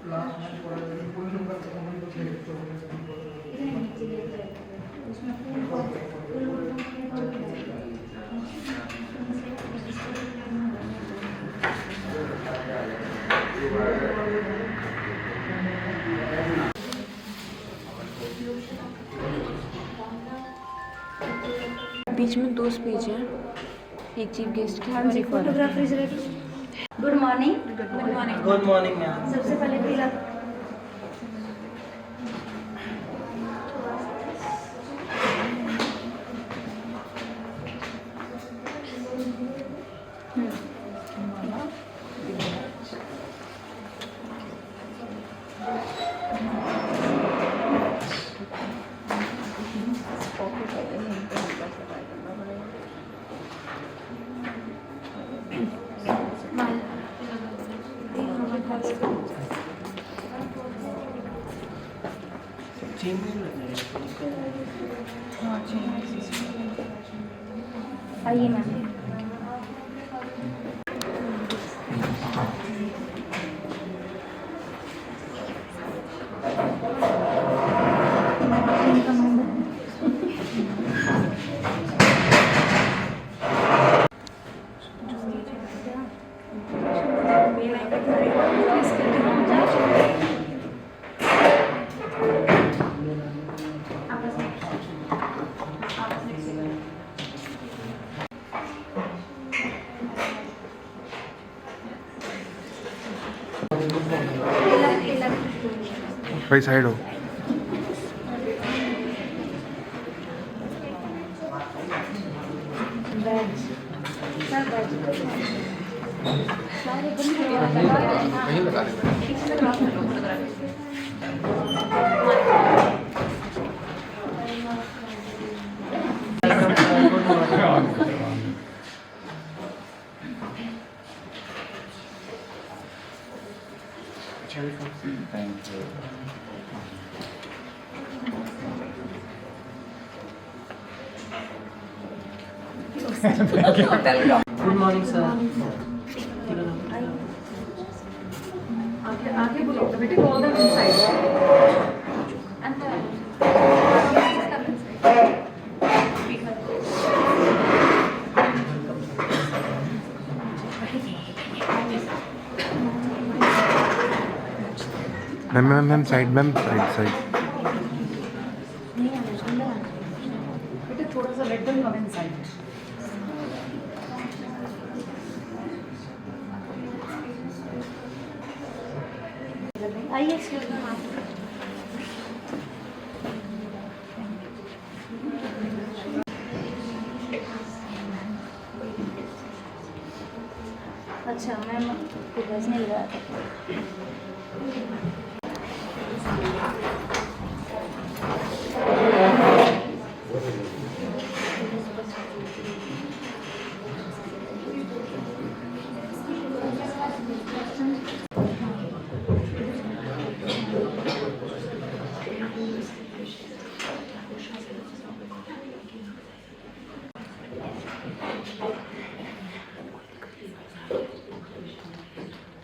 बीच में 2 स्पीच हैं, एक चीफ गेस्ट की और एक photographer is ready. Good morning. Good morning. Good morning ma'am. सबसे पहले तिलक। आइए मैम। भाई साइड हो। कहीं लगा Thank you. Good morning, sir. आगे बोलो बेटे, go on the inside and ma'am side side बेटे थोड़ा सा let them come inside. आइए। अच्छा मैम को बस नहीं रहा था।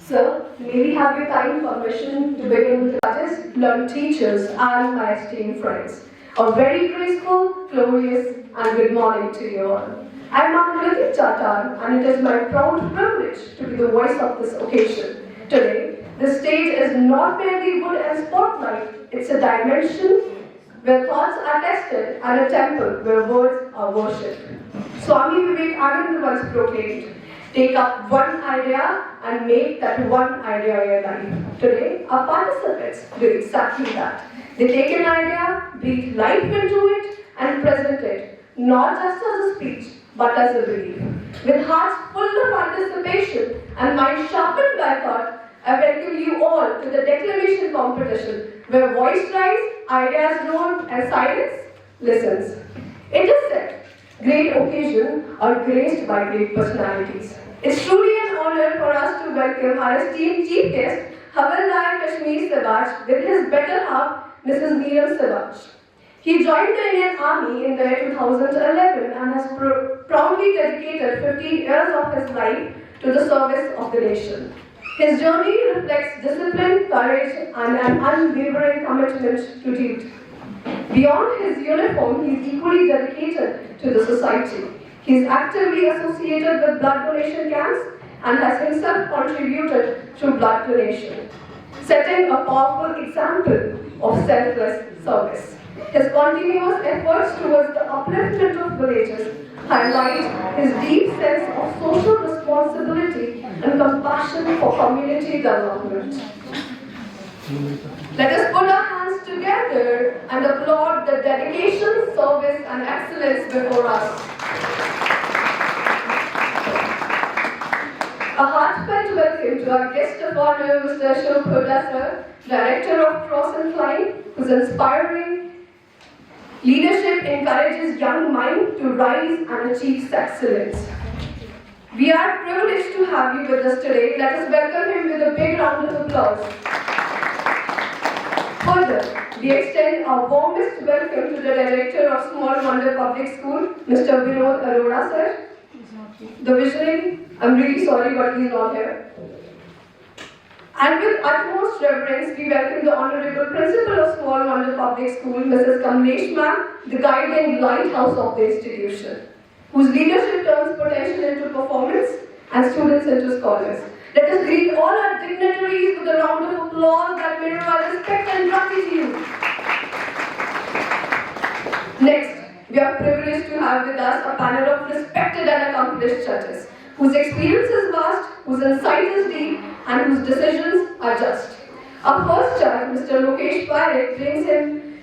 Sir, may we have your kind permission to begin with the artists, learned teachers, and my esteemed friends. A very graceful, glorious, and good morning to you all. I am Margaret Chatar, and it is my proud privilege to be the voice of this occasion. Today, the stage is not merely wood and spotlight, it's a dimension where thoughts are tested and a temple where words are worshipped. Swami Vivekananda once proclaimed, take up one idea and make that one idea your life. Today, our participants do exactly that. They take an idea, breathe life into it, and present it, not just as a speech, but as a belief. With hearts full of anticipation and minds sharpened by thought, I welcome you all to the declamation competition, where voice rise, ideas known, and silence listens. It is said, great occasions are graced by great personalities. It's truly an honor for us to welcome our esteemed chief guest, Havildar Kashmir Siraj, with his better half, Mrs. Neeram Siraj. He joined the Indian Army in the year 2011 and has proudly dedicated 15 years of his life to the service of the nation. His journey reflects discipline, courage, courage and an unwavering commitment to duty. Beyond his uniform, he is equally dedicated to the society. He is actively associated with blood donation camps and has himself contributed to blood donation, setting a powerful example of selfless service. His continuous efforts towards the upliftment of villages highlight his deep sense of social responsibility and compassion for community development. Let us put our hands together and applaud the dedication, service and excellence before us. A heartfelt welcome to our guest of honor, Mr. Ashok Huda sir, Director of Cross and Climb, whose inspiring leadership encourages young minds to rise and achieve excellence. We are privileged to have you with us today. Let us welcome him with a big round of applause. Further, we extend our warmest welcome to the Director of Small Wonder Public School, Mr. Vinod Arora sir. The visionary, I'm really sorry but he's not here. And with utmost reverence, we welcome the Honorable Principal of Small Wonder Public School, Mrs. Kamlesh ma'am, the guiding lighthouse of the institution, whose leadership turns potential into performance and students into scholars. Let us greet all our dignitaries with a round of applause that mirror our respect and gratitude. Next, we are privileged to have with us a panel of respected and accomplished judges, whose experience is vast, whose insight is deep, and whose decisions are just. Our first judge, Mr. Lokesh Parekh, brings in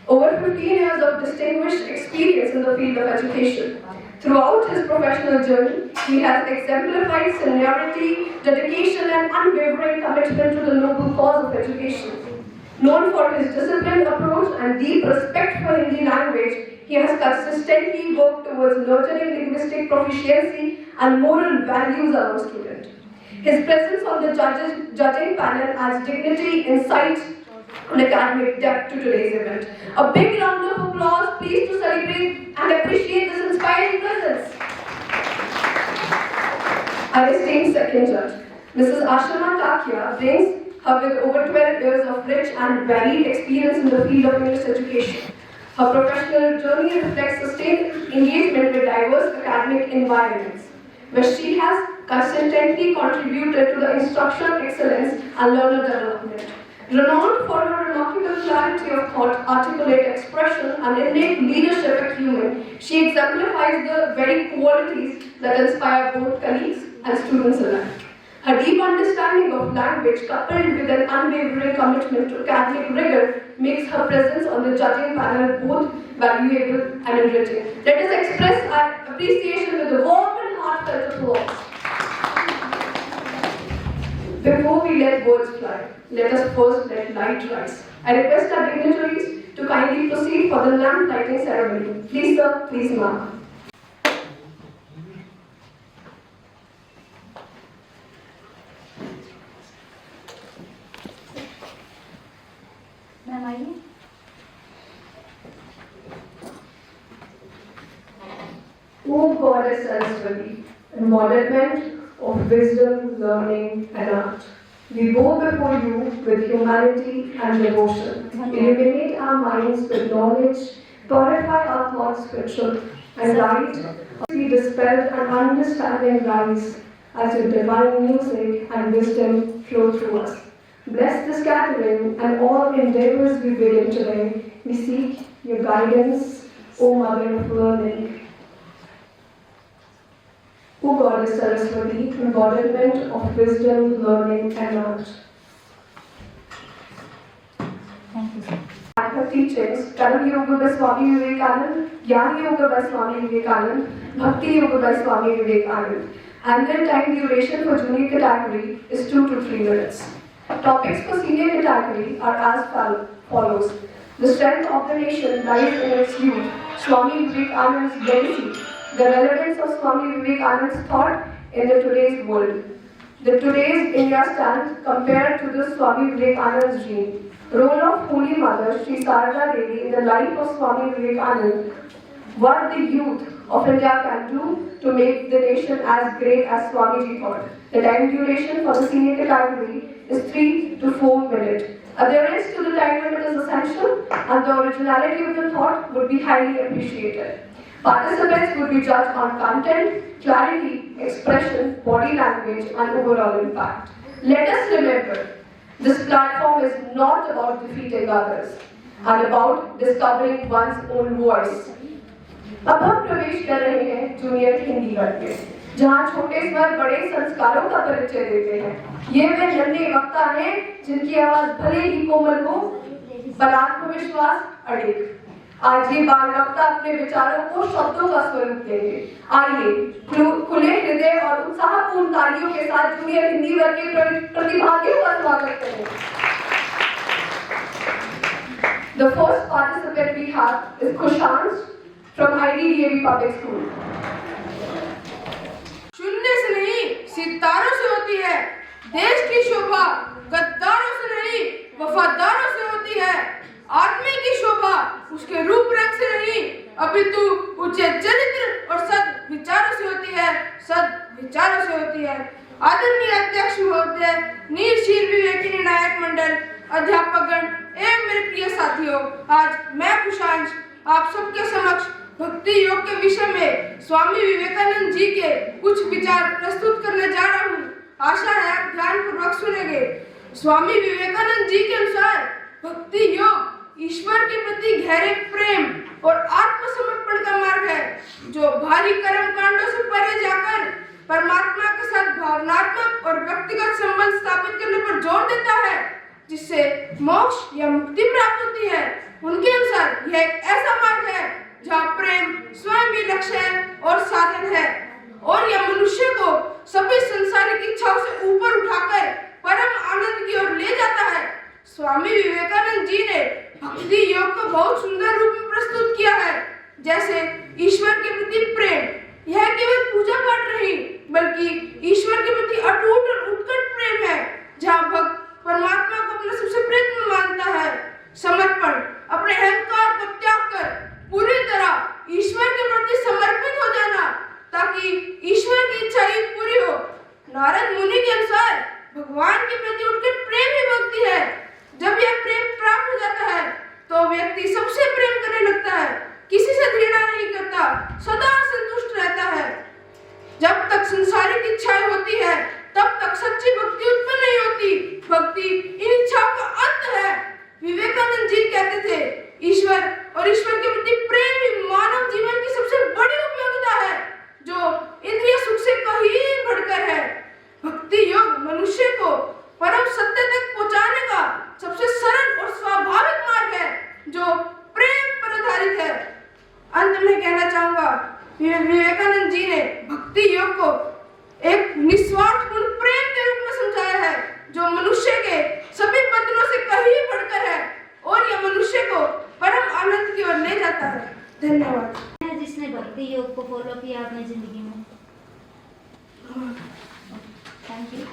over 15 years of distinguished experience in the field of education. Throughout his professional journey, he has exemplified seniority, dedication, and unwavering commitment to the noble cause of education. Known for his disciplined approach and deep respect for Hindi language, he has consistently worked towards nurturing linguistic proficiency and moral values among students. His presence on the judging panel adds dignity, insight, and academic depth to today's event. A big round of applause, please, to celebrate and appreciate this inspiring presence. Our esteemed second judge, Mrs. Ashama Takia, brings her with over 12 years of rich and varied experience in the field of English education. Her professional journey reflects sustained engagement with diverse academic environments, where she has consistently contributed to the instructional excellence and learner development. Renowned for her remarkable clarity of thought, articulate expression, and innate leadership acumen, she exemplifies the very qualities that inspire both colleagues and students alike. Her deep understanding of language, coupled with an unwavering commitment to academic rigor, makes her presence on the judging panel both valuable and enriching. Let us express our appreciation with a warm and heartfelt applause. Before we let words fly, let us first let light rise. I request our dignitaries to kindly proceed for the lamp lighting ceremony. Please sir, please ma'am. Ma'am आइए. O Goddess Saraswati, embodiment of wisdom, learning, and art, we bow before you with humanity and devotion. Illuminate our minds with knowledge, purify our thoughts with truth, and light be dispelled and understanding rise as your divine music and wisdom flow through us. Bless this gathering and all endeavors we begin today. We seek your guidance, O Mother of Learning. O Goddess Saraswati, embodiment of wisdom, learning, and art. Thank you, sir. At her teachings, Karma Yoga by Swami Vivekananda, Jnana Yoga by Swami Vivekananda, Bhakti Yoga by Swami Vivekananda, and their time duration for junior category is 2 to 3 minutes. Topics for senior category are as follows. The strength of the nation lies in its youth, Swami Vivekananda's legacy, the relevance of Swami Vivekananda's thought in the today's world. The today's India stand compared to the Swami Vivekananda's dream. Role of Holy Mother Sri Sarada Devi in the life of Swami Vivekananda. What the youth of India can do to make the nation as great as Swamiji thought. The time duration for the senior category is 3 to 4 minutes. Adherence to the time limit is essential, and the originality of the thought would be highly appreciated. Participants would be judged on content, clarity, expression, body language, and overall impact. Let us remember, this platform is not about defeating others, and about discovering one's own voice. अब हम प्रवेश कर रहे हैं junior Hindi वर्ग में, जहाँ छोटे स्वर बड़े संस्कारों का परिचय देते हैं। ये वे नन्हे वक्ता हैं जिनकी आवाज भले ही कोमल हो, पर आत्मविश्वास अडिग। आज ये बाल वक्ता अपने विचारों को शब्दों का स्वरूप देंगे। आइए खुले हृदय और उत्साहपूर्ण तालियों के साथ जूनियर हिंदी वर्ग के प्रतिभागियों का स्वागत करें। The first participant we have is Kushansh from IDDAV Public School. शून्य से नहीं सितारों से होती है देश की शोभा, गद्दारों से नहीं वफादारों से होती है। आदमी की शोभा उसके रूप रंग से नहीं अपितु ऊंचे चरित्र और सद विचारों से होती है, सद विचारों से होती है। आदरणीय अध्यक्ष महोदय, नीरशीर विवेकिनी नायक मंडल, अध्यापकगण एवं मेरे प्रिय साथियों, आज मैं कुशांश आप सबके समक्ष भक्ति योग के विषय में स्वामी विवेकानंद जी के कुछ विचार प्रस्तुत करने जा रहा हूँ। आशा है आप ध्यानपूर्वक सुनेंगे। स्वामी विवेकानंद जी के अनुसार भक्ति योग ईश्वर के प्रति गहरे प्रेम और आत्मसमर्पण का मार्ग है, जो भारी कर्म कांडों से परे जाकर परमात्मा के साथ भावनात्मक और व्यक्तिगत संबंध स्थापित करने पर जोर देता है, जिससे मोक्ष या मुक्ति प्राप्त होती है। उनके अनुसार यह एक ऐसा मार्ग है जहाँ प्रेम स्वयं भी लक्ष्य है और साधन है, और यह मनुष्य को सभी संसारिक इच्छाओं से ऊपर उठाकर परम आनंद की ओर ले जाता है। स्वामी विवेकानंद जी ने भक्ति योग को बहुत सुंदर रूप में प्रस्तुत किया है, जैसे ईश्वर के प्रति प्रेम। यह केवल पूजा पाठ नहीं, बल्कि ईश्वर के प्रति अटूट और उत्कट प्रेम है, जहाँ भक्त परमात्मा को अपना सबसे प्रिय मानता है। समर्पण, अपने अहंकार को त्याग कर पूरी तरह ईश्वर के प्रति समर्पित हो जाना, ताकि ईश्वर की इच्छा ही पूरी हो। नारद मुनि के अनुसार भगवान के प्रति उनके प्रेम ही भक्ति है। जब यह प्रेम प्राप्त हो जाता है तो व्यक्ति सबसे प्रेम करने लगता है, किसी से घृणा नहीं करता, सदा संतुष्ट रहता है। जब तक संसारिक इच्छाएं होती है तब तक सच्ची भक्ति उत्पन्न नहीं होती। भक्ति इन इच्छाओं का अंत है। विवेकानंद जी कहते थे, ईश्वर और ईश्वर के प्रति प्रेम ही मानव जीवन की सबसे बड़ी उपयोगिता है, जो इंद्रिय सुख से कहीं बढ़कर है। भक्ति योग मनुष्य को परम सत्य तक पहुंचाने का सबसे सरल और स्वाभाविक मार्ग है, जो प्रेम पर आधारित है। अंत में कहना चाहूंगा, विवेकानंद जी ने भक्ति योग को एक निस्वार्थपूर्ण प्रेम के रूप में समझाया है, जो मनुष्य के सभी बंधनों से कहीं बढ़कर है, और यह मनुष्य को परम आनंद की ओर ले जाता है। धन्यवाद। जिसने भक्ति योग को फॉलो किया अपनी जिंदगी में। Thank you.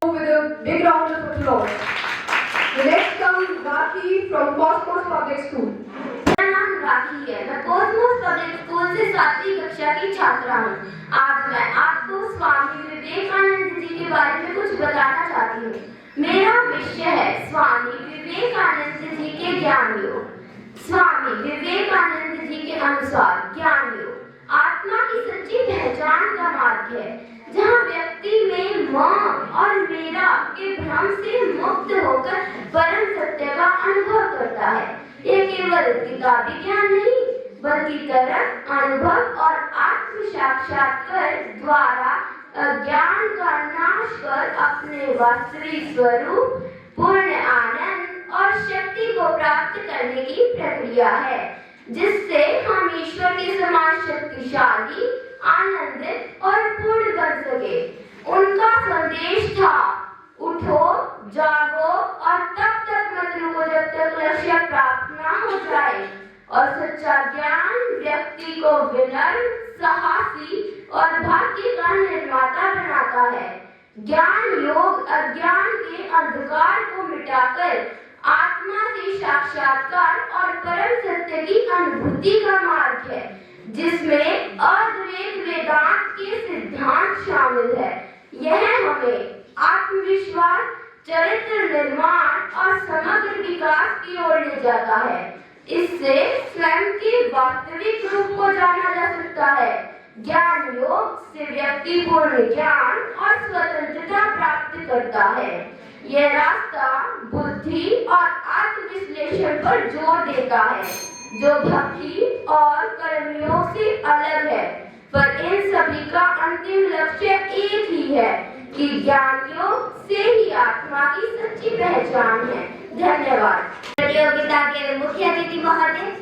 With a big round of applause. The next comes Rakhi from Cosmos Public School. मेरा नाम राखी है। मैं कॉस्मोस पब्लिक स्कूल से 7वीं कक्षा की छात्रा हूँ। आज मैं आपको स्वामी विवेकानंद जी के बारे में कुछ बताना चाहती हूँ। मेरा विषय है स्वामी विवेकानंद जी के ज्ञान योग। स्वामी विवेकानंद जी के अनुसार ज्ञान योग आत्मा की सच्ची पहचान का मार्ग है, जहाँ व्यक्ति में मैं और मेरा के भ्रम से मुक्त होकर परम सत्य का अनुभव करता है। यह केवल किताबी ज्ञान नहीं, बल्कि तर्क, अनुभव और आत्म साक्षात्कार द्वारा अज्ञान का नाश कर अपने वास्तविक स्वरूप, पूर्ण आनंद और शक्ति को प्राप्त करने की प्रक्रिया है, जिससे हम ईश्वर के समान शक्तिशाली, आनंदित और पूर्ण बन सके। उनका संदेश था, उठो, जागो और तब तक मत रुको जब तक लक्ष्य प्राप्त न हो जाए। और सच्चा ज्ञान व्यक्ति को विनम्र, साहसी और भाग्य का निर्माता बनाता है। ज्ञान योग अज्ञान के अंधकार को मिटाकर आत्मा से साक्षात्कार और परम सत्य की अनुभूति का मार्ग है, जिसमें अद्वैत वेदांत के सिद्धांत शामिल है। यह हमें आत्मविश्वास, चरित्र निर्माण और समग्र विकास की ओर ले जाता है। इससे स्वयं के वास्तविक रूप को जाना जा सकता है। ज्ञान योग से व्यक्ति पूर्ण ज्ञान और स्वतंत्रता प्राप्त करता है। यह रास्ता बुद्धि और आत्मविश्लेषण पर जोर देता है, जो भक्ति और कर्मयोग से अलग है, पर इन सभी का अंतिम लक्ष्य एक ही है कि ज्ञान योग से ही आत्मा की सच्ची पहचान है। धन्यवाद। प्रतियोगिता के मुख्य अतिथि महोदय,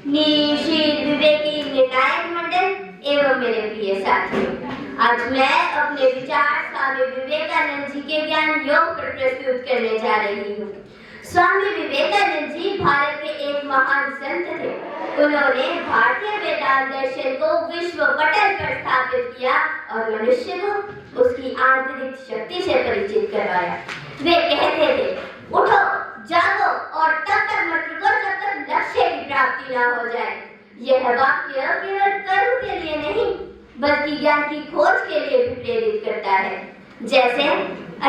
निशील विवेकी निर्णायक मंडल एवं मेरे प्रिय साथियों, आज मैं अपने विचार स्वामी विवेकानंद जी के ज्ञान योग पर प्रस्तुत करने जा रही हूँ। स्वामी विवेकानंद जी भारत के एक महान संत थे। उन्होंने भारतीय वेदांत दर्शन को विश्व पटल पर स्थापित किया और मनुष्य को उसकी आंतरिक शक्ति से परिचित करवाया। वे कहते थे, उठो, जागो और तब तक मत रुको जब तक लक्ष्य की प्राप्ति न हो जाए। यह वाक्य केवल कर्म के लिए नहीं, बल्कि ज्ञान की खोज के लिए भी प्रेरित करता है। जैसे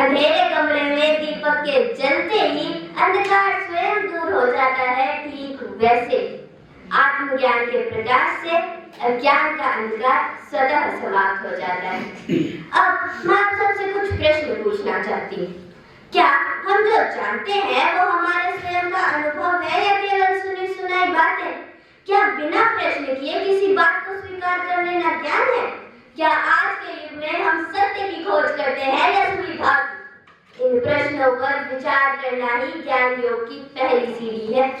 अंधेरे कमरे में दीपक के जलते ही अंधकार स्वयं दूर हो जाता है, ठीक वैसे आत्मज्ञान के प्रकाश से अज्ञान का अंधकार स्वतः समाप्त हो जाता है। अब मैं आप सबसे कुछ प्रश्न पूछना चाहती हूँ। क्या हम जो जानते हैं वो हमारे स्वयं का अनुभव है या केवल सुनी सुनाई बातें? क्या बिना प्रश्न किए किसी बात को स्वीकार कर लेना ज्ञान है? क्या आज के युग में हम सत्य की खोज करते हैं या सुविधा? इन प्रश्नों पर विचार करना ही ज्ञान योग की पहली सीढ़ी है।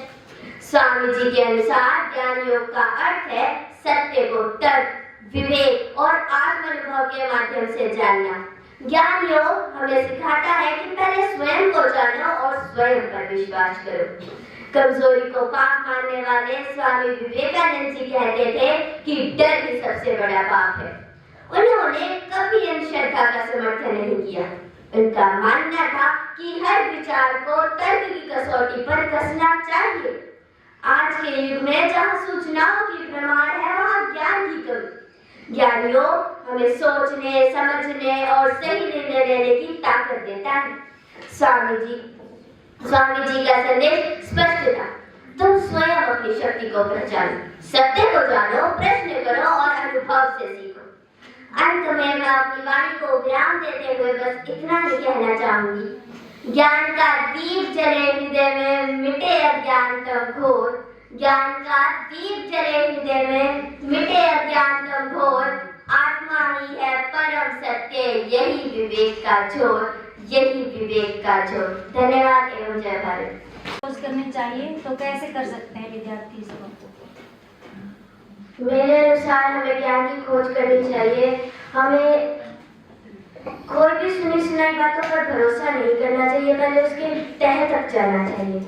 स्वामी जी के अनुसार ज्ञान योग का अर्थ है सत्य को तर्क, विवेक और आत्मानुभव के माध्यम से जानना। ज्ञान योग हमें सिखाता है कि पहले स्वयं को जानो और स्वयं पर विश्वास करो। कमजोरी को पाप मानने वाले स्वामी विवेकानंद जी कहते थे कि डर ही सबसे बड़ा पाप है। उन्होंने कभी अंधश्रद्धा का समर्थन नहीं किया। उनका मानना था कि हर विचार को तर्क की कसौटी पर कसना चाहिए। आज के युग में जहाँ सूचनाओं की भरमार है, वहाँ ज्ञान की कमी। ज्ञान योग हमें सोचने, समझने और सही निर्णय लेने की ताकत देता है। स्वामी जी का संदेश स्पष्ट था, तुम स्वयं अपनी शक्ति को पहचानो, सत्य को जानो, प्रश्न करो और अनुभव से सीखो। अंत में मैं अपनी वाणी को विराम देते हुए बस इतना ही कहना चाहूंगी, ज्ञान का दीप जले हृदय में, मिटे अज्ञानतम घोर। ज्ञान का दीप जले हृदय में, मिटे अज्ञानतम घोर। आत्मा ही है परम सत्य, यही विवेक का जोर, यही विवेक का जोर। धन्यवाद एवं जय भारत। खोज करनी चाहिए तो कैसे कर सकते हैं विद्यार्थी इसको? मेरे अनुसार हमें ज्ञान की खोज करनी चाहिए। हमें कोई भी सुनी सुनाई बातों पर भरोसा नहीं करना चाहिए, पहले उसके तह तक जाना चाहिए।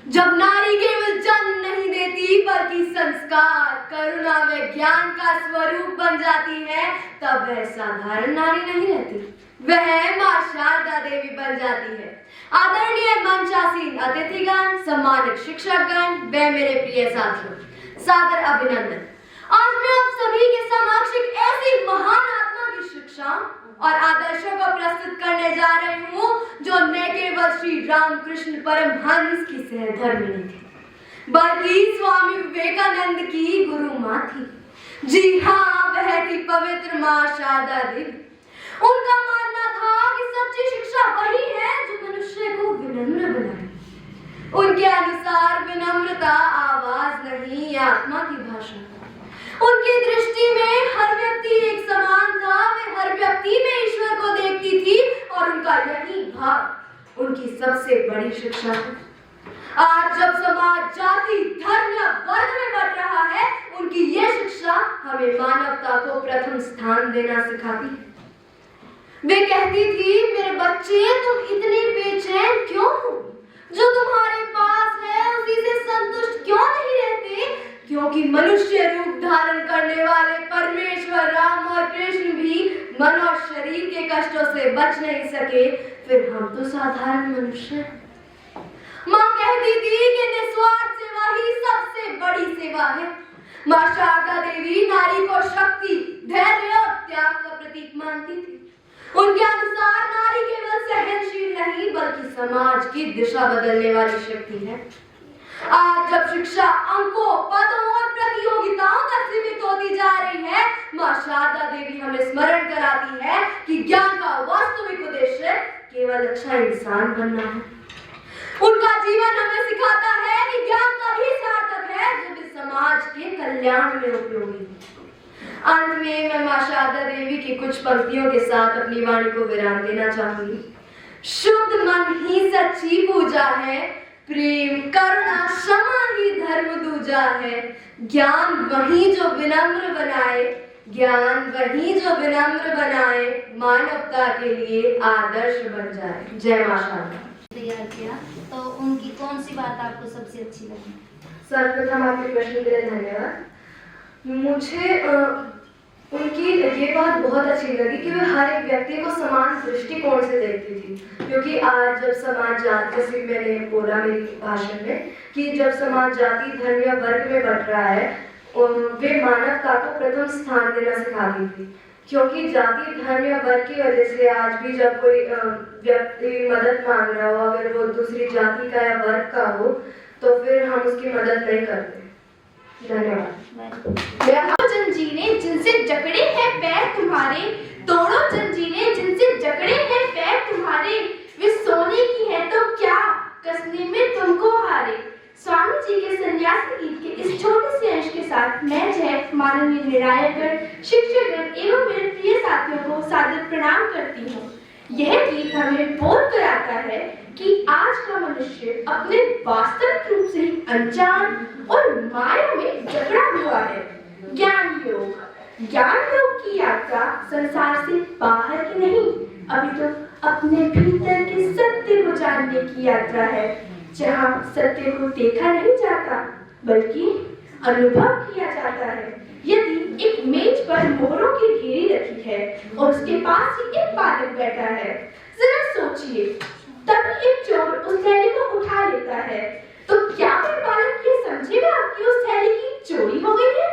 जब नारी केवल जन्म नहीं देती बल्कि संस्कार, करुणा व ज्ञान का स्वरूप बन जाती है, तब वह साधारण नारी नहीं रहती, वह मां शारदा देवी बन जाती है। आदरणीय मंचासीन अतिथिगण, सम्मानित शिक्षकगण व मेरे प्रिय साथियों, सादर अभिनंदन। आज मैं आप सभी के समक्ष एक ऐसी महान आत्मा की शिक्षा और आदर्शों को प्रस्तुत करने जा रही हूँ जो न केवल श्री रामकृष्ण परमहंस की सहधर्मिणी थी, बल्कि स्वामी विवेकानंद की गुरु माँ थी। जी हाँ, वह थी पवित्र माँ शारदा देवी। उनका मानना था कि सच्ची शिक्षा वही है जो मनुष्य को विनम्र बनाए। उनके अनुसार विनम्रता आवाज नहीं, आत्मा की भाषा। उनकी दृष्टि में हर व्यक्ति एक समान था, वे हर व्यक्ति में ईश्वर को देखती थी और उनका यही भाव उनकी सबसे बड़ी शिक्षा है। आज जब समाज जाति, धर्म या वर्ग में बढ़ रहा है, उनकी ये शिक्षा हमें मानवता को प्रथम स्थान देना सिखाती है। वे कहती थी, मेरे बच्चे तुम इतने बेचैन क्यों हो? जो तुम्हारे पास है उसी से संतुष्ट क्यों नहीं रहते? क्योंकि मनुष्य रूप धारण करने वाले परमेश्वर राम और कृष्ण भी मन और शरीर के कष्टों से बच नहीं सके, फिर हम तो साधारण मनुष्य हैं। माँ कहती थी कि निस्वार्थ सेवा ही सबसे बड़ी सेवा है। माँ शारदा देवी नारी को शक्ति, धैर्य और त्याग का प्रतीक मानती थी। उनके अनुसार नारी केवल सहनशील नहीं बल्कि समाज की दिशा बदलने वाली शक्ति है। आज जब शिक्षा अंकों, पदों और प्रतियोगिताओं तक सीमित होती जा रही है, माँ शारदा देवी हमें स्मरण कराती है कि ज्ञान का वास्तविक उद्देश्य केवल अच्छा इंसान बनना है। उनका जीवन हमें सिखाता है कि ज्ञान तभी सार्थक है जब इस समाज के कल्याण में उपयोगी हो। अंत में मैं माँ शारदा देवी की कुछ पंक्तियों के साथ अपनी वाणी को विराम देना चाहूंगी। शुद्ध मन ही सच्ची पूजा है, प्रेम करुणा क्षमा ही धर्म दूजा है। ज्ञान वही जो विनम्र बनाए, ज्ञान वही जो विनम्र बनाए, मानवता के लिए आदर्श बन जाए। जय माँ शारदा। तैयार किया, तो उनकी कौन सी बात आपको सबसे अच्छी लगी? सर्वप्रथम आपके प्रश्न के लिए धन्यवाद। मुझे उनकी ये बात बहुत अच्छी लगी कि वे हर एक व्यक्ति को समान दृष्टिकोण से देखती थी, क्योंकि आज जब समाज जाति, जैसे मैंने बोला मेरी भाषण में कि जब समाज जाति, धर्म या वर्ग में बंट रहा है, वे मानवता को प्रथम स्थान देना सिखाती थी। क्योंकि जाति, धर्म या वर्ग की वजह से आज भी जब कोई व्यक्ति मदद मांग रहा हो, अगर वो दूसरी जाति का या वर्ग का हो, तो फिर हम उसकी मदद नहीं करते। धन्यवाद। जंजीरें जिनसे जकड़े हैं पैर तुम्हारे, तोड़ो जंजीरें जिनसे जकड़े हैं पैर तुम्हारे, वे सोने की है तो क्या कसने में तुमको हारे। स्वामी जी के संन्यासी गीत के इस छोटे से अंश के साथ मैं जय माननीय निर्णायकगण, शिक्षकगण एवं मेरे प्रिय साथियों को सादर प्रणाम करती हूँ। यह गीत हमें बोध कराता है कि आज का मनुष्य अपने वास्तविक रूप से ही अनजान और माया में जकड़ा हुआ है। ज्ञान योग की यात्रा संसार से बाहर की नहीं, अभी तो अपने भीतर के सत्य को जानने की यात्रा है, जहाँ सत्य को देखा नहीं जाता बल्कि अनुभव किया जाता है। यदि एक मेज पर मोहरों की ढेरी रखी है और उसके पास ही एक बालक बैठा है, जरा सोचिए, तभी एक चोर उस थैली को उठा लेता है, तो क्या वह बालक ये समझेगा कि उस थैली की चोरी हो गई है?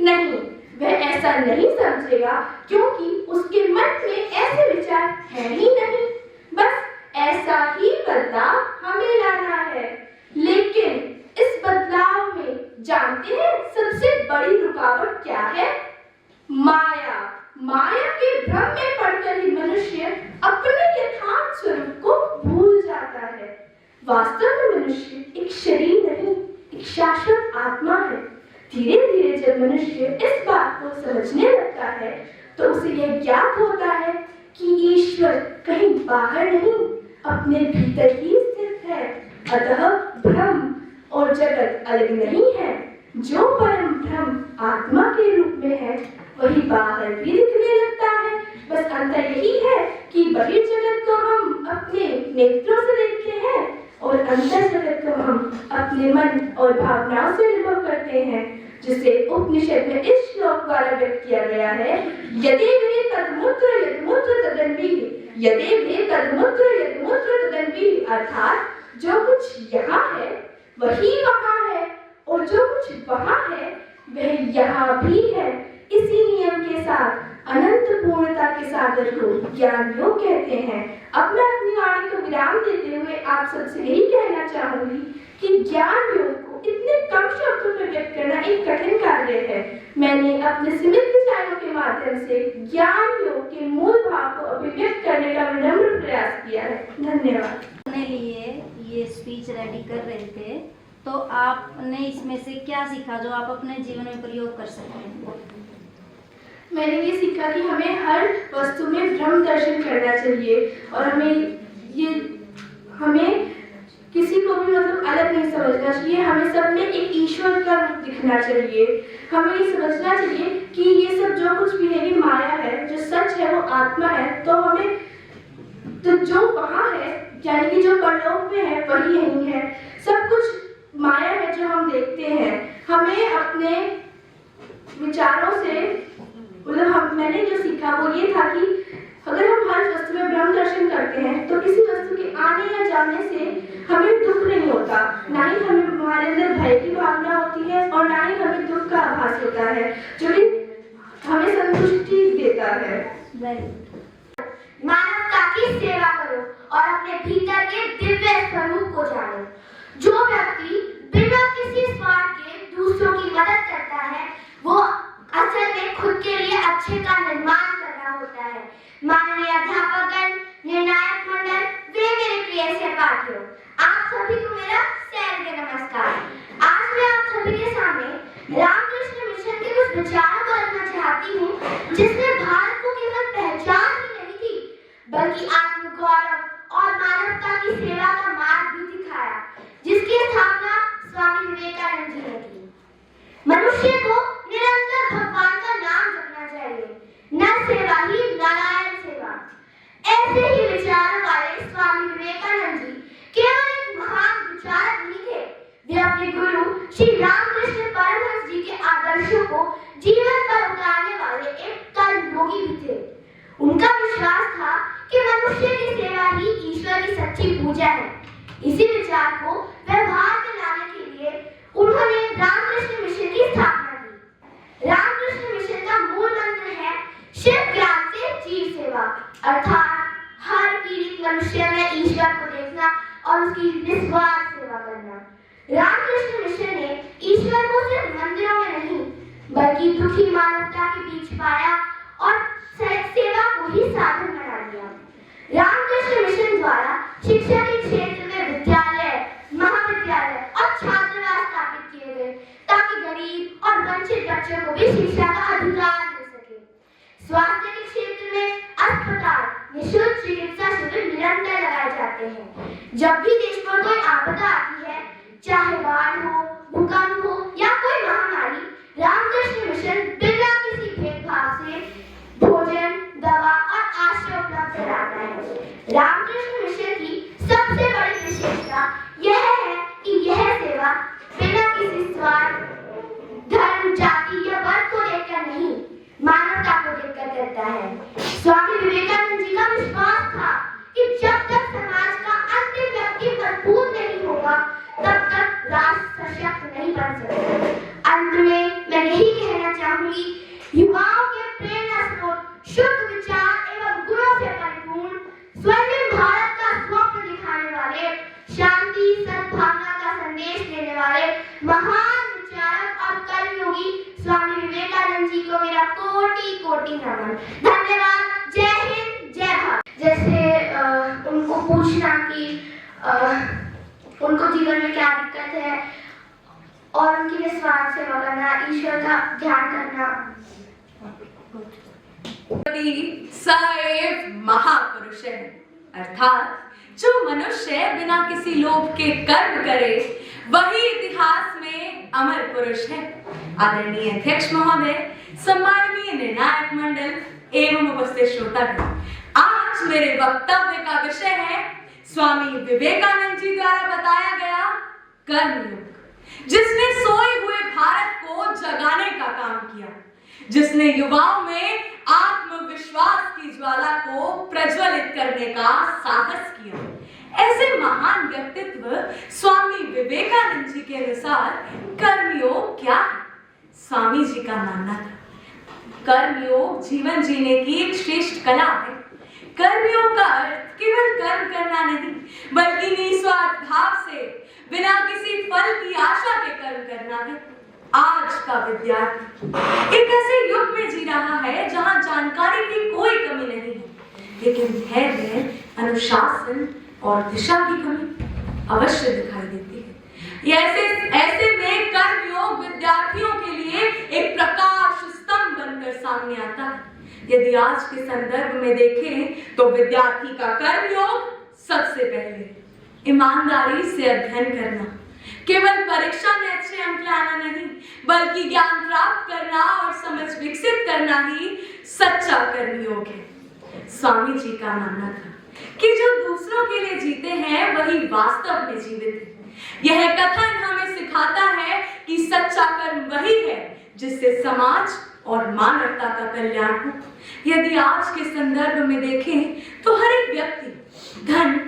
नहीं, वह ऐसा नहीं समझेगा, क्योंकि उसके मन में ऐसे विचार है ही नहीं। बस ऐसा ही बदलाव हमें लाना है, लेकिन इस बदलाव में जानते हैं सबसे बड़ी रुकावट क्या है? माया के भ्रम में पड़कर ही मनुष्य अपने यथार्थ स्वरूप को भूल जाता है। वास्तव में मनुष्य एक शरीर नहीं, एक शाश्वत आत्मा है। धीरे धीरे जब मनुष्य इस बात को समझने लगता है, तो उसे यह ज्ञात होता है कि ईश्वर कहीं बाहर नहीं, अपने भीतर ही स्थित है। अतः भ्रम और जगत अलग नहीं है। जो परम भ्रम आत्मा के रूप में है, वही बाहर भी दिखने लगता है। बस अंतर यही है कि बहिर्जगत को हम अपने नेत्रों से देखते हैं और अंतर जगत को हम अपने मन और भावनाओं से अनुभव करते हैं, जिसे उपनिषद में इस श्लोक द्वारा व्यक्त किया गया है, यदेवे तद्मूत्र यद्मूत्र तदन्वीः, यदेवे तद्मूत्र यद्मूत्र तदन्वीः, अर्थात जो कुछ यहाँ है वही वहाँ है, और जो कुछ वहाँ है वह यहाँ भी है। इसी नियम के साथ अनंत पूर्णता के सागर को ज्ञान योग कहते हैं। अब मैं अपनी वाणी को विराम देते हुए आप सबसे यही कहना चाहूंगी कि ज्ञान योग को इतने कम शब्दों में व्यक्त करना एक कठिन कार्य है। मैंने अपने सीमित विचारों के माध्यम से ज्ञान योग के मूल भाव को अभिव्यक्त करने का विनम्र प्रयास किया है। धन्यवाद। अपने लिए ये स्पीच रेडी कर रहे थे, तो आपने इसमें से क्या सीखा जो आप अपने जीवन में प्रयोग कर सकते हैं? मैंने ये सीखा कि हमें हर वस्तु में ब्रह्म दर्शन करना चाहिए, और हमें किसी को भी मतलब अलग नहीं समझना चाहिए। हमें सब में एक ईश्वर का रूप दिखना चाहिए। हमें ये समझना चाहिए कि ये सब जो कुछ भी है ये माया है, जो सच है वो आत्मा है। तो जो वहाँ है, यानी कि जो परलोक में है वही यही है। सब कुछ माया है जो हम देखते हैं। हमें अपने विचारों से मैंने जो सीखा वो ये था कि अगर हम हर वस्तु में ब्रह्म दर्शन करते हैं तो किसी वस्तु के आने या जाने से हमें दुख नहीं होता, ना ही हमारे अंदर भय की भावना होती है और ना ही हमें दुख का आभास होता है, जो कि हमें संतुष्टि देता है। मानवता की सेवा करो और अपने भीतर के दिव्य स्वरूप को जानो। जो व्यक्ति बिना किसी स्वार्थ के दूसरों की मदद करता है वो असल में खुद के लिए अच्छे का निर्माण कर रहा होता है। माननीय अध्यापकगण, निर्णायक मंडल, वे मेरे प्रिय सहपाठियों, आप सभी को मेरा सैन्य नमस्कार। आज मैं आप सभी के सामने रामकृष्ण मिशन के कुछ विचारों को रखना चाहती हूँ, जिसने भारत को केवल पहचान ही नहीं दी बल्कि आत्मगौरव और मानवता की सेवा का मार्ग भी दिखाया, जिसकी स्थापना स्वामी विवेकानंद जी ने की। मनुष्य को निरंतर भगवान का नाम जपना चाहिए, न सेवा ही नारायण सेवा। ऐसे ही विचारों वाले स्वामी विवेकानंद जी केवल एक महान विचारक नहीं थे, वे अपने गुरु श्री रामकृष्ण परमहंस जी के आदर्शों को जीवन पर उतारने वाले एक कर्म योगी भी थे। उनका विश्वास था कि मनुष्य की सेवा ही ईश्वर की सच्ची पूजा है। इसी विचार को व्यवहार में लाने के लिए उन्होंने रामकृष्ण मिशन की स्थापना की। रामकृष्ण मिशन का मूल मंत्र है शिव ज्ञान से जीव सेवा, अर्थात हर पीड़ित मनुष्य में ईश्वर को देखना और उसकी निस्वार्थ सेवा करना। रामकृष्ण मिशन ने ईश्वर को सिर्फ मंदिरों में नहीं बल्कि दुखी मानवता के बीच पाया और सेवा को ही साधन बना लिया। रामकृष्ण मिशन द्वारा शिक्षा के क्षेत्र में विद्यालय, महाविद्यालय और छात्रावास स्थापित किए गए ताकि गरीब और वंचित बच्चों को भी शिक्षा का अधिकार मिल सके। स्वास्थ्य के क्षेत्र में अस्पताल, निःशुल्क चिकित्सा शिविर निरंतर लगाए जाते हैं। जब भी देश पर कोई आपदा आती है, चाहे बाढ़ हो, भूकंप हो या कोई महामारी, रामकृष्ण मिशन बिना किसी भेदभाव से भोजन, दवा और आश्रय उपलब्ध कराता है। रामकृष्ण मिशन की सबसे बड़ी विशेषता यह है कि यह सेवा बिना किसी स्वार्थ, धर्म, जाति या वर्ग को देखकर नहीं, मानवता को देखकर करता है। स्वामी विवेकानंद जी का विश्वास था कि जब तक समाज का अंतिम व्यक्ति मजबूत नहीं होगा तब तक राष्ट्र सशक्त नहीं बन सकता। अंत में मैं यही कहना चाहूंगी, युवाओं के प्रेरणा स्रोत, शुद्ध विचार एवं गुणों से परिपूर्ण, स्वर्णिम भारत का स्वप्न दिखाने वाले, शांति सद्भावना का संदेश देने वाले महान विचारक और कर्मयोगी स्वामी विवेकानंद जी को मेरा कोटि कोटि नमन। धन्यवाद। जय हिंद, जय भारत। जैसे उनको पूछना कि उनको जीवन में क्या दिक्कत है और उनकी निस्वार्थ सेवा करना, ईश्वर का ध्यान करना। सदैव महापुरुष है, अर्थात जो मनुष्य बिना किसी लोभ के कर्म करे वही इतिहास में अमर पुरुष है। आदरणीय अध्यक्ष महोदय, सम्माननीय निर्णायक मंडल एवं उपस्थित श्रोतागण, आज मेरे वक्तव्य का विषय है स्वामी विवेकानंद जी द्वारा बताया गया कर्मयोग, जिसने सोए हुए भारत को जगाने का काम किया, जिसने युवाओं में आत्मविश्वास की ज्वाला को प्रज्वलित करने का साहस किया। ऐसे महान व्यक्तित्व स्वामी विवेकानंद जी के अनुसार कर्मयोग क्या है? स्वामी जी का मानना था कर्मयोग जीवन जीने की एक श्रेष्ठ कला है। कर्मयोग का अर्थ केवल कर्म करना नहीं बल्कि निस्वार्थ भाव से बिना किसी फल की आशा के कर्म करना है। आज का विद्यार्थी एक ऐसे युग में जी रहा है जहां जानकारी की कोई कमी नहीं है, लेकिन धैर्य, अनुशासन और दिशा की कमी अवश्य दिखाई देती है। ऐसे में कर्मयोग विद्यार्थियों के लिए एक प्रकाश स्तंभ बनकर सामने आता है। यदि आज के संदर्भ में देखें तो विद्यार्थी का कर्मयोग सबसे पहले ईमानदारी से अध्ययन करना, केवल परीक्षा में अच्छे अंक लाना नहीं बल्कि ज्ञान प्राप्त करना और समझ विकसित करना ही सच्चा कर्मयोग है। स्वामी जी का मानना था कि जो दूसरों के लिए जीते हैं वही वास्तव में जीवित है। यह कथन हमें सिखाता है कि सच्चा कर्म वही है जिससे समाज और मानवता का कल्याण हो। यदि आज के संदर्भ में देखें तो हर एक व्यक्ति धन,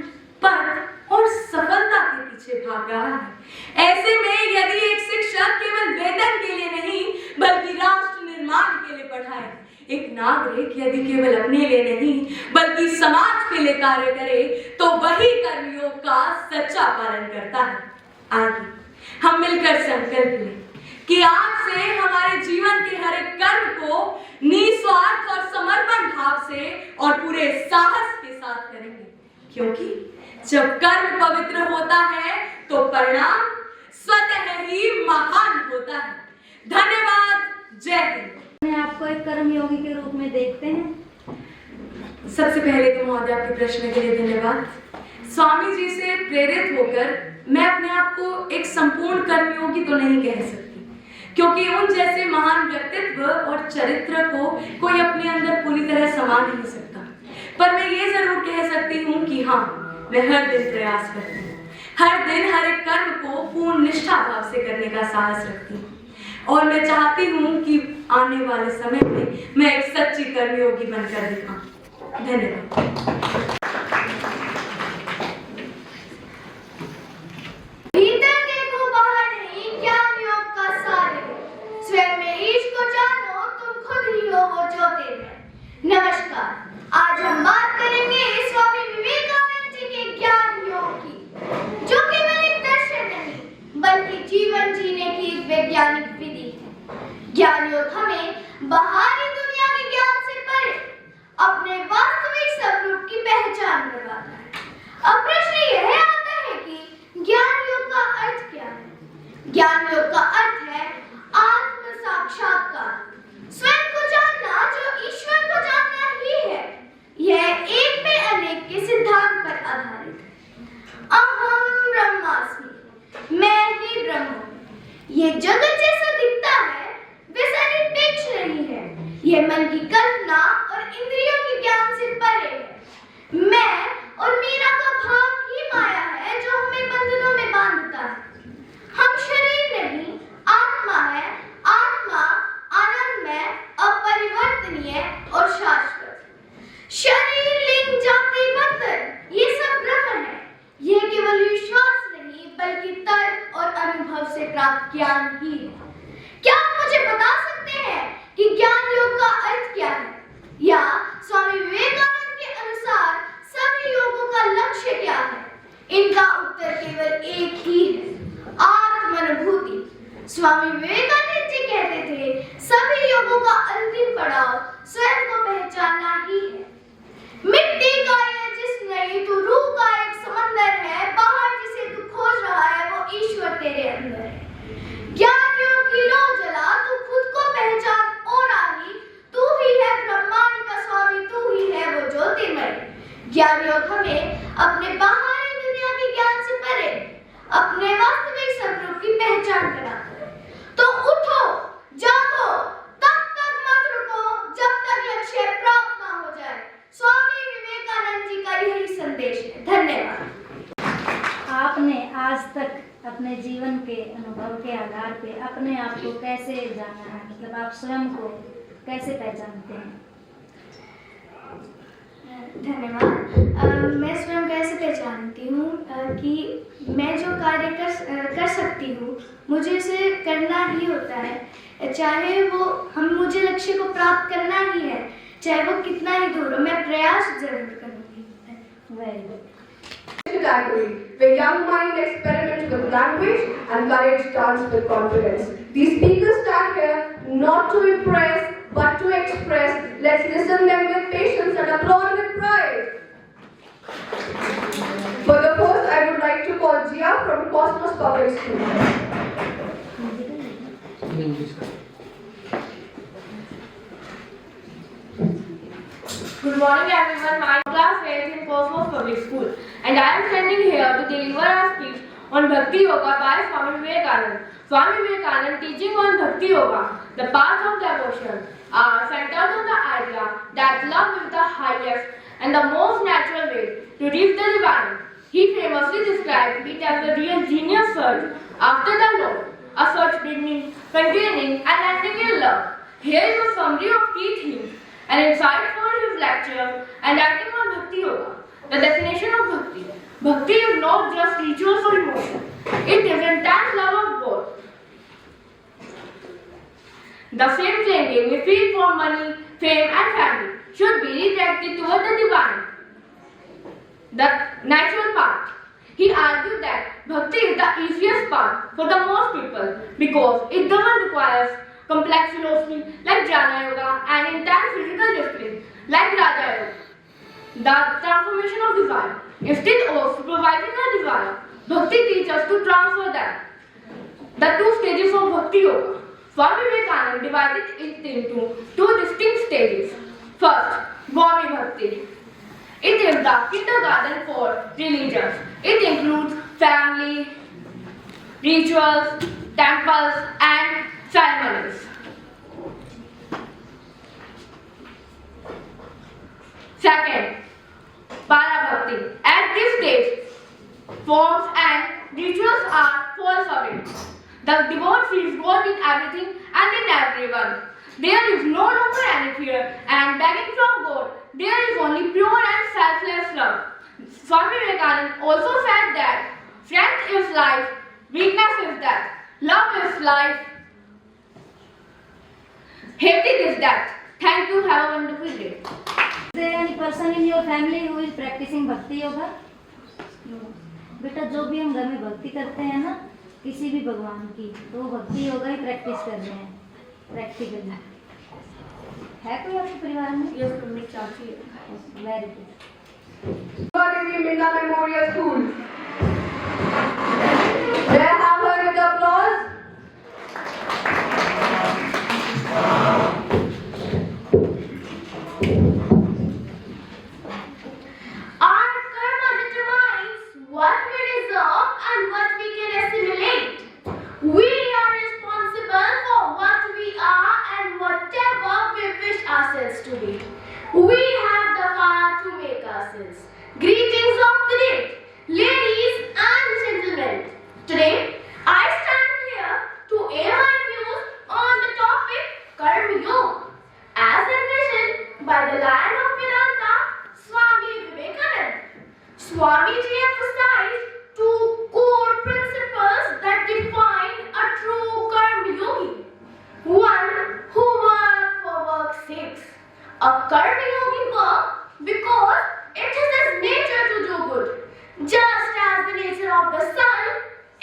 पद और सफलता के पीछे भाग रहा है। ऐसे में यदि एक शिक्षक केवल वेतन के लिए नहीं बल्कि राष्ट्र निर्माण के लिए पढ़ाए, एक नागरिक यदि केवल अपने लिए नहीं बल्कि समाज के लिए कार्य करे, तो वही कर्मयोग का सच्चा पालन करता है। आइए हम मिलकर संकल्प लें कि आज से हमारे जीवन के हर एक कर्म को निस्वार्थ और समर्पण भाव से और पूरे साहस के साथ करेंगे, क्योंकि जब कर्म पवित्र होता है तो परिणाम स्वतः ही महान होता है। धन्यवाद। जय हिंद। मैं आपको एक कर्मयोगी के रूप में देखते हैं। सबसे पहले तो महोदय आपके प्रश्न के लिए धन्यवाद। स्वामी जी से प्रेरित होकर मैं अपने आप को एक संपूर्ण कर्मयोगी तो नहीं कह सकती, क्योंकि उन जैसे महान व्यक्तित्व और चरित्र को कोई अपने अंदर पूरी तरह समा नहीं सकता। पर मैं ये जरूर कह सकती हूँ कि हाँ, मैं हर दिन प्रयास करती हूँ, हर दिन हर एक कर्म को पूर्ण निष्ठा भाव से करने का साहस रखती हूँ, और मैं चाहती हूँ कि आने वाले समय में मैं एक सच्ची कर्मयोगी बनकर दिखाऊं। धन्यवाद। भीतर देखो, बाहर नहीं, ज्ञान योग का सार है। स्वयं में ईश को जानो, तुम खुद ही हो वो जो तेरे। नमस्कार, आज हम बात करेंगे स्वामी विवेकानंद जी के ज्ञान योग की, जो केवल एक दर्शन नहीं बल्कि जीवन जीने की एक वैज्ञानिक विधि है। ज्ञान योग हमें बाहरी दुनिया के ज्ञान से परे अपने वास्तविक स्वरूप की पहचान करवाता है। अब प्रश्न यह आता है कि ज्ञान योग का अर्थ क्या है? ज्ञान योग का अर्थ है आत्म साक्षात्कार, स्वयं को जानना जो ईश्वर को जानना ही है। यह एक में अनेक के सिद्धांत पर आधारित है। अहम ब्रह्मास्मि, मैं ही ब्रह्म हूं। ये जगत जैसा दिखता है वैसा निरपेक्ष नहीं है। यह मन की कल्पना और इंद्रियों के ज्ञान से परे है। मैं और मेरा का भाव ही माया है जो हमें बंधनों में बांधता है। हम शरीर नहीं, आत्मा है। आत्मा आनंदमय, अपरिवर्तनीय और शाश्वत। शरीर, लिंग, जाति, बंधन, ये सब ब्रह्म है। यह केवल विश्वास नहीं बल्कि तर्क और अनुभव से प्राप्त ज्ञान ही है। क्या आप मुझे बता सकते हैं कि ज्ञान योग का अर्थ क्या है, या स्वामी विवेकानंद के अनुसार सभी योगों का लक्ष्य क्या है? इनका उत्तर केवल एक ही है, आत्मानुभूति। स्वामी विवेकानंद जी कहते थे, सभी योगों का अंतिम पड़ाव स्वयं को पहचानना ही है। मिट्टी का यह जिस्म नहीं, तू रूह का एक समंदर है। बाहर जिसे तू खोज रहा है वो ईश्वर तेरे अंदर है। ज्ञान योग की लो जला, तू खुद को पहचान और आही। तू ही है ब्रह्मांड का स्वामी, तू ही है वो ज्योतिर्मय। ज्ञान योग हमें अपने बाहरी दुनिया के ज्ञान से परे अपने वास्तविक स्वरूप की पहचान कराता है। तो उठो, जागो, तब तक मत रुको जब तक लक्ष्य प्राप्त ना हो जाए। स्वामी विवेकानंद जी का यही संदेश है। धन्यवाद। आपने आज तक अपने जीवन के अनुभव के आधार पे अपने आप को कैसे जाना है, मतलब आप स्वयं को कैसे पहचानते हैं? धन्यवाद। मैं स्वयं कैसे पहचानती हूँ कि मैं जो कार्य कर सकती हूँ, मुझे उसे करना ही होता है। चाहे वो मुझे लक्ष्य को प्राप्त करना ही है, चाहे वो कितना ही दूर हो, मैं प्रयास जरूर करूँगी। Very good. Category, where young mind experiments with language and courage dance with confidence. These speakers stand here not to impress but to express. Let's listen them with patience and applaud with pride. For the first, I would like to call Jia from Cosmos Public School. Good morning everyone, my class is in Cosmos Public School and I am standing here to deliver a speech on Bhakti Yoga by Swami Vivekananda. Swami Vivekananda teaching on Bhakti Yoga, the path of devotion, are centered on the idea that love is the highest and the most natural way to reach the divine. He famously described it as the real genius search after the Lord, a search beginning, containing and ending in love. Here is a summary of key themes and insights for his lecture and writing on Bhakti Yoga. The definition of Bhakti. Bhakti is not just rituals or emotion. It is intense love of God. The same clinging we feel for money, fame and family should be redirected toward the divine, the natural path. He argued that Bhakti is the easiest path for the most people because it doesn't require complex philosophy like Jnana Yoga and intense physical discipline like Raja Yoga. The transformation of desire. Instead of supervising a desire, Bhakti teaches us to transfer that. The two stages of Bhakti Yoga. Swami Vivekananda divided it into two distinct stages. First, Swami Bhakti. It is the kindergarten for religions. It includes family, rituals, temples and ceremonies. Second, Para-Bhakti. At this stage, forms and rituals are force-serving. The devotee feels God in everything and in everyone. There is no longer any fear and begging from God. There is only pure and selfless love. Swami Vivekananda also said that strength is life, weakness is death, love is life, hating is death. Thank you. Have a wonderful day. Is there any person in your family who is practicing Bhakti Yoga? बेटा जो भी हम घर में भक्ति करते हैं ना किसी भी भगवान की तो भक्ति योगा ही प्रैक्टिस कर रहे हैं प्रैक्टिकली है कोई आपके परिवार में Yes, मेरी चाची है. Very good Devi Minna Memorial School. May I have her with applause? Our karma determines what we deserve and what we can assimilate. We are responsible for what we are and whatever we wish ourselves to be. We have the power to make ourselves. Greetings of the day, ladies and gentlemen. Today, I stand here to air my views on the topic Karma Yoga, as envisioned by the Lion of Vedanta, Swami Vivekananda. Swamiji emphasized two core principles that define a true Karma Yogi. One, who works for work's sake. A Karma Yogi works because it is his nature to do good, just as the nature of the sun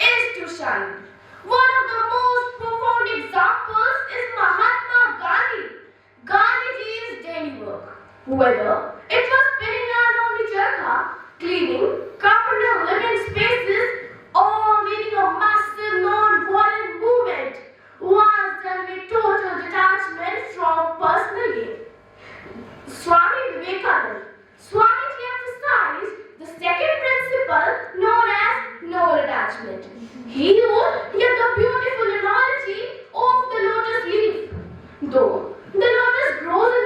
is to shine. One of the most profound examples is Mahatma Gandhi. Gandhiji's daily work, whether it was spinning yarn on the charkha, cleaning, carpenter living spaces, or leading a massive non-violent movement, was done with total detachment from personal gain. Swami Vivekananda. Swamiji emphasized the second principle known as no attachment. He used yet the beautiful analogy of the lotus leaf. Though the lotus grows in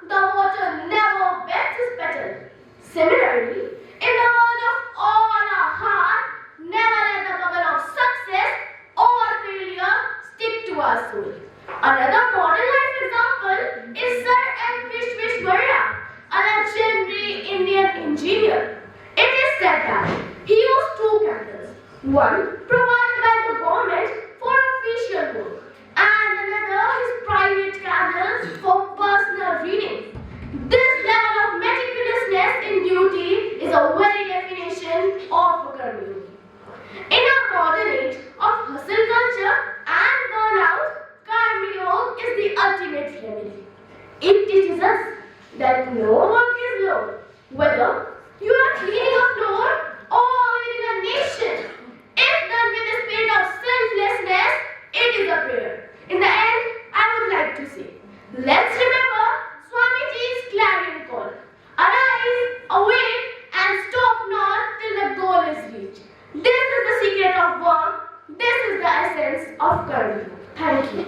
the water never wets its petal. Similarly, in the world of all our heart, never let the bubble of success or failure stick to our soul. Another modern life example is Sir M. Vishweshwarya, a legendary Indian engineer. It is said that he used two candles, one provided by the government for official work and another his private candles for personal reading. This level of meticulousness in duty is a very definition of a Karma Yogi. In our modern age of hustle culture and burnout, Karma Yoga is the ultimate remedy. It teaches us that no work is low, whether you are cleaning a floor or leading a nation. If done with the spirit of selflessness, it is a prayer. In the end, I would like to say, let's remember Swamiji's clarion call. Arise, awake, and stop not till the goal is reached. This is the secret of work. This is the essence of Karma. Thank you.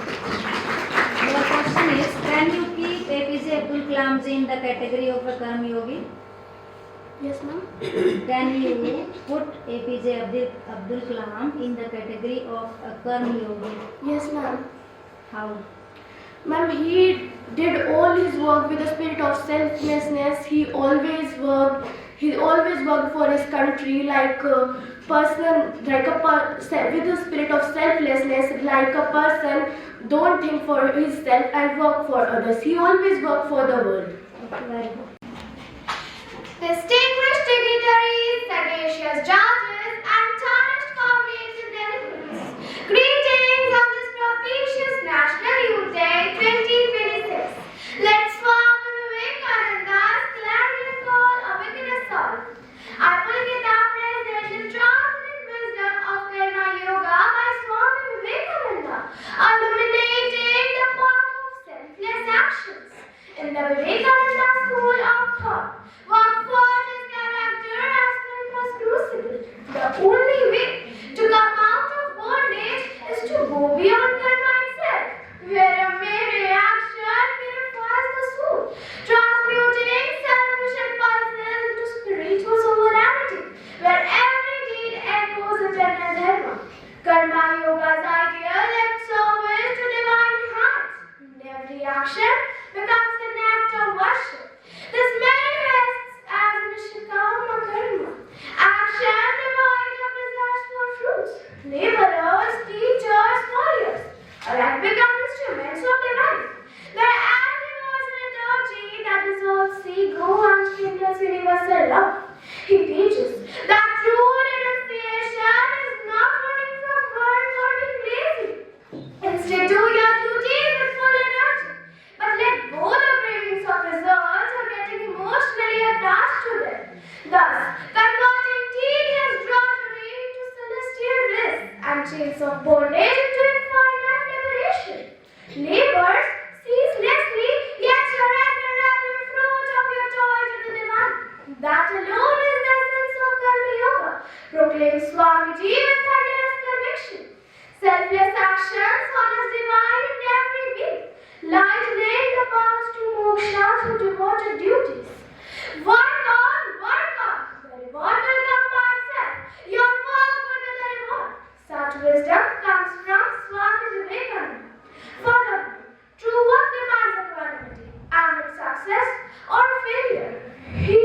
Your question is, can you keep APJ Abdul Kalam ji in the category of a Karma Yogi? Yes, ma'am. Can you put APJ Abdul Kalam in the category of a Karma Yogi? Yes, ma'am. How? Ma'am, he did all his work with a spirit of selflessness. He always worked for his country with a spirit of selflessness, like a person don't think for himself and work for others. He always worked for the world. Very good. Distinguished dignitaries, sagacious judges, and cherished colleagues and delegates, greetings on this propitious National Youth Day 2026. Let Swami Vivekananda's clarion call awaken us all. I will get the present transcendent wisdom of Karma Yoga by Swami Vivekananda, illuminating the path of selfless actions. In the Vivekananda school of thought, what forged his character as Karma's crucible. The only way to come out of bondage is to go beyond Karma itself, where a mere reaction purifies the soul, transmuting selfish impulses into spiritual sovereignty, where every deed echoes eternal dharma. Karma Yoga's ideal left service to divine hands. Every action becomes an act of worship. This manifests as Nishikama Karma, action devoid of desires for fruits. Laborers, teachers, warriors, alike become instruments of divine. Their animals an energy that dissolves ego and kindles universal love. He teaches that true renunciation is not running from work or being lazy. Instead, do your duties with full energy, but let go the cravings of results or getting emotionally attached to them. Thus, converting tedious drudgery into celestial bliss and chains of bondage into infinite liberation. Labors ceaselessly, yet surrender every fruit of your toil to the divine. That alone is the essence of Karma Yoga, proclaims Swamiji with thunderous conviction. Selfless actions honors divine in every being, light laying the path to moksha through devoted duties. Work on, the reward will come by itself. Your work will be the reward. Such wisdom comes from Swami Vivekananda. Furthermore, true work demands equanimity, and its success or failure. He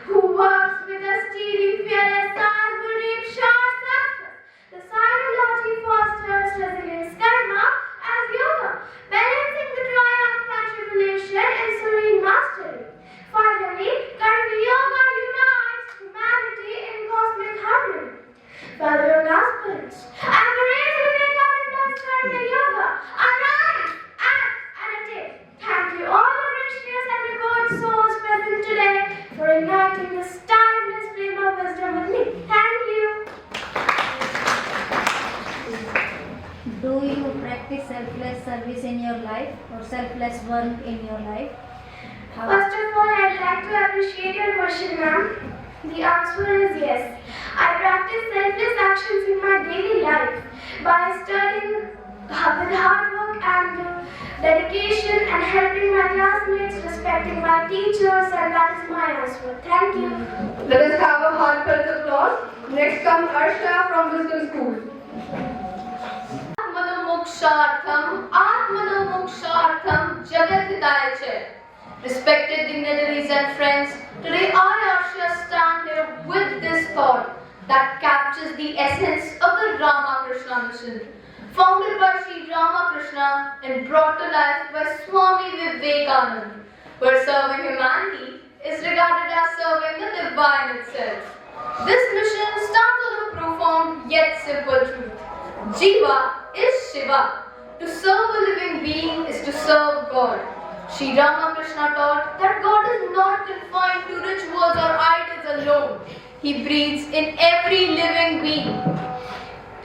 who works with a steady, fearless eyes will reap sure success. The psychology fosters resilience karma as yoga, balancing the triumphant tribulation and serene mastery. Finally, Karma Yoga unites humanity in cosmic harmony. Fellow aspirants, embrace Vivekananda's Karma Yoga. Arise, act, and attain. Thank you all the precious and revered souls present today for igniting this timeless flame of wisdom with me. Thank you. Do you practice selfless service in your life or selfless work in your life? How? First of all, I'd like to appreciate your question, ma'am. The answer is yes. I practice selfless actions in my daily life by studying with hard work and dedication and helping my classmates, respecting my teachers, and that is my answer. Thank you. Let us have a heartfelt applause. Next comes Arsha from Wisdom School. Atmanomokshartham Jagat Hitaya Cha. Respected dignitaries and friends, today I, Arsha, stand here with this thought that captures the essence of the Ramakrishna mission, founded by Sri Ramakrishna and brought to life by Swami Vivekananda, where serving humanity is regarded as serving the divine itself. This mission stands on a profound yet simple truth. Jiva is Shiva. To serve a living being is to serve God. Sri Ramakrishna taught that God is not confined to rich words or idols alone. He breathes in every living being.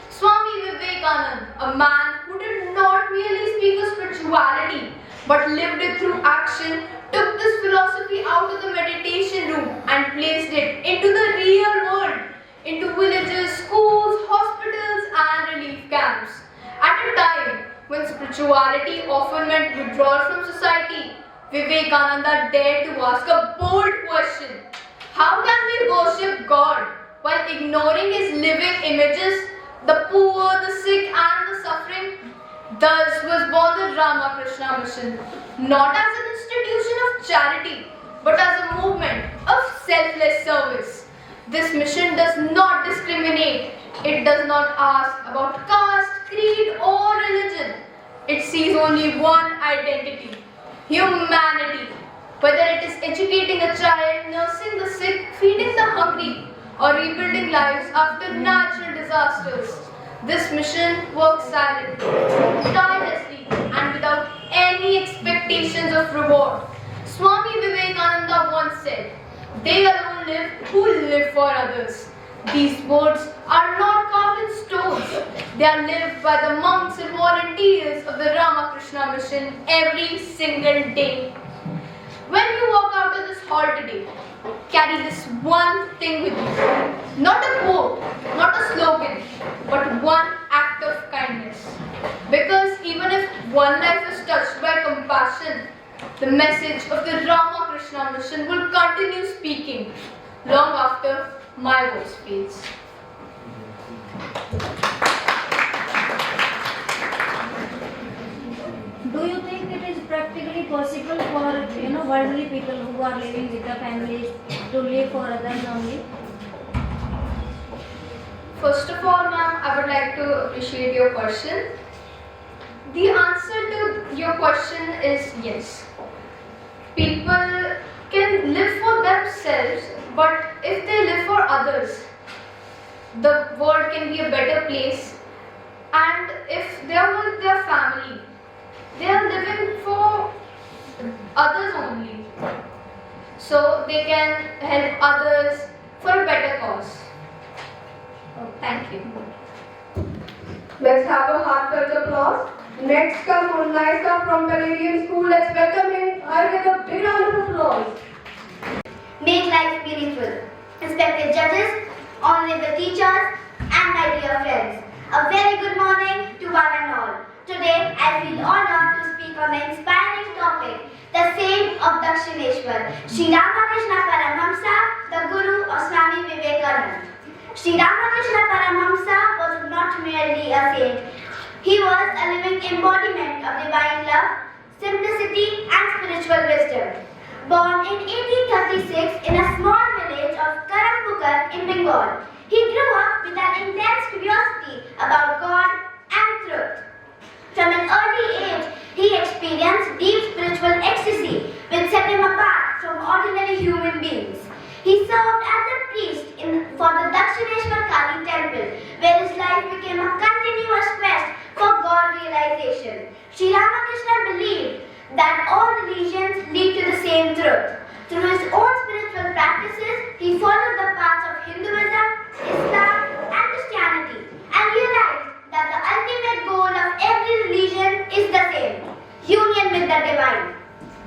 Swami Vivekananda, a man who did not merely speak of spirituality but lived it through action, took this philosophy out of the meditation room and placed it into the real world, into villages, schools, hospitals and relief camps. At a time when spirituality often meant withdrawal from society, Vivekananda dared to ask a bold question. How can we worship God while ignoring His living images, the poor, the sick and the suffering? Thus was born the Ramakrishna Mission, not as an institution of charity, but as a movement of selfless service. This mission does not discriminate. It does not ask about caste, creed, or religion. It sees only one identity: humanity. Whether it is educating a child, nursing the sick, feeding the hungry, or rebuilding lives after natural disasters, this mission works silently, tirelessly, and without any expectations of reward. Swami Vivekananda once said, "They alone live who live for others." These words are not carved in stones. They are lived by the monks and volunteers of the Ramakrishna Mission every single day. When you walk out of this hall today, carry this one thing with you. Not a quote, not a slogan, but one act of kindness. Because even if one life is touched by compassion, the message of the Ramakrishna Mission will continue speaking long after my voice fades. Do you think it is practically possible for worldly people who are living with their families to live for others only? First of all, ma'am, I would like to appreciate your question. The answer to your question is yes. People can live for themselves, but if they live for others, the world can be a better place. And if they are with their family, they are living for others only. So they can help others for a better cause. Oh, thank you. Let's have a heartfelt applause. Next comes Munnaisa from Palladium School. Let's welcome him. I give a big round of applause. Make life meaningful. Respected judges, honorable teachers, and my dear friends. A very good morning to one and all. Today, I feel honored to speak on the inspiring topic, the saint of Dakshineshwar, Sri Ramakrishna Paramhamsa, the Guru of Swami Vivekananda. Sri Ramakrishna Paramhamsa was not merely a saint. He was a living embodiment of divine love, simplicity, and spiritual wisdom. Born in 1836 in a small village of Karampukar in Bengal, he grew up with an intense curiosity about God and truth. From an early age, he experienced deep spiritual ecstasy, which set him apart from ordinary human beings. He served as a priest for the Dakshineshwar Kali temple, where his life became a continuous quest for God realization. Sri Ramakrishna believed that all religions lead to the same truth. Through his own spiritual practices, he followed the paths of Hinduism, Islam, and Christianity, and realized that the ultimate goal of every religion is the same: union with the divine.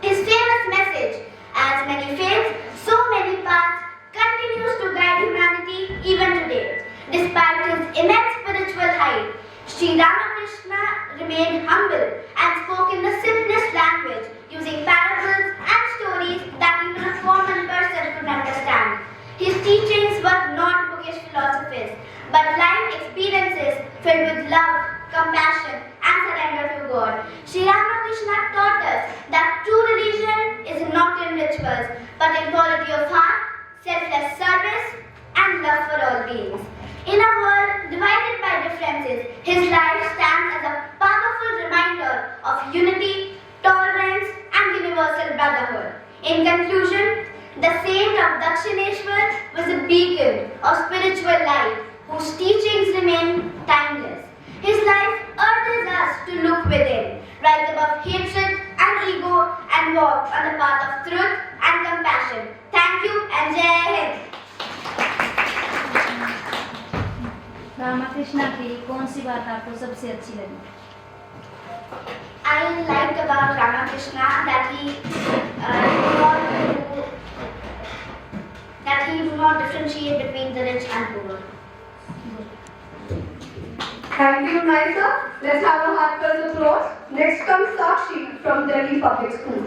His famous message, "As many faiths, so many paths," continues to guide humanity even today. Despite his immense spiritual height, Sri Ramakrishna remained humble and spoke in the simplest language, using parables and stories that even a common person could understand. His teachings were not bookish philosophies, but life experiences filled with love, compassion, and surrender to God. Sri Ramakrishna taught us that true religion is not in rituals, but in quality of heart, selfless service, and love for all beings. In a world divided by differences, his life stands as a powerful reminder of unity, tolerance, and universal brotherhood. In conclusion, the saint of Dakshineshwar was a beacon of spiritual life whose teachings remain timeless. His life urges us to look within, rise above hatred and ego, and walk on the path of truth and compassion. Thank you and Jai Hind. Ramakrishna की कौन सी बात आपको सबसे अच्छी लगी? I liked about Ramakrishna that he do not differentiate between the rich and poor. Thank you, Naisa. Let's have a heartfelt applause. Next comes Sakshi from Delhi Public School.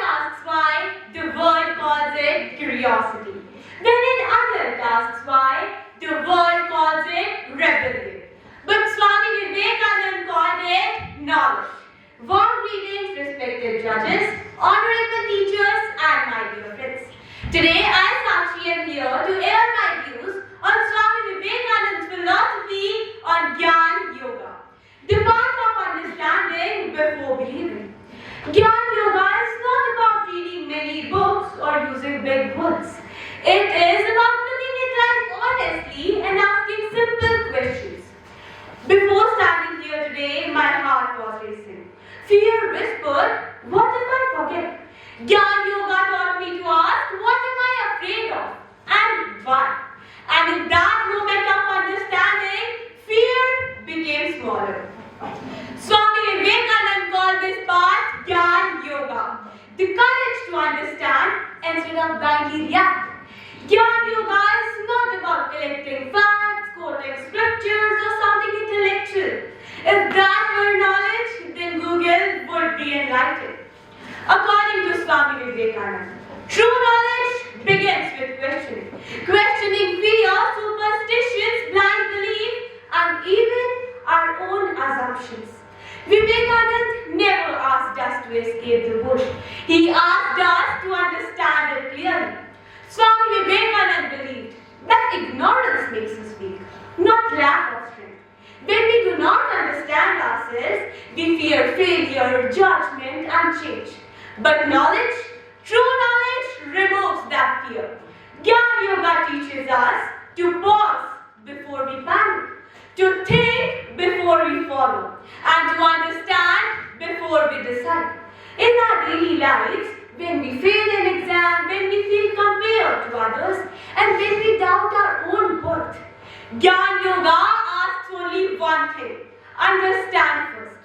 Asks why, the world calls it curiosity. Then in others asks why, the world calls it rebellion. But Swami Vivekananda called it knowledge. Warm greetings, respected judges, honorable teachers, and my dear friends. Today, I, Sakshi, am here to air my views on Swami Vivekananda's philosophy on Gyan Yoga, the path of understanding before believing. Gyan Yoga is not about reading many books or using big words. It is about looking at life honestly and asking simple questions. Before standing here today, my heart was racing. Fear whispered, what if I forget? Gyan Yoga taught me to ask, what am I afraid of? And why? And in that moment of understanding, fear became smaller. Swami Vivekananda called this path Gyan Yoga, the courage to understand instead of blindly react. Gyan Yoga is not about collecting facts, quoting scriptures, or something intellectual. If that were knowledge, then Google would be enlightened. According to Swami Vivekananda, true knowledge begins with questioning. Questioning fear, superstitions, blind belief, and even our own assumptions. Vivekananda never asked us to escape the bush. He asked us to understand it clearly. Swami Vivekananda believed that ignorance makes us weak, not lack of strength. When we do not understand ourselves, we fear failure, judgment, and change. But knowledge, true knowledge, removes that fear. Gyan Yoga teaches us to pause before we panic, to think before we follow, and to understand before we decide. In our daily lives, when we fail an exam, when we feel compared to others, and when we doubt our own worth, Gyan Yoga asks only one thing: understand first.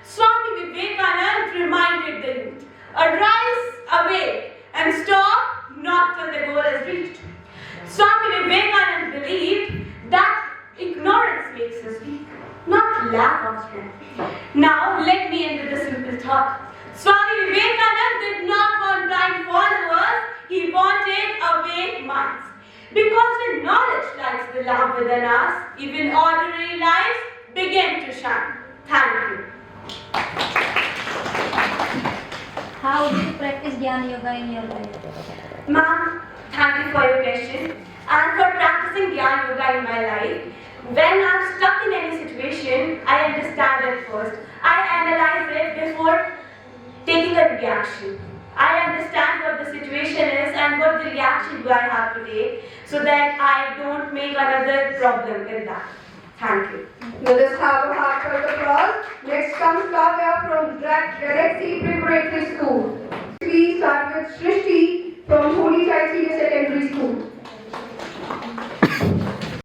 Swami Vivekananda reminded the youth, arise, awake, and stop not till the goal is reached. Swami Vivekananda believed that ignorance makes us weak, not lack of strength. Now, let me end with a simple thought. Swami Vivekananda did not want blind followers, he wanted awake minds. Because when knowledge lights the lamp within us, even ordinary lives begin to shine. Thank you. How do you practice Gyan Yoga in your life? Ma'am, thank you for your question. And for practicing Gyan Yoga in my life, when I'm stuck in any situation, I understand it first. I analyze it before taking a reaction. I understand what the situation is and what the reaction do I have to take so that I don't make another problem in that. Thank you. Let us have a heartfelt applause. Next comes Kavya from Direct Preparatory School. We start with Srishti from Holy Child Senior Secondary School.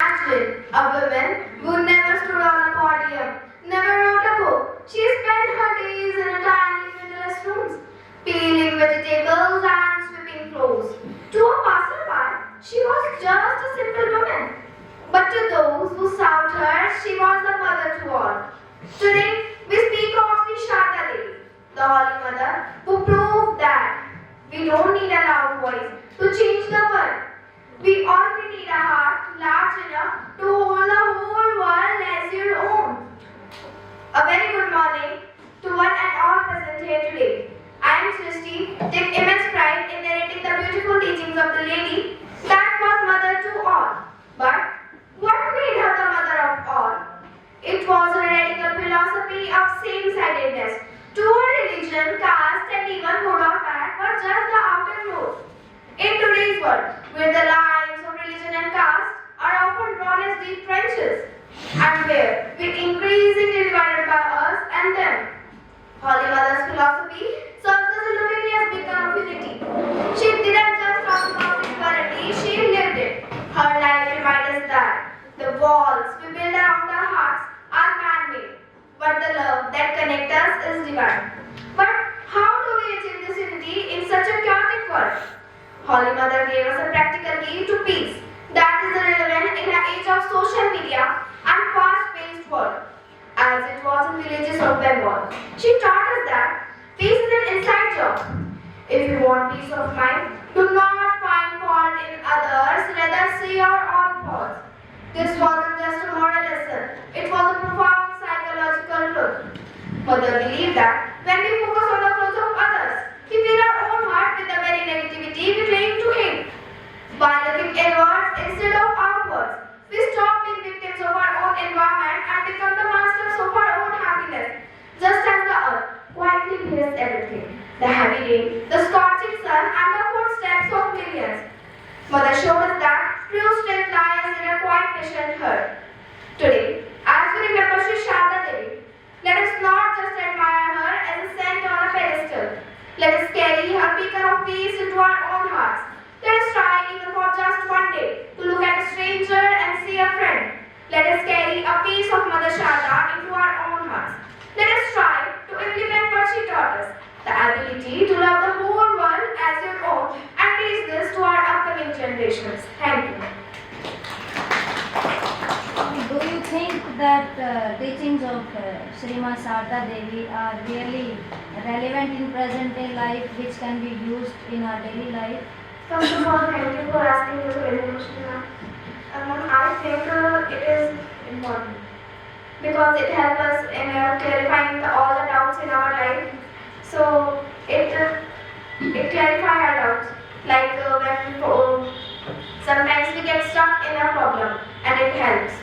Ashley, a woman who never stood on a podium, never wrote a book. She spent her days in a tiny windowless rooms, peeling vegetables and sweeping floors. To a passerby, she was just a simple woman. But to those who served her, she was the mother to all. Today, we speak of Sri Sharda Devi, the Holy Mother, who proved that we don't need a loud voice to change the world. We only need a heart large enough to hold the whole world as your own. A very good morning to one and all present here today. I am Srishti, take immense pride in narrating the beautiful teachings of the lady that was mother to all. But what made her the mother of all? It was her radical philosophy of same-sidedness. To her, religion, caste, and even good or bad were just the outer road. In today's world, where the lines of religion and caste are often drawn as deep trenches, and where we increasingly divided by us and them, Holy Mother's philosophy serves as a luminous beacon of unity. She didn't just talk about equality, she lived it. Her life reminds us that the walls we build around our hearts are man-made, but the love that connects us is divine. But how do we achieve this unity in such a chaotic world? Holy Mother gave us a practical key to peace that is relevant in an age of social media and fast-paced world, as it was in villages of Bengal. She taught us that peace is an inside job. If you want peace of mind, do not find fault in others, rather see your own faults. This wasn't just a moral lesson, it was a profound psychological truth. Mother believed that when we focus on the flaws of others, we fill our own heart with the very negativity we claim to hate. By looking inwards instead of outwards, we stop being victims of our own environment and become the masters of our own happiness. Just as the earth quietly bears everything, the heavy rain, the scorching sun, and the footsteps of millions. Mother showed us that true strength lies in a quiet patient heart. Today, as we remember Sri Sharda Devi, let us not just admire her as a saint on a pedestal. Let us carry her beacon of peace into our own hearts. Let us try, even for just one day, to look at a stranger and see a friend. Let us carry a piece of Mother Sharda into our own hearts. Let us try to implement what she taught us, the ability to love the whole world as your own, and teach this to our upcoming generations. Thank you. Do you think that teachings of Srimati Sarda Devi are really relevant in present day life, which can be used in our daily life? First of all, thank you for asking this very question. I think it is important because it helps us in clarifying all the doubts in our life. So it clarifies our doubts. Like when sometimes we get stuck in a problem, and it helps.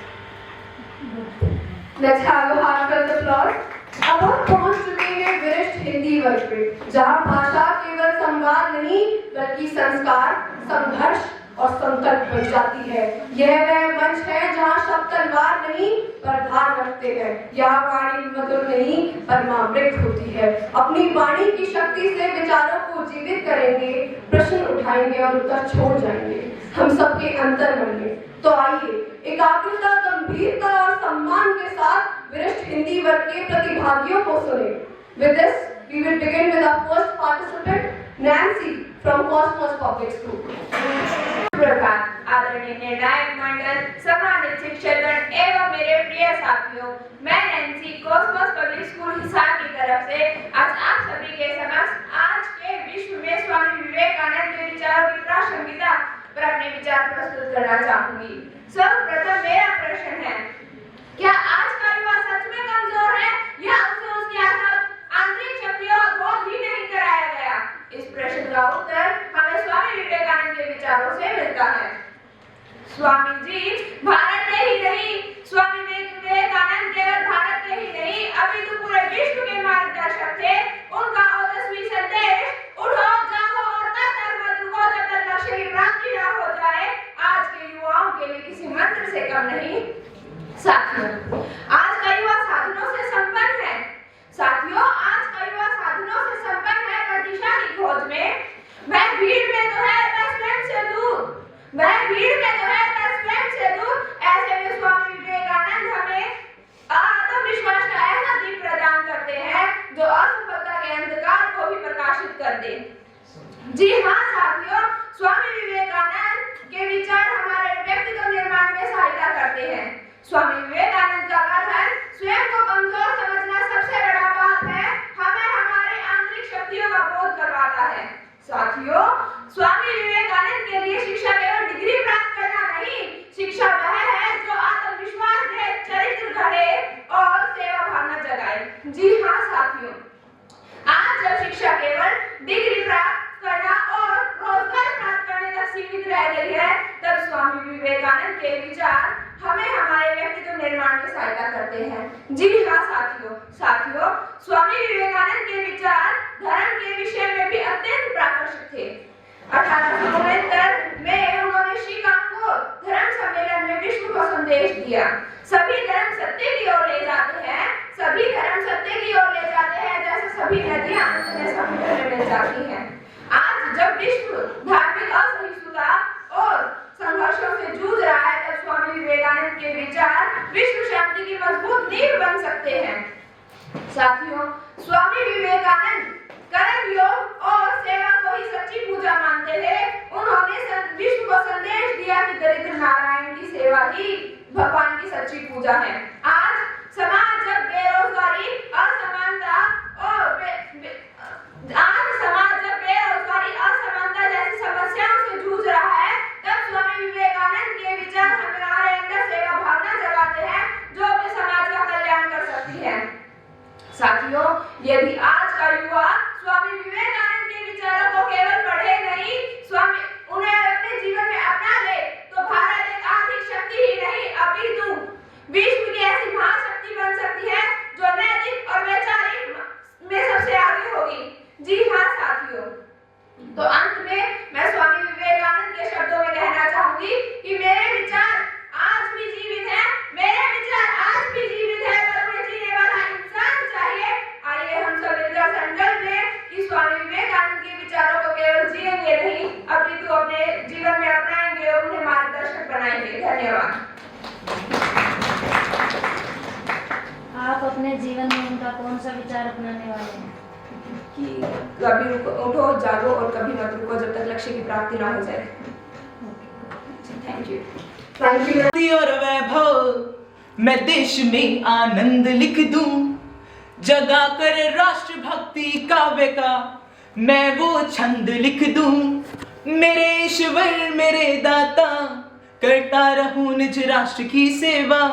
Let's have a heartfelt applause. अब हम पहुंच चुके हैं वरिष्ठ हिंदी वर्ग पे, जहां भाषा केवल संवाद नहीं बल्कि संस्कार, संघर्ष और संकल्प बन जाती है। यह वह मंच है जहां शब्द तलवार नहीं पर धार रखते हैं। यह वाणी मधुर नहीं पर मामृत होती है। अपनी वाणी की शक्ति से विचारों को जीवित करेंगे, प्रश्न उठाएंगे और उत्तर छोड़ जाएंगे हम सबके अंतर्मन में। तो आइए एकाग्रता, गंभीरता और सम्मान के साथ वरिष्ठ हिंदी वर्ग के प्रतिभागियों को सुने। With this, we will begin with our first participant, Nancy from Cosmos Public School. प्रभात, आदरणीय निर्णायक मंडल, सम्मानित शिक्षकगण एवं मेरे प्रिय साथियों, मैं Nancy Cosmos public school Hisar की तरफ से आज आप सभी के समक्ष आज के विश्व में स्वामी विवेकानंद के विचारों की प्रासंगिकता पर अपने विचार प्रस्तुत करना चाहूंगी। सर्वप्रथम मेरा प्रश्न है, क्या आज का युवा सच में कमजोर है या उसे उसकी आंतरिक शक्तियों का बोध ही नहीं कराया गया? इस प्रश्न का उत्तर हमें स्वामी विवेकानंद के विचारों से मिलता है। स्वामी जी भारत के ही नहीं, स्वामी विवेकानंद केवल भारत के ही नहीं अपितु पूरे विश्व के मार्गदर्शक थे। उनका ओजस्वी संदेश उठो, जागो और तब तक मत रुको जब तक लक्ष्य की प्राप्ति न हो जाए आज के युवाओं के लिए किसी मंत्र से कम नहीं। साथियों, आज का युवा साधनों से संपन्न है। साथियों, आज का युवा साधनों से संपन्न है पर दिशा की खोज में वह भीड़ में तो है पर स्वयं से दूर। वह भीड़ में तो है पर स्वयं से दूर। ऐसे में स्वामी विवेकानंद हमें आत्मविश्वास का ऐसा दीप प्रदान करते हैं जो असफलता के अंधकार को भी प्रकाशित कर दे। जी हाँ साथियों, स्वामी विवेकानंद के विचार हमारे व्यक्तित्व निर्माण में सहायता करते हैं। स्वामी विवेकानंद का कथन स्वयं को कमजोर समझना सबसे बड़ा पाप है, हमें हमारे आंतरिक शक्तियों का बोध करवाता है। साथियों, स्वामी विवेकानंद के लिए शिक्षा केवल डिग्री प्राप्त करना नहीं, शिक्षा वह है जो आत्मविश्वास दे, चरित्र गढ़े और सेवा भावना जगाए। जी हाँ साथियों, आज जब शिक्षा केवल डिग्री प्राप्त करना और रोजगार प्राप्त करने तक सीमित रह गई है, तब स्वामी विवेकानंद के विचार हमें हमारे व्यक्तित्व निर्माण में सहायता करते हैं। जी हाँ साथियों, स्वामी विवेकानंद के विचार धर्म के विषय में भी अत्यंत प्राकर्षक थे। 1869 में उन्होंने शिकागो धर्म सम्मेलन में विश्व को संदेश दिया, सभी धर्म सत्य की ओर ले जाते हैं, सभी धर्म सत्य की ओर ले जाते हैं जैसे सभी नदियां अपने समुद्र में मिल जाती हैं। आज जब विश्व धार्मिक असहिष्णुता और संघर्षों से जूझ रहा है, तब स्वामी विवेकानंद के विचार विश्व शांति की मजबूत नींव बन सकते हैं। साथियों, स्वामी विवेकानंद कर्म योग और सेवा को ही सच्ची पूजा मानते थे। उन्होंने विश्व को संदेश दिया कि दरिद्र नारायण की सेवा ही भगवान की सच्ची पूजा है। आज समाज जब बेरोजगारी, असमानता जैसी समस्याओं से जूझ रहा है, तब स्वामी विवेकानंद के विचार हमारे अंदर सेवा भावना जगाते हैं जो भी समाज का कल्याण कर सकती है। साथियों, होगी। जी हाँ साथियों, तो अंत में मैं स्वामी विवेकानंद के शब्दों में कहना चाहूंगी कि मेरे विचार आज भी जीवित है, मेरे विचार आज भी जीवित है, पर उन्हें जीने वाला इंसान चाहिए। आइए हम सब मिलकर संकल्प लें कि स्वामी विवेकानंद के विचारों को केवल जिएंगे नहीं, अपितु अपने जीवन में अपनाएंगे और उन्हें मार्गदर्शक बनाएंगे। धन्यवाद। आप अपने जीवन में उनका कौन सा विचार अपनाने वाले हैं? कि कभी उठो, जागो और कभी मत रुको जब तक लक्ष्य की प्राप्ति ना हो जाए। Thank you. Thank you. और वैभव मैं देश में आनंद लिख दूं, जगा कर राष्ट्र भक्ति काव्य का मैं वो छंद लिख दूं। मेरे ईश्वर मेरे दाता करता रहूं निज राष्ट्र की सेवा।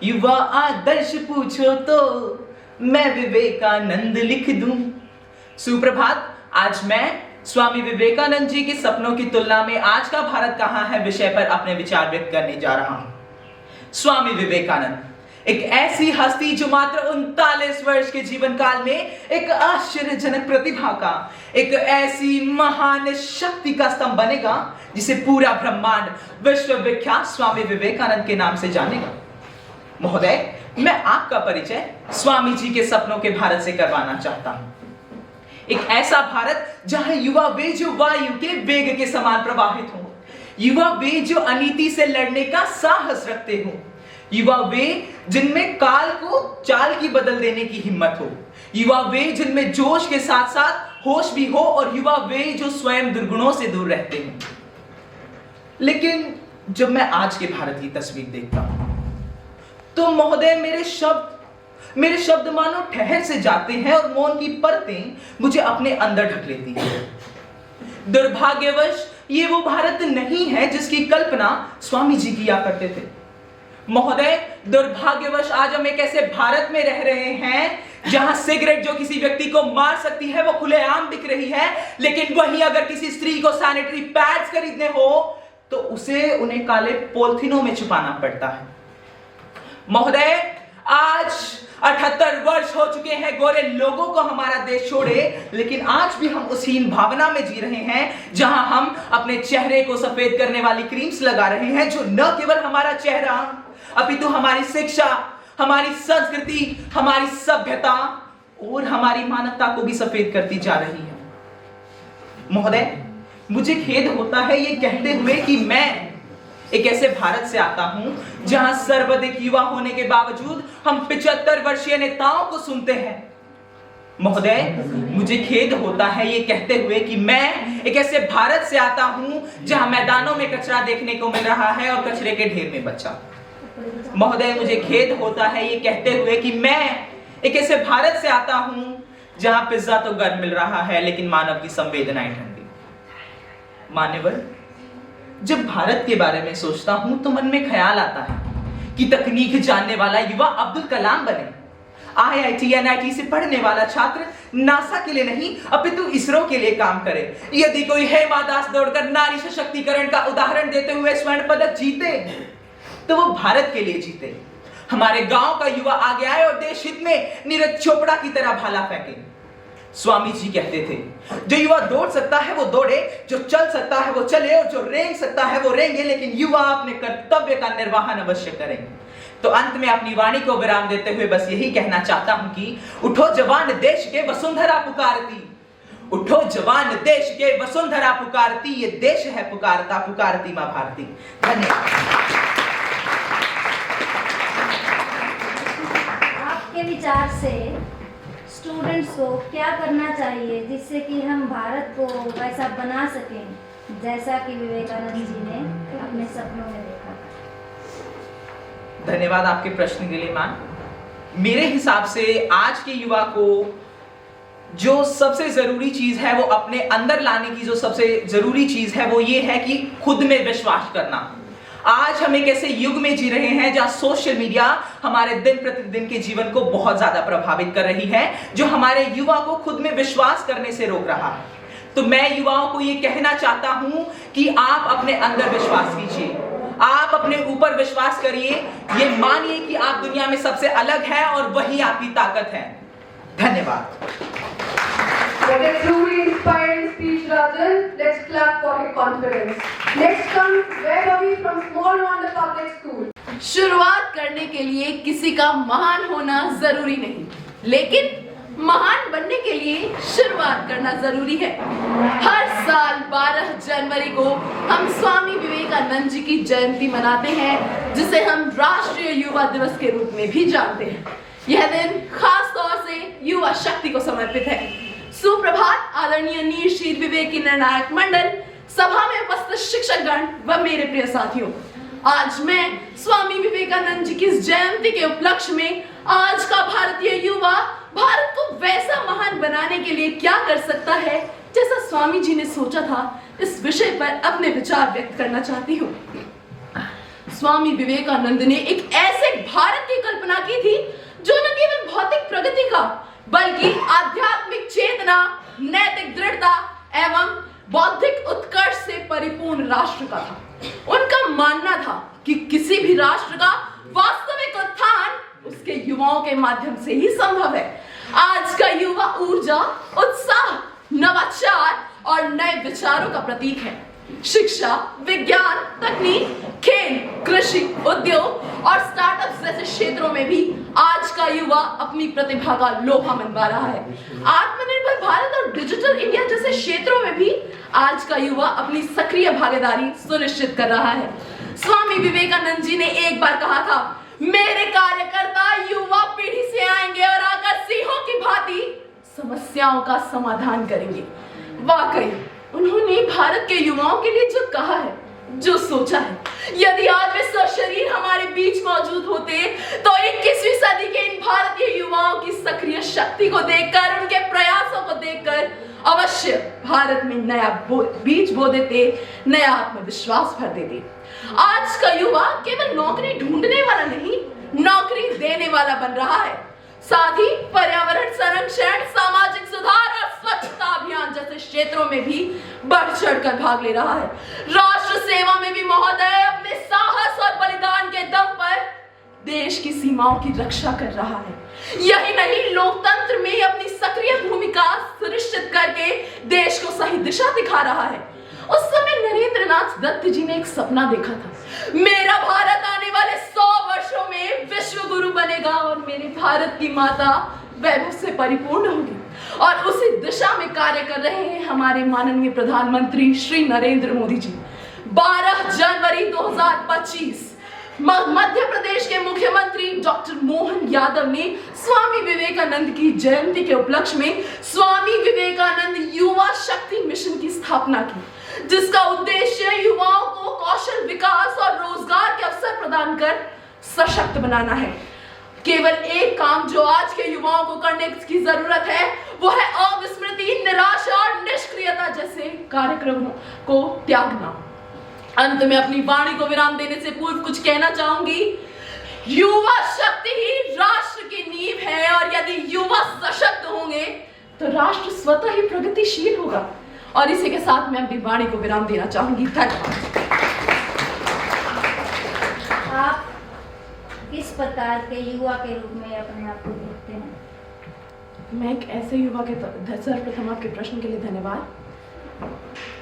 युवा आदर्श पूछो तो मैं विवेकानंद लिख दूं। सुप्रभात। आज मैं स्वामी विवेकानंद जी के सपनों की तुलना में आज का भारत कहाँ है विषय पर अपने विचार व्यक्त करने जा रहा हूं। स्वामी विवेकानंद एक ऐसी हस्ती जो मात्र 39 वर्ष के जीवन काल में एक आश्चर्यजनक प्रतिभा का, एक ऐसी महान शक्ति का स्तंभ बनेगा जिसे पूरा ब्रह्मांड विश्वविख्यात स्वामी विवेकानंद के नाम से जानेगा। महोदय, मैं आपका परिचय स्वामी जी के सपनों के भारत से करवाना चाहता हूं। एक ऐसा भारत जहां युवा वे जो वायु के वेग के समान प्रवाहित हो, युवा वे जो अनीति से लड़ने का साहस रखते हो, युवा वे जिनमें काल को चाल की बदल देने की हिम्मत हो, युवा वे जिनमें जोश के साथ साथ होश भी हो, और युवा वे जो स्वयं दुर्गुणों से दूर रहते हैं। लेकिन जब मैं आज के भारत की तस्वीर देखता हूं तो महोदय मेरे शब्द मानो ठहर से जाते हैं और मौन की परतें मुझे अपने अंदर ढक लेती हैं। दुर्भाग्यवश ये वो भारत नहीं है जिसकी कल्पना स्वामी जी किया करते थे। महोदय, दुर्भाग्यवश आज हम एक ऐसे भारत में रह रहे हैं जहां सिगरेट जो किसी व्यक्ति को मार सकती है वो खुलेआम बिक रही है, लेकिन वहीं अगर किसी स्त्री को सैनिटरी पैड्स खरीदने हो तो उसे उन्हें काले पॉलिथीनों में छुपाना पड़ता है। महोदय, आज 78 वर्ष हो चुके हैं गोरे लोगों को हमारा देश छोड़े, लेकिन आज भी हम उस हीन भावना में जी रहे हैं जहां हम अपने चेहरे को सफेद करने वाली क्रीम्स लगा रहे हैं जो न केवल हमारा चेहरा अपितु हमारी शिक्षा, हमारी संस्कृति, हमारी सभ्यता और हमारी मानवता को भी सफेद करती जा रही है। महोदय, मुझे खेद होता है ये कहते हुए कि मैं एक ऐसे भारत से आता हूं जहां सर्वाधिक युवा होने के बावजूद हम 75 वर्षीय नेताओं को सुनते हैं। महोदय, मुझे खेद होता है ये कहते हुए कि मैं एक ऐसे भारत से आता हूं जहां मैदानों में कचरा देखने को मिल रहा है और कचरे के ढेर में बच्चा। महोदय, मुझे खेद होता है ये कहते हुए कि मैं एक ऐसे भारत से आता हूं जहां पिज्जा तो गर्म मिल रहा है लेकिन मानव की संवेदनाएं ठंडी। मान्यवर, जब भारत के बारे में सोचता हूं तो मन में ख्याल आता है कि तकनीक जानने वाला युवा अब्दुल कलाम बने, IIT NIT से पढ़ने वाला छात्र नासा के लिए नहीं अपितु इसरो के लिए काम करे, यदि कोई हेमा दास दौड़कर नारी सशक्तिकरण का उदाहरण देते हुए स्वर्ण पदक जीते तो वो भारत के लिए जीते। हमारे गांव का युवा आगे आए और देश हित में नीरज चोपड़ा की तरह भाला फेंके। स्वामी जी कहते थे, जो युवा दौड़ सकता है वो दौड़े, जो चल सकता है वो चले और जो रेंग सकता है वो रेंगे, लेकिन युवा अपने कर्तव्य का निर्वहन अवश्य करें। तो अंत में अपनी वाणी को विराम देते हुए बस यही कहना चाहता हूं कि उठो जवान देश के वसुंधरा पुकारती, उठो जवान देश के वसुंधरा पुकारती, ये देश है पुकारता पुकारती मां भारती। धन्यवाद। आपके विचार से स्टूडेंट्स को क्या करना चाहिए जिससे कि हम भारत को वैसा बना सकें जैसा कि विवेकानंद जी ने अपने सपनों में देखा? धन्यवाद आपके प्रश्न के लिए मान। मेरे हिसाब से आज के युवा को जो सबसे जरूरी चीज है वो अपने अंदर लाने की जो सबसे जरूरी चीज है वो ये है कि खुद में विश्वास करना। आज हम एक ऐसे युग में जी रहे हैं जहां सोशल मीडिया हमारे दिन प्रतिदिन के जीवन को बहुत ज्यादा प्रभावित कर रही है, जो हमारे युवा को खुद में विश्वास करने से रोक रहा है। तो मैं युवाओं को ये कहना चाहता हूं कि आप अपने अंदर विश्वास कीजिए, आप अपने ऊपर विश्वास करिए, ये मानिए कि आप दुनिया में सबसे अलग हैं और वही आपकी ताकत है। धन्यवाद। What a truly inspiring speech, Rajan. Let's clap for his confidence. Next comes Vaibhavi from Small Wonder Public School. शुरुआत करने के लिए किसी का महान होना जरूरी नहीं, लेकिन महान बनने के लिए शुरुआत करना जरूरी है। हर साल 12 जनवरी को हम स्वामी विवेकानंद जी की जयंती मनाते हैं, जिसे हम राष्ट्रीय युवा दिवस के रूप में भी जानते हैं। यह दिन खास तौर से युवा शक्ति को समर्पित है। सुप्रभात आदरणीय नीर शीर विवेक की निर्णायक मंडल, सभा में उपस्थित शिक्षकगण व मेरे प्रिय साथियों, आज मैं स्वामी विवेकानंद जी की इस जयंती के उपलक्ष्य में आज का भारतीय युवा भारत को वैसा महान बनाने के लिए क्या कर सकता है जैसा स्वामी जी ने सोचा था, इस विषय पर अपने विचार व्यक्त करना चाहती हूँ। स्वामी विवेकानंद ने एक ऐसे भारत की कल्पना की थी जो न केवल भौतिक प्रगति का बल्कि आध्यात्मिक चेतना, नैतिक दृढ़ता एवं बौद्धिक उत्कर्ष से परिपूर्ण राष्ट्र का था। उनका मानना था कि किसी भी राष्ट्र का वास्तविक उत्थान उसके युवाओं के माध्यम से ही संभव है। आज का युवा ऊर्जा, उत्साह, नवाचार और नए विचारों का प्रतीक है। शिक्षा, विज्ञान, तकनीक, खेल, कृषि, उद्योग और स्टार्टअप्स जैसे क्षेत्रों में भी आज का युवा अपनी प्रतिभा का लोहा मनवा रहा है। आत्मनिर्भर भारत और डिजिटल इंडिया जैसे क्षेत्रों में भी आज का युवा अपनी सक्रिय भागीदारी सुनिश्चित कर रहा है। स्वामी विवेकानंद जी ने एक बार कहा था, मेरे कार्यकर्ता युवा पीढ़ी से आएंगे और आकर सिंहों की भांति समस्याओं का समाधान करेंगे। वाकई उन्होंने भारत के युवाओं के लिए जो कहा है, जो सोचा है, यदि आज वे सशरीर हमारे बीच मौजूद होते तो 21वीं सदी के इन भारतीय युवाओं की सक्रिय शक्ति को देखकर, उनके प्रयासों को देखकर अवश्य भारत में नया बीज बो देते, नया आत्मविश्वास भर देते। आज का युवा केवल नौकरी ढूंढने वाला नहीं, नौकरी देने वाला बन रहा है। साथ ही पर्यावरण संरक्षण, सामाजिक सुधार और स्वच्छता अभियान जैसे क्षेत्रों में भी बढ़ चढ़कर भाग ले रहा है। राष्ट्र सेवा में भी महोदय अपने साहस और बलिदान के दम पर देश की सीमाओं की रक्षा कर रहा है। यही नहीं, लोकतंत्र में अपनी सक्रिय भूमिका सुनिश्चित करके देश को सही दिशा दिखा रहा है। उस समय नरेंद्रनाथ दत्त जी ने एक सपना देखा था, मेरा भारत आने वाले 100 वर्षों में विश्व गुरु बनेगा और मेरे भारत की माता वैभव से परिपूर्ण होगी। और उसी दिशा में कार्य कर रहे हैं हमारे माननीय प्रधानमंत्री श्री नरेंद्र मोदी जी। 12 जनवरी 2025 मध्य प्रदेश के मुख्यमंत्री डॉक्टर मोहन यादव ने स्वामी विवेकानंद की जयंती के उपलक्ष्य में स्वामी विवेकानंद युवा शक्ति मिशन की स्थापना की, जिसका उद्देश्य युवाओं को कौशल विकास और रोजगार के अवसर प्रदान कर सशक्त बनाना है। केवल एक काम जो आज के युवाओं को करने की जरूरत है, वो है अविस्मृति, निराशा और निष्क्रियता जैसे कार्यक्रमों को त्यागना। अंत में अपनी वाणी को विराम देने से पूर्व कुछ कहना चाहूंगी। युवा शक्ति ही राष्ट्र की नींव है और यदि युवा सशक्त होंगे तो राष्ट्र स्वतः ही प्रगतिशील होगा। और इसी के साथ मैं अपनी वाणी को विराम देना चाहूंगी। धन्यवाद। आप किस प्रकार के युवा के रूप में अपने आप को देखते हैं? मैं एक ऐसे युवा के सर्वप्रथम आपके प्रश्न के लिए धन्यवाद।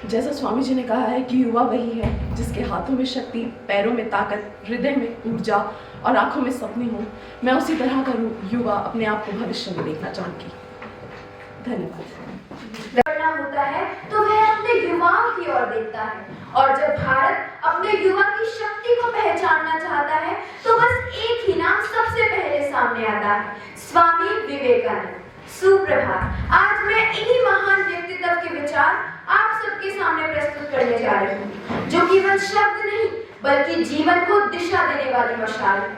जैसा स्वामी जी ने कहा है कि युवा वही है जिसके हाथों में शक्ति, पैरों में ताकत, हृदय में ऊर्जा और आंखों में सपने हो। मैं उसी तरह का युवा अपने आप को भविष्य में देखना चाहूंगी। धन्यवाद। होता है तो वह अपने युवाओं की ओर देखता है, और जब भारत अपने युवा की शक्ति को पहचानना चाहता है तो बस एक ही नाम सबसे पहले सामने आता है, स्वामी विवेकानंद। सुप्रभात। आज मैं इन्हीं महान व्यक्तित्व के विचार आप सबके सामने प्रस्तुत करने जा रही हूँ, जो केवल शब्द नहीं बल्कि जीवन को दिशा देने वाली मशाल है।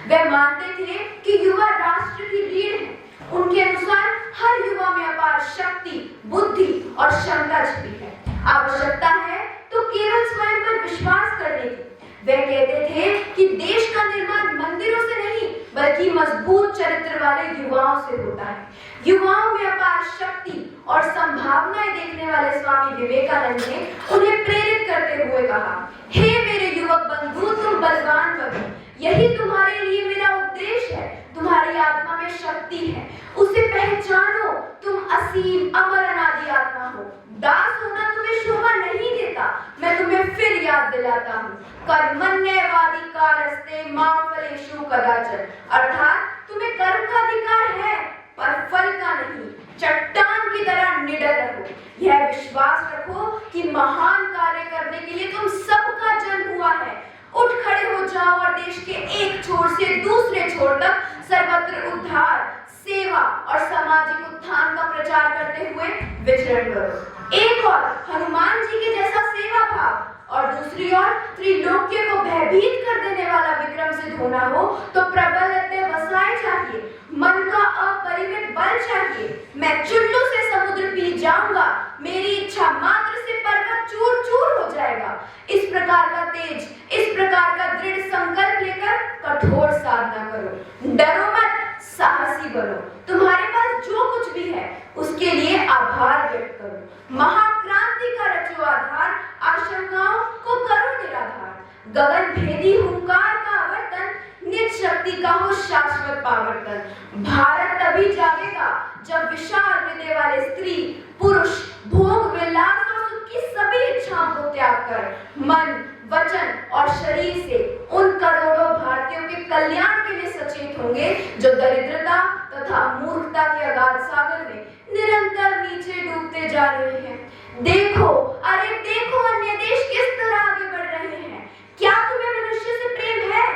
वे मानते थे कि युवा राष्ट्र की रीढ़ है। उनके अनुसार हर युवा में अपार शक्ति, बुद्धि और क्षमता छिपी है। आवश्यकता है तो केवल स्वयं पर विश्वास करने की। वे कहते थे कि देश का निर्माण मंदिरों से नहीं बल्कि मजबूत चरित्र वाले युवाओं से होता है। युवाओं में अपार शक्ति और संभावनाएं देखने वाले स्वामी विवेकानंद ने उन्हें प्रेरित करते हुए कहा, हे मेरे युवक बंधु, तुम बलवान बनो। यही तुम्हारे लिए मेरा उपदेश है। तुम्हारी आत्मा में शक्ति है, उसे पहचानो। तुम असीम, अमर, अनादि दासी आत्मा हो। दास होना तुम्हें शोभा नहीं देता। मैं तुम्हें फिर याद दिलाता हूँ, कर्मण्येवाधिकारस्ते मा फलेषु कदाचन, अर्थात तुम्हें कर्म का अधिकार है पर फल का नहीं। चट्टान की तरह निडर रहो, यह विश्वास रखो कि महान कार्य करने के लिए तुम सबका जन्म हुआ है। उठ खड़े हो जाओ और देश के एक छोर से दूसरे छोर तक सर्वत्र उद्धार, सेवा और सामाजिक उत्थान का प्रचार करते हुए विचरण करो। एक और हनुमान जी के जैसा सेवा भाव और दूसरी ओर त्रिलोक्य को भयभीत कर देने वाला विक्रम सिद्ध होना हो तो प्रबल वसाएं चाहिए, मन का अपरिमित बल चाहिए। मैं चुल्लू से समुद्र पी जाऊंगा, मेरी इच्छा मात्र से पर्वत चूर चूर हो जाएगा। इस प्रकार का तेज, इस प्रकार का दृढ़ संकल्प लेकर कठोर साधना करो। डरो मत, साहसी बनो। तुम्हारे पास जो कुछ भी है उसके लिए आभार व्यक्त करो। महाक्रांति का रचो आधार, आशंकाओं को करो निराधार। गगन भेदी हुंकार का आवर्तन, निज शक्ति का हो शाश्वत पावर्तन। भारत तभी जागेगा जब विशाल हृदय वाले स्त्री पुरुष भोग विलास और सुख की सभी इच्छाओं को त्याग कर मन, वचन और शरीर से उन करोड़ों भारतीयों के कल्याण के लिए सचेत होंगे जो दरिद्रता तथा मूर्खता के अगाध सागर में निरंतर नीचे डूबते जा रहे हैं। देखो, अरे देखो, अन्य देश किस तरह आगे बढ़ रहे हैं। क्या तुम्हें मनुष्य से प्रेम है?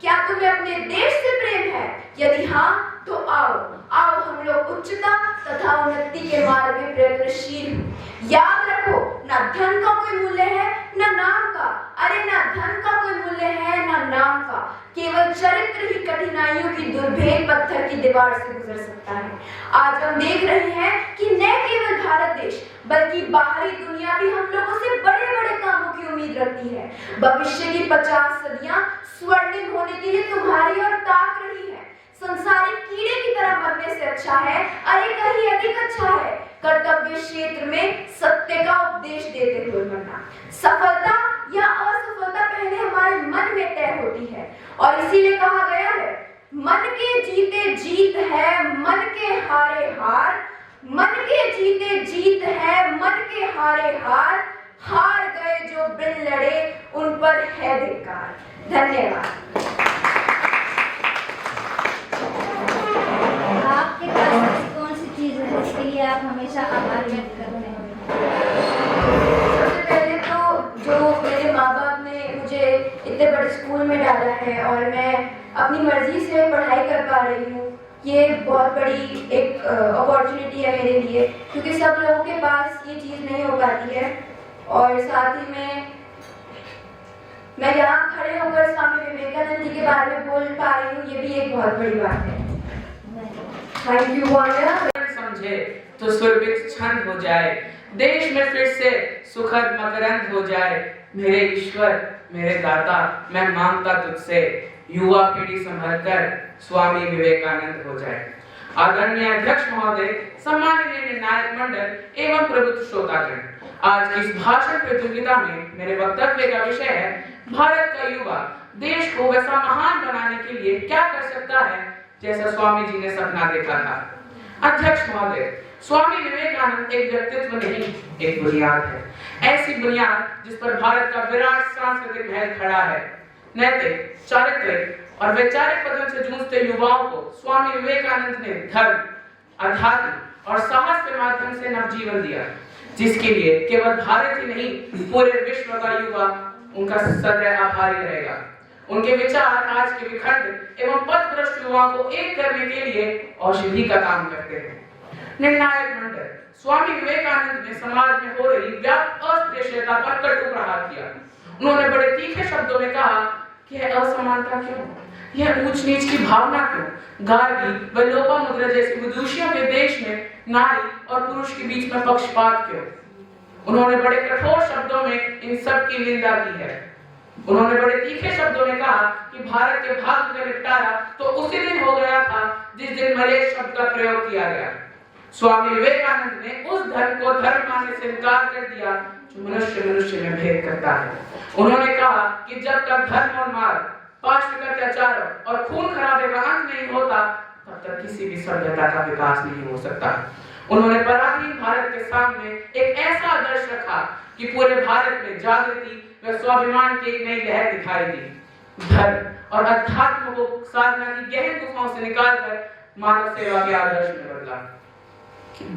क्या तुम्हें अपने देश से प्रेम है? यदि हाँ तो आओ हम लोग उच्चता तथा उन्नति के मार्ग में प्रयत्नशील। याद रखो, ना धन का कोई मूल्य है ना नाम का। अरे ना धन का कोई मूल्य है ना नाम का, केवल चरित्र ही कठिनाइयों की दुर्भेद पत्थर की दीवार से गुजर सकता है। आज हम देख रहे हैं कि न केवल भारत देश बल्कि बाहरी दुनिया भी हम लोगों से बड़े बड़े कामों की उम्मीद रखती है। भविष्य की 50 सदियां स्वर्णिम होने के लिए तुम्हारी ओर ताक रही है। संसारिक कीड़े की तरह मरने से अच्छा है, अरे कहीं अधिक अच्छा है, कर्तव्य क्षेत्र में सत्य का उपदेश देते हुए मरना। सफलता या असफलता पहले हमारे मन में तय होती है और इसीलिए कहा गया है, मन के जीते जीत है, मन के हारे हार। मन के जीते जीत है, मन के हारे हार। हार गए जो बिन लड़े, उन पर है धिक्कार। धन्यवाद। आपके पास ऐसी कौन सी चीज है जिसके लिए आप हमेशा आभार व्यक्त करते हैं? सबसे पहले तो जो मेरे माँ बाप ने मुझे इतने बड़े स्कूल में डाला है और मैं अपनी मर्जी से पढ़ाई कर पा रही हूँ, ये बहुत बड़ी एक अपॉर्चुनिटी है मेरे लिए, क्योंकि सब लोगों के पास ये चीज़ नहीं हो पाती है। और साथ ही में मैं यहाँ खड़े होकर स्वामी विवेकानंद जी के बारे में बोल पा रही हूँ, ये भी एक बहुत बड़ी बात है। Thank you Vanya. समझे तो सुरभित छंद हो जाए, देश में फिर से सुखद मकरंद हो जाए। मेरे ईश्वर, मेरे दाता, मैं मांगता तुझसे, युवा पीढ़ी संभलकर स्वामी विवेकानंद हो जाए। आदरणीय अध्यक्ष महोदय, सम्माननीय निर्णायक मंडल एवं प्रबुद्ध श्रोतागण, आज की इस भाषण प्रतियोगिता में मेरे वक्तव्य का विषय है, भारत का युवा देश को वैसा महान बनाने के लिए क्या कर सकता है जैसा स्वामी जी ने सपना देखा था। अध्यक्ष महोदय, स्वामी विवेकानंद एक व्यक्तित्व नहीं, एक बुनियाद है। ऐसी बुनियाद जिस पर भारत का विराट सांस्कृतिक महल खड़ा है। नैतिक, चारित्रिक और वैचारिक पदों से जूझते युवाओं को स्वामी विवेकानंद ने धर्म, अध्यात्म और साहस के माध्यम से नवजीवन दिया, जिसके लिए केवल भारत ही नहीं, पूरे विश्व का युवा उनका सदैव आभारी रहेगा। उनके विचार आज के विखंड एवं पथभ्रष्ट युवाओं को एक करने के लिए औषधि का काम करते हैं। निर्णायक मंडल, स्वामी विवेकानंद ने समाज में हो रही व्याप्त अस्पृश्यता पर कटु प्रहार किया। उन्होंने बड़े तीखे शब्दों में कहा कि यह असमानता क्यों, यह ऊंच नीच की भावना क्यों, गार्गी व लोपामुद्रा जैसी विदुषियों के देश में नारी और पुरुष के बीच में पक्षपात क्यों। उन्होंने बड़े कठोर शब्दों में इन सब की निंदा की है। उन्होंने बड़े तीखे शब्दों में कहा कि भारत के भाग्य का निपटारा तो उसी दिन हो गया था जिस दिन मलेच्छ शब्द का प्रयोग किया गया। स्वामी विवेकानंद ने उस धर्म को धर्म मानने से इनकार कर दिया जो मनुष्य मनुष्य में भेद करता है। उन्होंने कहा कि जब तक धर्म और मार्ग, पाशविक अत्याचार और खून खराबे का अंत नहीं होता, तब तक किसी भी सभ्यता का विकास नहीं हो सकता। उन्होंने पराधीन भारत के सामने एक ऐसा आदर्श रखा कि पूरे भारत में जागृति व स्वाभिमान की एक नई लहर दिखाई दी। धर्म और अध्यात्म को साधना की गहन गुफाओं से निकालकर मानव सेवा के आदर्श में बदला।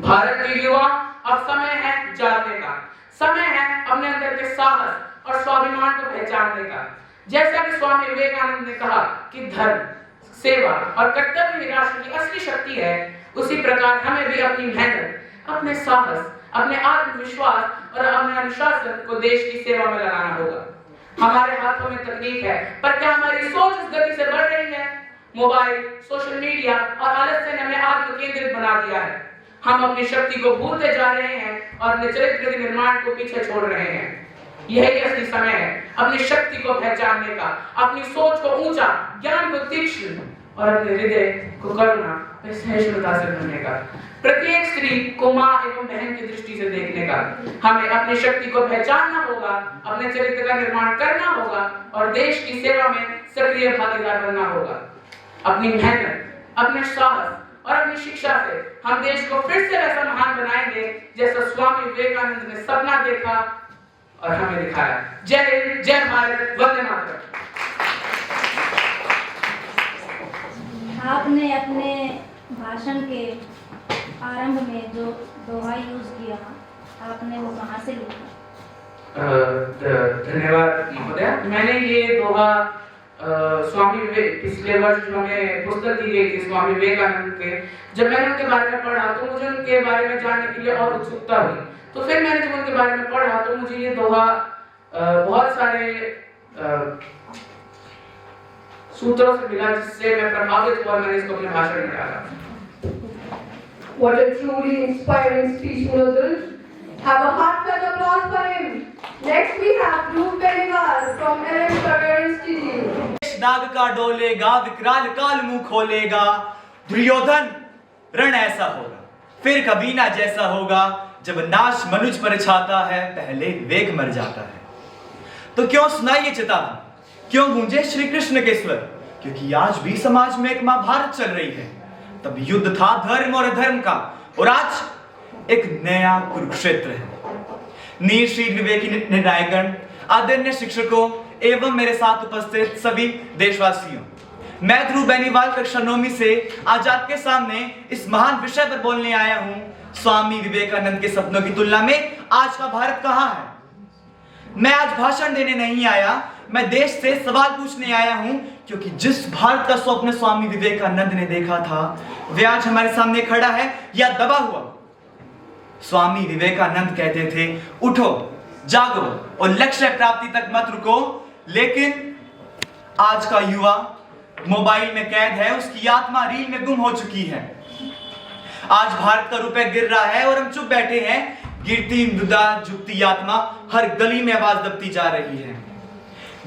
भारत के युवा, अब समय है जागने का, समय है अपने अंदर के साहस और स्वाभिमान को पहचानने का। जैसा कि स्वामी विवेकानंद ने कहा कि धर्म, सेवा और कर्तव्य ही राष्ट्र की असली शक्ति है, उसी प्रकार हमें भी अपनी मेहनत, अपने साहस, अपने आत्मविश्वास और अपने अनुशासन को देश की सेवा में लगाना होगा। हमारे हाथों में तकनीक है, पर क्या हमारी सोच उस गति से बढ़ रही है? मोबाइल, सोशल मीडिया और आलस्य ने हमें आत्म केंद्रित बना दिया है। हम अपनी शक्ति को भूलते जा रहे हैं और अपने चरित्र के निर्माण को पीछे छोड़ रहे हैं। यही असली समय है अपनी शक्ति को पहचानने का, अपनी सोच को ऊंचा, ज्ञान को तीक्ष्ण और अपने हृदय को करुणा व सहिष्णुता से भरने का। प्रत्येक स्त्री को माँ एवं बहन की दृष्टि से देखने का। हमें अपनी शक्ति को पहचानना होगा, अपने चरित्र का निर्माण करना होगा और देश की सेवा में सक्रिय भागीदार बनना होगा। अपनी मेहनत, अपने साहस और अपनी शिक्षा से हम देश को फिर से वैसा महान बनाएंगे जैसा स्वामी विवेकानंद ने सपना देखा और हमें दिखाया। जय हिंद, जय भारत, वंदे मातरम। आपने अपने भाषण के आरंभ में जो दोहा यूज किया, आपने वो कहाँ से लिखा? धन्यवाद महोदय। मैंने ये दोहा पिछले वर्ष जो हमें पुस्तक दी गई थी स्वामी विवेकानंद के, जब मैंने उनके बारे में पढ़ा तो मुझे उनके बारे में जानने के लिए और उत्सुकता हुई। तो फिर मैंने जब उनके बारे में पढ़ा तो मुझे ये दोहा बहुत सारे सूत्रों से मिला जिससे मैं प्रभावित हुआ, मैंने इसको अपने भाषण में डाला। What a truly inspiring speech, Munadul. Have a heartfelt applause for him. Next we have Dhruv Beniwal from LM Career Institute. नाग का डोलेगा, विकराल काल मुंह खोलेगा, दुर्योधन रण ऐसा होगा, फिर कभी ना जैसा होगा, जब नाश मनुज पर छाता है, पहले विवेक मर जाता है। तो क्यों सुनाइए चेतावनी, क्यों गूंजे श्री कृष्ण के स्वर? क्योंकि आज भी समाज में एक महाभारत चल रही है। तब युद्ध था धर्म और अधर्म का, और आज एक नया कुरुक्षेत्र है। नीर श्री विवेकी निर्णायकगण, आदरणीय शिक्षकों एवं मेरे साथ उपस्थित सभी देशवासियों, मैं ध्रुव बेनीवाल कक्षा 9वीं से आज आपके सामने इस महान विषय पर बोलने आया हूं। स्वामी विवेकानंद के सपनों की तुलना में आज का भारत कहां है? मैं आज भाषण देने नहीं आया, मैं देश से सवाल पूछने आया हूं, क्योंकि जिस भारत का स्वप्न स्वामी विवेकानंद ने देखा था वह आज हमारे सामने खड़ा है या दबा हुआ। स्वामी विवेकानंद कहते थे, उठो, जागो और लक्ष्य प्राप्ति तक मत रुको। लेकिन आज का युवा मोबाइल में कैद है, उसकी आत्मा रील में गुम हो चुकी है। आज भारत का रुपए गिर रहा है और हम चुप बैठे हैं। गिरती मृदा, झुकती आत्मा, हर गली में आवाज दबती जा रही है।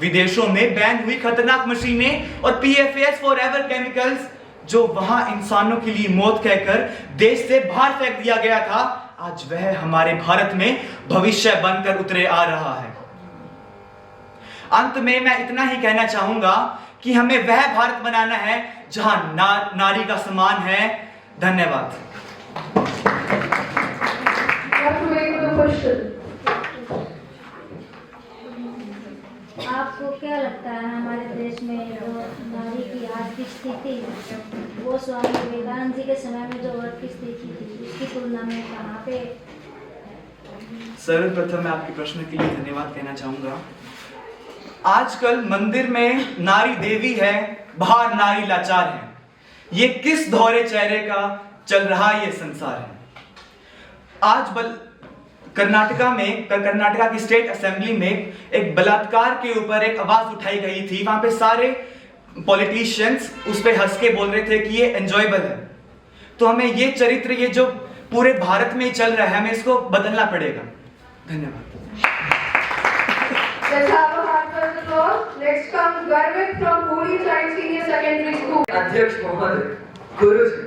विदेशों में बैन हुई खतरनाक मशीनें और PFAS फॉरएवर केमिकल्स, जो वहां इंसानों के लिए मौत कहकर देश से बाहर फेंक दिया गया था, आज वह हमारे भारत में भविष्य बनकर उतरे आ रहा है। अंत में मैं इतना ही कहना चाहूंगा कि हमें वह भारत बनाना है जहां नारी का सम्मान है। धन्यवाद। आपको क्या लगता है हमारे देश में जो नारी की आज की स्थिति, वो स्वामी विवेकानंद जी के समय में जो औरत की स्थिति थी उसकी तुलना में कहाँ पे? सर्वप्रथम मैं आपके प्रश्न के लिए धन्यवाद कहना चाहूंगा। आजकल मंदिर में नारी देवी है, बाहर नारी लाचार है। ये किस धौरे चेहरे का चल रहा ये संसार है। आज कर्नाटका की स्टेट असेंबली में एक बलात्कार के ऊपर एक आवाज उठाई गई थी। वहां पे सारे पॉलिटिशियंस उस पे हंस के बोल रहे थे कि ये एंजॉयबल है। तो हमें ये चरित्र, ये जो पूरे भारत में चल रहा है, हमें इसको बदलना पड़ेगा। धन्यवाद। अध्यक्ष महोदय, गुरुजी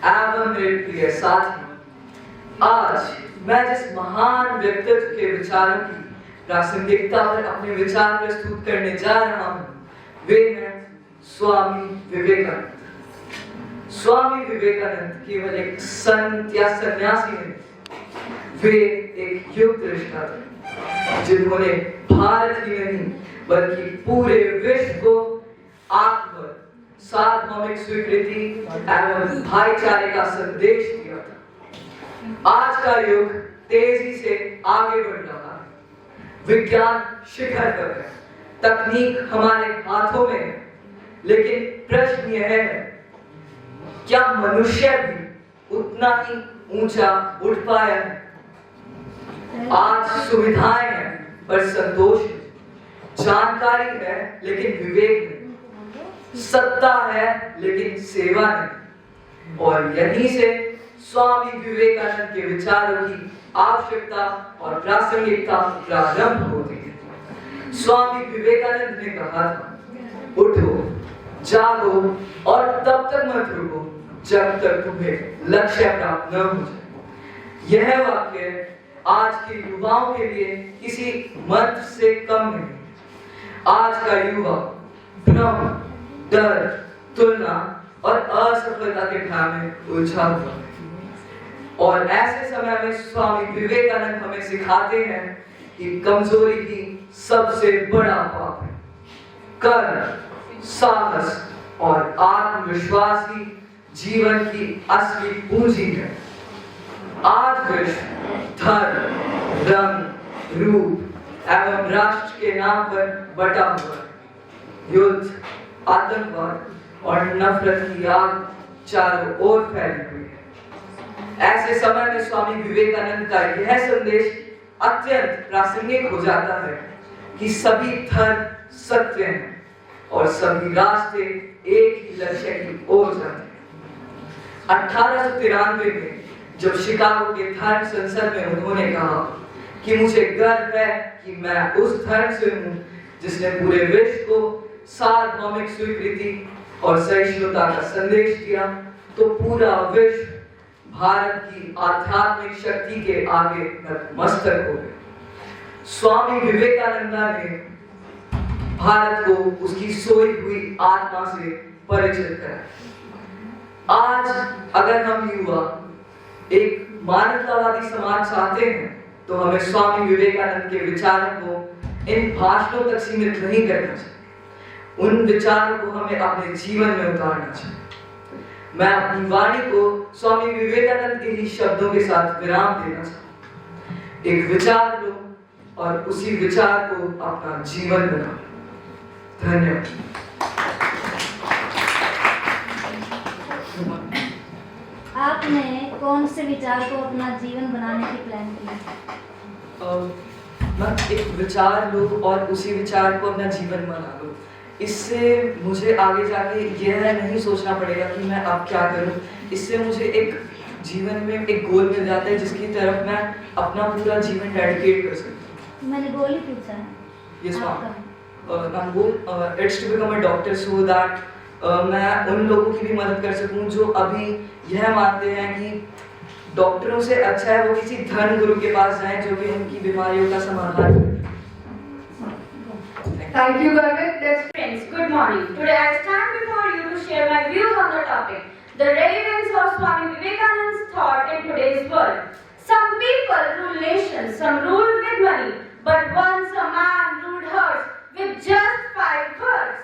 एवं मेरे प्रिय साथी, आज मैं जिस महान व्यक्तित्व के विचारों की प्रासंगिकता पर अपने विचार प्रस्तुत करने जा रहा हूँ, वे हैं स्वामी विवेकानंद। स्वामी विवेकानंद केवल एक संत या सन्यासी नहीं, वे एक युग दृष्टा थे जिन्होंने भारत ही नहीं बल्कि पूरे विश्व को आत्म सार्वभौमिक स्वीकृति एवं भाईचारे का संदेश दिया था। आज का युग तेजी से आगे बढ़ रहा है, विज्ञान शिखर पर है, तकनीक हमारे हाथों में है, लेकिन प्रश्न यह है, क्या मनुष्य भी उतना ही ऊंचा उठ पाया है? आज सुविधाएं हैं पर संतोष नहीं, जानकारी है लेकिन विवेक नहीं, सत्ता है लेकिन सेवा नहीं। और यहीं से स्वामी विवेकानंद के विचारों की आवश्यकता और प्रासंगिकता प्रारंभ होती है। स्वामी विवेकानंद ने कहा था, उठो, जागो और तब तक मत रुको जब तक तुम्हें लक्ष्य प्राप्त न हो जाए। यह वाक्य आज के युवाओं के लिए किसी मंत्र से कम नहीं। आज का युवा भ्रम, डर, तुलना और असफलता के भ्रम में उलझा हुआ है। और ऐसे समय में स्वामी विवेकानंद हमें सिखाते हैं कि कमजोरी ही सबसे बड़ा पाप है। कर्म, साहस और आत्मविश्वास ही जीवन की असली पूंजी है। आज विश्व धर्म, रंग, रूप एवं राष्ट्र के नाम पर बटा हुआ है। युद्ध, आतंकवाद और नफरत की आग चारों ओर फैली हुई है। ऐसे समय में स्वामी विवेकानंद का यह संदेश अत्यंत प्रासंगिक हो जाता है कि सभी धर्म सत्य हैं और सभी रास्ते एक ही लक्ष्य की ओर जाते हैं। 1893 में जब शिकागो के धर्म संसद में उन्होंने कहा कि मुझे गर्व है कि मैं उस धर्म से हूं जिसने पूरे विश्व को सार्वभौमिक स्वीकृति और सहिष्णुता का संदेश दिया, तो पूरा विश्व भारत की आध्यात्मिक शक्ति के आगे नतमस्तक हो गया। स्वामी विवेकानंद ने भारत को उसकी सोई हुई आत्मा से परिचित कराया। आज अगर हम युवा एक मानवतावादी समाज चाहते हैं तो हमें स्वामी विवेकानंद के विचारों को इन भाषणों तक सीमित नहीं करना चाहिए। उन विचारों को हमें अपने जीवन में उतारना चाहिए। मैं अपनी वाणी को स्वामी विवेकानंद के ही शब्दों के साथ विराम देना चाहता हूं। एक विचार लो और उसी विचार को अपना जीवन बनाओ। धन्यवाद। आपने कौन से विचार को अपना जीवन बनाने की प्लान की? मैं एक विचार लूं और उसी विचार को अपना जीवन बना लूं। इससे मुझे आगे जाके यह नहीं सोचना पड़ेगा कि मैं अब क्या करूं। इससे मुझे एक जीवन में एक गोल मिल जाता है जिसकी तरफ मैं अपना पूरा जीवन डेडिकेट कर सकता हूं। मैंने गोल ही पूछा है। Yes, ma'am. It's to become a doctor so that मैं उन लोगों की भी मदद कर सकूं जो अभी यह मानते हैं कि डॉक्टरों से अच्छा है वो किसी धर्म गुरु के पास जाएं जो कि उनकी बीमारियों का समाधान करे। Thank you, Garvit. Let's Friends, good morning. Today I stand before you to share my views on the topic, the relevance of Swami Vivekananda's thought in today's world. Some people rule nations, some rule with money, but once a man ruled hearts with just 5 words.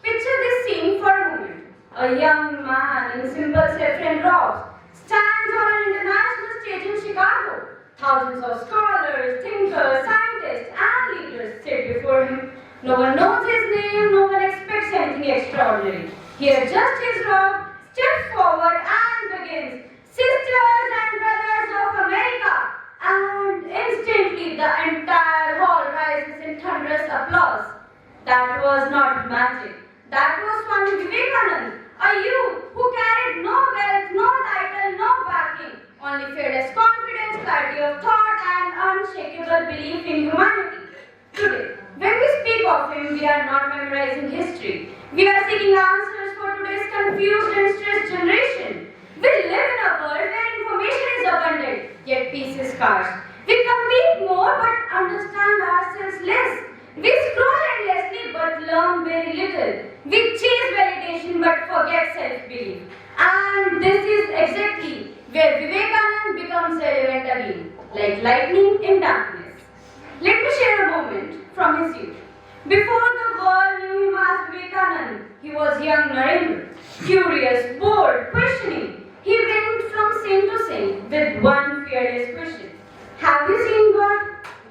Picture this scene for a moment. A young man in simple saffron robes stands on an international stage in Chicago. Thousands of scholars, thinkers, scientists, and leaders sit before him. No one knows his name, no one expects anything extraordinary. He adjusts his robe, steps forward, and begins, "Sisters and brothers of America," and instantly the entire hall rises in thunderous applause. That was not magic. That was Swami Vivekananda, a youth who carried no wealth, no title, no backing, only fearless confidence, clarity of thought, and unshakable belief in humanity. Today, when we speak of him, we are not memorizing history. We are seeking answers for today's confused and stressed generation. We live in a world where information is abundant, yet peace is scarce. We compete more but understand ourselves less. We scroll endlessly but learn very little. We chase validation but forget self-belief. And this is exactly where Vivekananda becomes relevant again, like lightning in darkness. Let me share a moment from his youth. Before the world knew him as Vivekananda, he was young Narendra, curious, bold, questioning. He went from saint to saint with one fearless question. Have you seen God?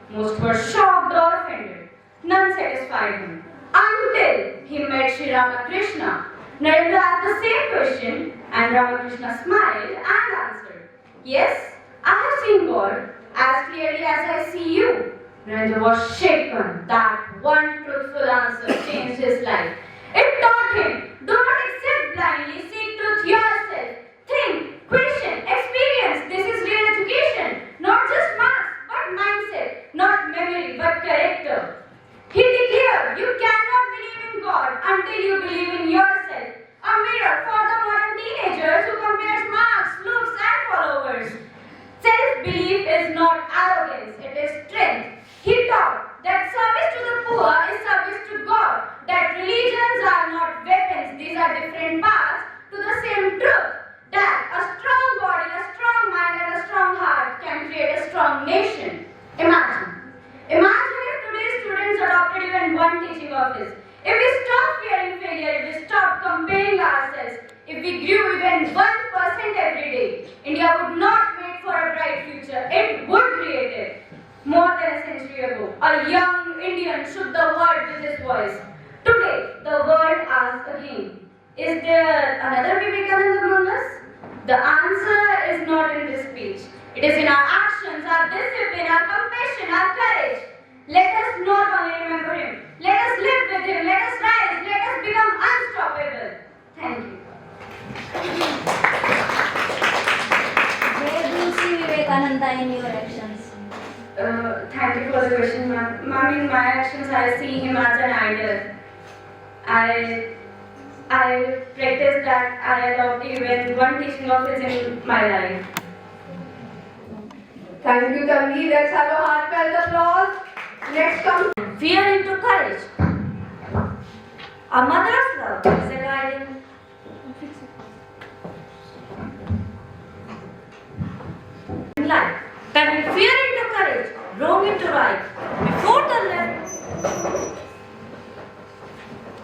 Most were shocked or offended. None satisfied him. Until he met Sri Ramakrishna. Narendra asked the same question and Ramakrishna smiled and answered, Yes, I have seen God as clearly as I see you. Narendra was shaken that one truthful answer changed his life. It taught him, do not accept blindly, seek truth yourself. Think, question, experience. This is real education. Not just marks, but mindset. Not memory, but character. He declared, you cannot believe in God until you believe in yourself. A mirror for the modern teenagers who compares marks, looks and followers. Self-belief is not arrogance, it is strength. He taught that service to the poor is service to God, that religions are not weapons, these are different paths to the same truth, that a strong body, a strong mind and a strong heart can create a strong nation. Imagine if today's students adopted even one teaching office. If we stop fearing failure, if we stop comparing ourselves, if we grew even 1% every day, India would not wait for a bright future, it would create it. More than a century ago, a young Indian shook the world with his voice. Today, the world asks again, is there another Vivekananda among us? The answer is not in this speech. It is in our actions, our discipline, our compassion, our courage. Let us not only remember him, let us live with him, let us rise, let us become unstoppable. Thank you. Where do you see Vivekananda in your actions? Thank you for the question, ma'am. Ma'am, in my actions, I see him as an idol. I practice that. I adopt even one teaching of his in my life. Thank you, Tanvi. Let's have a heartfelt applause. Next comes Fear into courage. A mother's love is a guiding life. Turning fear into courage, wrong into right. Before the left,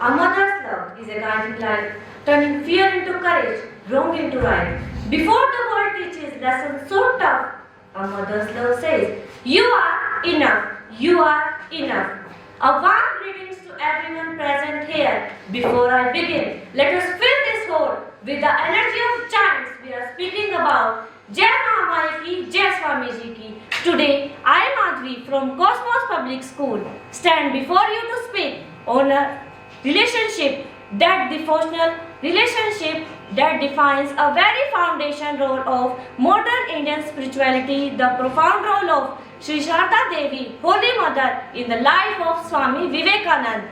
a mother's love is a guiding light. Turning fear into courage, wrong into right. Before the world teaches lessons so tough, a mother's love says, you are enough, you are enough. A warm greetings to everyone present here. Before I begin, let us fill this hall with the energy of chants we are speaking about. Jai Mahamaya ki, Jai Swami Ji ki. Today, I Madhvi from Cosmos Public School stand before you to speak on a relationship, that devotional relationship that defines a very foundation role of modern Indian spirituality, the profound role of Sri Sharda Devi, Holy Mother, in the life of Swami Vivekananda.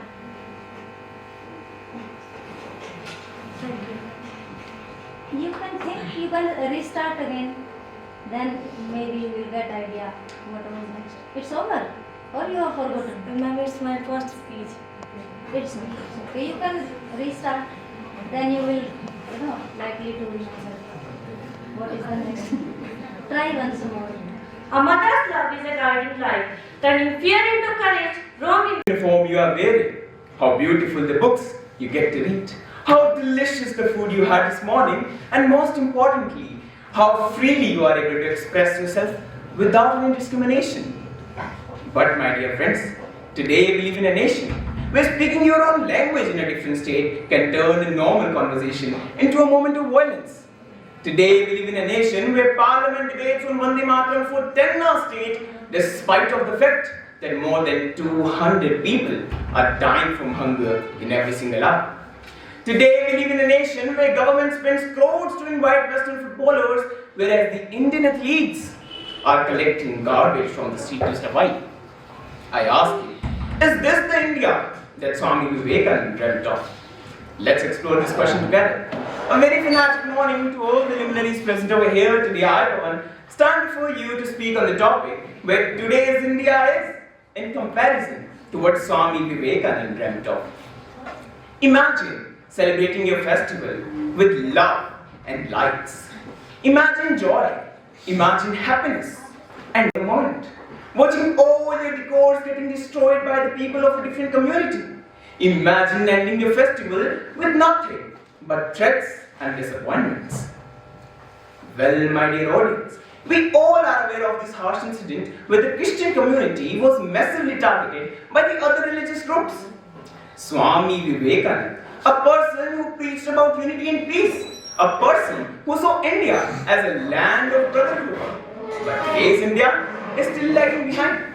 You can think, you can restart again, then maybe you will get idea what was next. It's over, or you have forgotten? Remember, it's my first speech. It's okay, you can restart, then you will, likely to remember what is the next. Try once more. A mother's love is a guiding light, turning fear into courage, wrong into Uniform you are wearing, how beautiful the books you get to read, how delicious the food you had this morning, and most importantly, how freely you are able to express yourself without any discrimination. But my dear friends, today we live in a nation where speaking your own language in a different state can turn a normal conversation into a moment of violence. Today we live in a nation where parliament debates on Vande Mataram for 10 hours straight, despite of the fact that more than 200 people are dying from hunger in every single hour. Today we live in a nation where government spends crores to invite Western footballers, whereas the Indian athletes are collecting garbage from the street to survive. I ask you, is this the India that Swami Vivekananda dreamt of? Let's explore this question together. A very fanatic morning to all the luminaries present over here today. I stand before you to speak on the topic where today's India is in comparison to what Swami Vivekananda dreamt of. Imagine celebrating your festival with love and lights. Imagine joy, imagine happiness, and a moment, watching all your decors getting destroyed by the people of a different community. Imagine ending your festival with nothing but threats and disappointments. Well, my dear audience, we all are aware of this harsh incident where the Christian community was massively targeted by the other religious groups. Swami Vivekananda, a person who preached about unity and peace, a person who saw India as a land of brotherhood. But today's India is still lagging behind.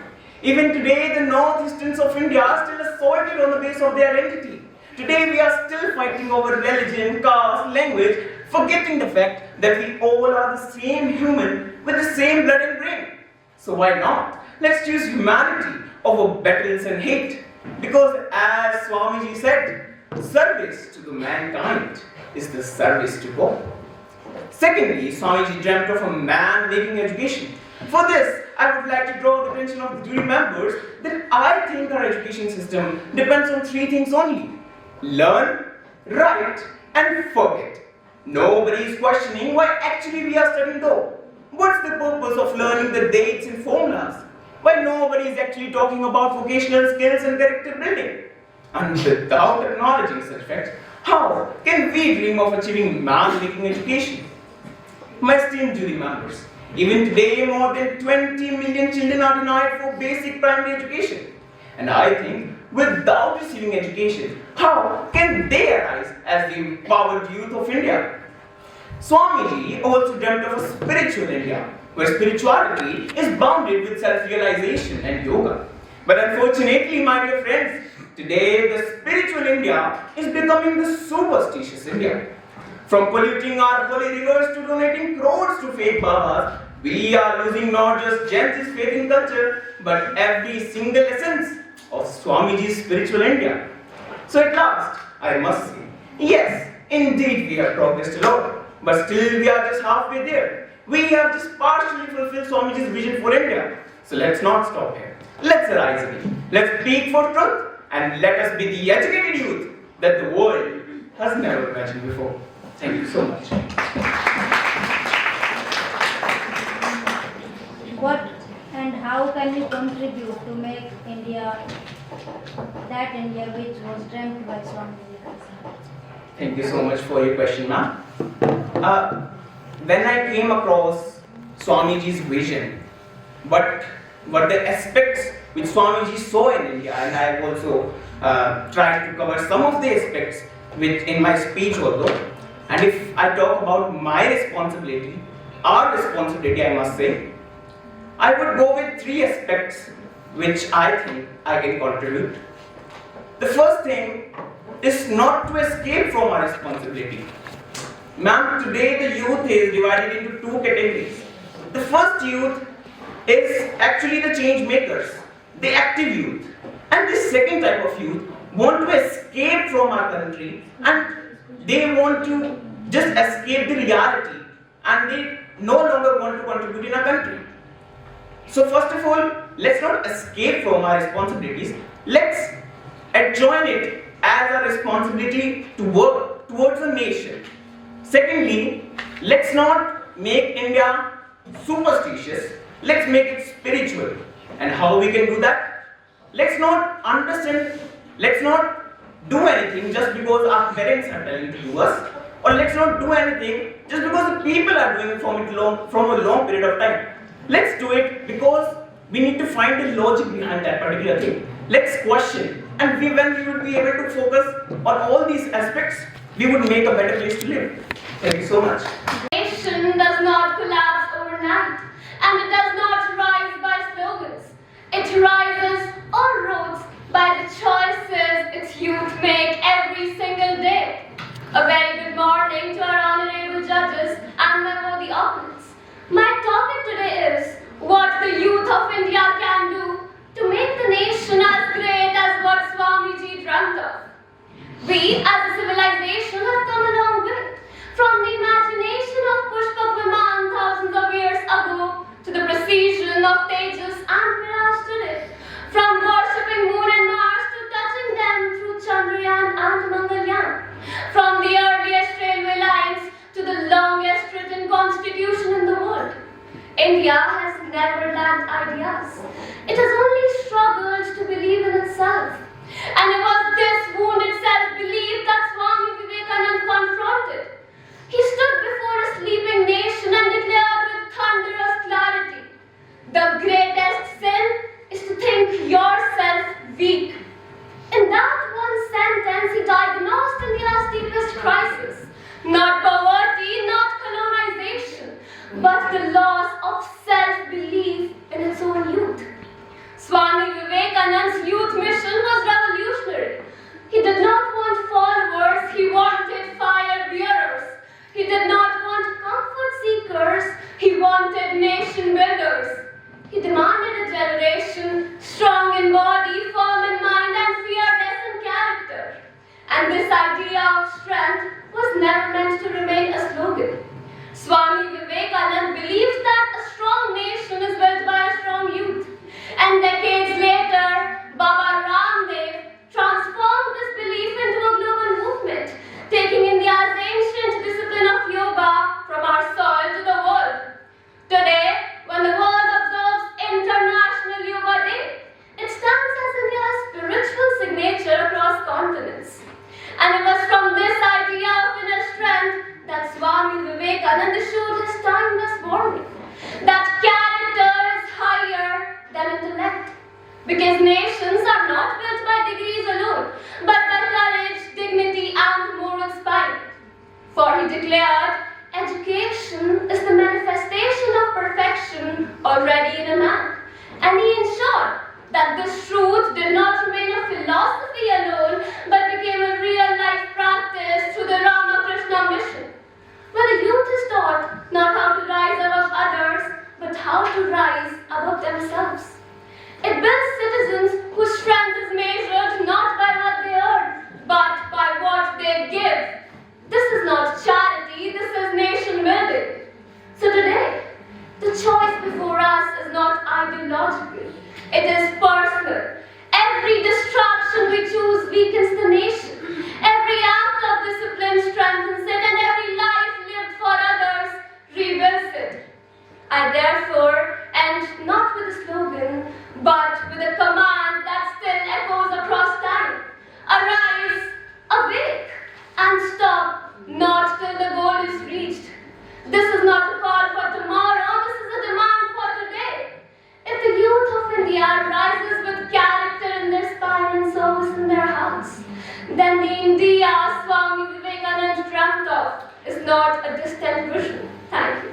Even today, the northeasterns of India are still assaulted on the basis of their identity. Today, we are still fighting over religion, caste, language, forgetting the fact that we all are the same human with the same blood and brain. So why not? Let's choose humanity over battles and hate. Because as Swamiji said, service to the mankind is the service to God. Secondly, Swamiji dreamt of a man making education. For this, I would like to draw the attention of the jury members that I think our education system depends on three things only: learn, write, and forget. Nobody is questioning why actually we are studying though. What's the purpose of learning the dates and formulas? Why nobody is actually talking about vocational skills and character building? And without acknowledging such facts, how can we dream of achieving man-making education? My esteemed jury members, even today more than 20 million children are denied for basic primary education. And I think without receiving education, how can they arise as the empowered youth of India? Swamiji also dreamt of a spiritual India, where spirituality is bounded with self-realization and yoga. But unfortunately, my dear friends, today the spiritual India is becoming the superstitious India. From polluting our holy rivers to donating crores to fake babas, we are losing not just Jayanti's faith in culture, but every single essence of Swamiji's spiritual India. So at last, I must say, yes, indeed we have progressed a lot, but still we are just halfway there. We have just partially fulfilled Swamiji's vision for India. So let's not stop here. Let's arise again. Let's speak for truth, and let us be the educated youth that the world has never imagined before. Thank you so much. What and how can you contribute to make India that India which was dreamt by Swami Vivekananda? Thank you so much for your question, ma'am. When I came across Swamiji's vision, what the aspects which Swamiji saw in India, and I have also tried to cover some of the aspects in my speech also. And if I talk about my responsibility, our responsibility, I must say, I would go with three aspects which I think I can contribute. The first thing is not to escape from our responsibility. Ma'am, today the youth is divided into two categories. The first youth is actually the change makers, the active youth. And the second type of youth want to escape from our country, and they want to just escape the reality, and they no longer want to contribute in our country. So first of all, let's not escape from our responsibilities. Let's adjoin it as a responsibility to work towards a nation. Secondly, let's not make India superstitious. Let's make it spiritual. And how we can do that? Let's not do anything just because our parents are telling to do us, or let's not do anything just because the people are doing it from a long period of time. Let's do it because we need to find the logic behind that particular thing. Let's question, and when we would be able to focus on all these aspects, we would make a better place to live. Thank you so much. Nation does not collapse overnight, and it does not rise by slogans. It rises or roots by the choices its youth make every single day. A very good morning to our honorable judges and my worthy opponents. My topic today is what the youth of India can do to make the nation as great as what Swamiji dreamt of. We as a civilization have come a long way, from the imagination of Pushpak Viman thousands of years ago to the precision of Tejas and Mirage today, from worshipping moon and Mars to touching them through Chandrayaan and Mangalyaan, from the earliest railway lines to the longest written constitution India has never lacked ideas. It has only struggled to believe in itself. And it was this wounded self-belief that Swami Vivekananda confronted. He stood before a sleeping nation and declared with thunderous clarity, "The greatest sin is to think yourself weak." In that one sentence, he diagnosed India's deepest crisis. Not poverty, not colonization, but the loss of self-belief in its own youth. Swami Vivekananda's youth mission was revolutionary. He did not want followers, he wanted fire bearers. He did not want comfort seekers, he wanted nation builders. He demanded a generation strong in body, firm in mind, and fearless in character. And this idea of strength was never meant to remain a slogan. Swami Vivekananda believed that a strong nation is built by a strong youth. And decades later, Baba Ramdev transformed this belief into a global movement, taking India's ancient discipline of yoga from our soil to the world. Today, when the world observes International Yoga Day, it stands as India's spiritual signature across continents. And it was from this idea of inner strength that Swami Vivekananda issued his timeless warning that character is higher than intellect, because nations are not built by degrees alone, but by courage, dignity, and moral spine. For he declared, education is the manifestation of perfection already in a man. And he ensured that this truth did not remain a philosophy alone, but became a real-life practice through the Ramakrishna mission, where the youth is taught not how to rise above others, but how to rise above themselves. It builds citizens whose strength is measured not by what they earn, but by what they give. This is not charity, this is nation building. So today, the choice before us is not ideological, it is personal. Every distraction we choose weakens the nation. Every act of discipline strengthens it, and every life lived for others rebuilds it. I therefore end not with a slogan, but with a command that still echoes across time. Arise, awake, and stop, not till the goal is reached. This is not a call for tomorrow, this is a demand for today. If the youth of India rises with character in their spine and service in their hearts, then the India Swami Vivekananda dreamt of is not a distant vision. Thank you.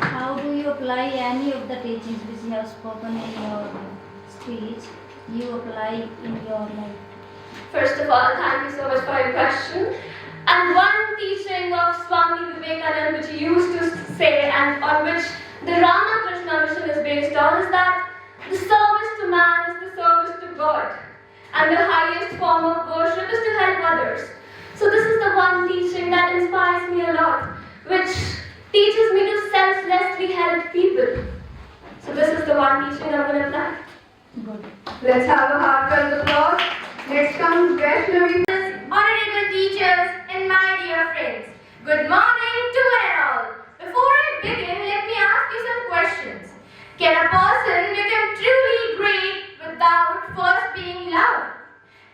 How do you apply any of the teachings which you have spoken in your speech? You apply in your life? First of all, thank you so much for your question. And one teaching of Swami Vivekananda which he used to say and on which the Ramakrishna mission is based on is that the service to man is the service to God. And the highest form of worship is to help others. So this is the one teaching that inspires me a lot, which teaches me to selflessly help people. So this is the one teaching I'm going to apply. Good. Let's have a heartfelt applause. Next comes Vaishnavi. Honorable teachers and my dear friends, good morning to all. Before I begin, let me ask you some questions. Can a person become truly great without first being loud?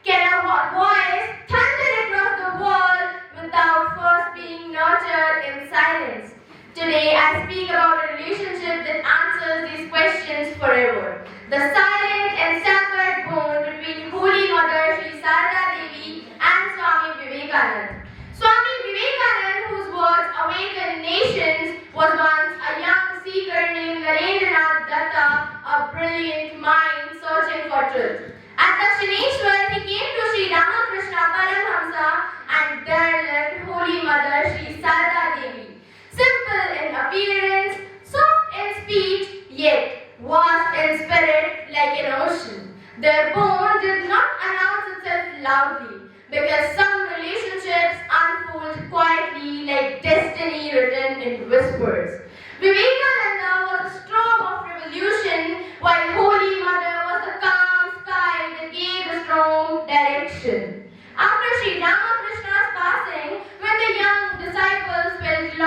Can a voice thunder across the world without first being nurtured in silence? Today I speak about a relationship that answers these questions forever. The silent and sacred bond between Holy Mother Sri Sarada Devi and Swami Vivekananda. Swami Vivekananda, whose words awakened nations, was once a young seeker named Narendranath Datta, a brilliant mind searching for truth. At Dakshineshwar, he came to Sri Ramakrishna Paramhamsa and there left Holy Mother Sri Sarada Devi. Simple in appearance, soft in speech, yet vast in spirit like an ocean. Their bond did not announce itself loudly, because some relationships unfold quietly like destiny written in whispers. Vivekananda was a storm of revolution, while Holy Mother was the calm sky that gave the storm direction. After Sri Ramakrishna's passing, when the young disciples felt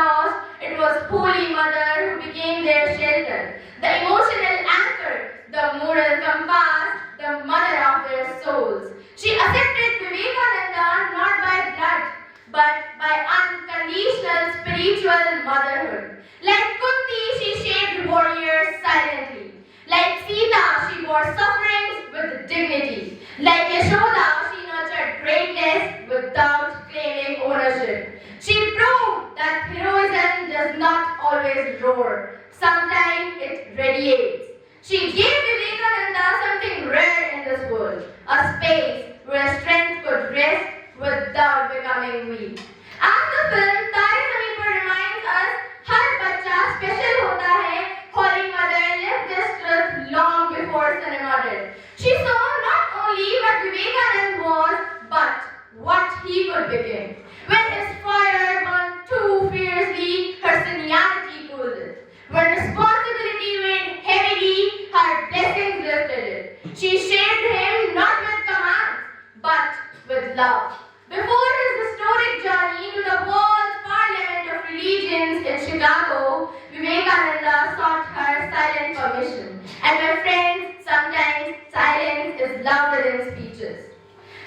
Holy Mother who became their shelter, the emotional anchor, the moral compass, the mother of their souls. She accepted Vivekananda not by blood, but by unconditional spiritual motherhood. Like Kunti, she shaped warriors silently. Like Sita, she bore sufferings with dignity. Like Yashoda, she nurtured greatness without claiming ownership. She proved that heroism does not always roar. Sometimes it radiates. She gave Vivekananda something rare in this world, a space where strength could rest without becoming weak. As the film Tare Zameen Par reminds us, हर बच्चा special होता है. Holy Mother lived this truth long before cinema did. She saw not only what Vivekananda was, but what he could become. When his fire burned too fiercely, her seniority cooled it. When responsibility weighed heavily, her blessings lifted it. She shaped him not with commands, but with love. Before his historic journey to the world's Parliament of Religions in Chicago, Vivekananda sought her silent permission. And my friends, sometimes silence is louder than speeches.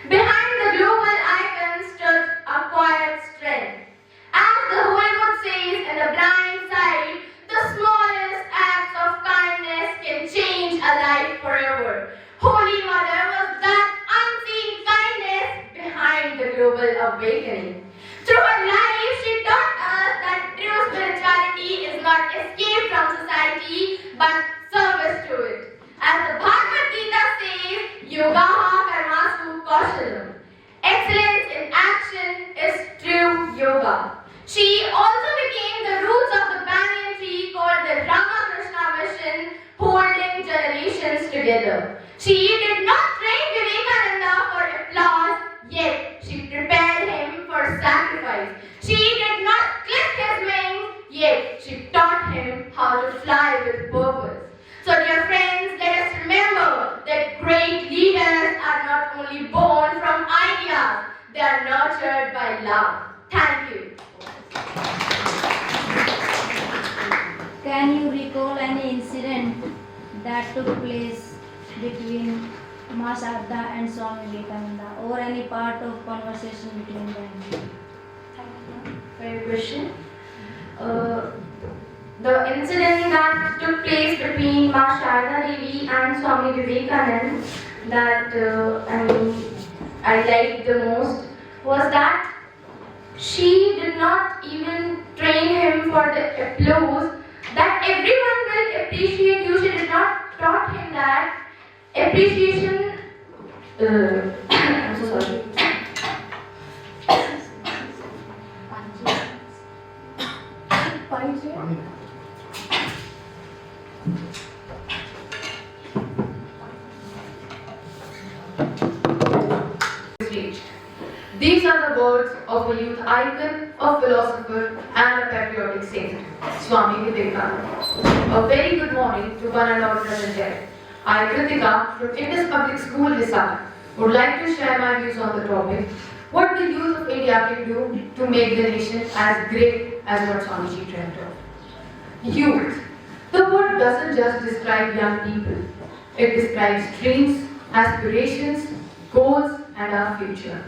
Behind the global icon stood a quiet strength. As the Hollywood says in The Blind Side, the smallest acts of kindness can change a life forever. Holy Mother was that unseen kindness behind the global awakening. Through her life, she taught us that true spirituality is not escape from society, but service to it. As the Bhagavad Gita says, Yogaha Karmasu Kaushalam. Excellence in action is true yoga. She also became the roots of the banyan tree called the Ramakrishna Mission, holding generations together. She did not train Vivekananda for applause, yet she prepared him for sacrifice. She did not clip his wings, yet she taught him how to fly with purpose. So dear friends, let us remember that great leaders are not only born from ideas, they are nurtured by love. Thank you. Can you recall any incident that took place between Ma Sharda and Swami Vivekananda, or any part of conversation between them? Very question. The incident that took place between Ma Sharda Devi and Swami Vivekananda that I liked the most was that she did not even train him for the applause that everyone will appreciate you. She did not taught him that appreciation. I'm so sorry. These are the words of a youth icon, a philosopher, and a patriotic saint, Swami Vivekananda. A very good morning to one and all present here. I, Kritika, from Indus Public School, Hisar, would like to share my views on the topic, what the youth of India can do to make the nation as great as what Swamiji dreamt of. Youth. The word doesn't just describe young people. It describes dreams, aspirations, goals, and our future.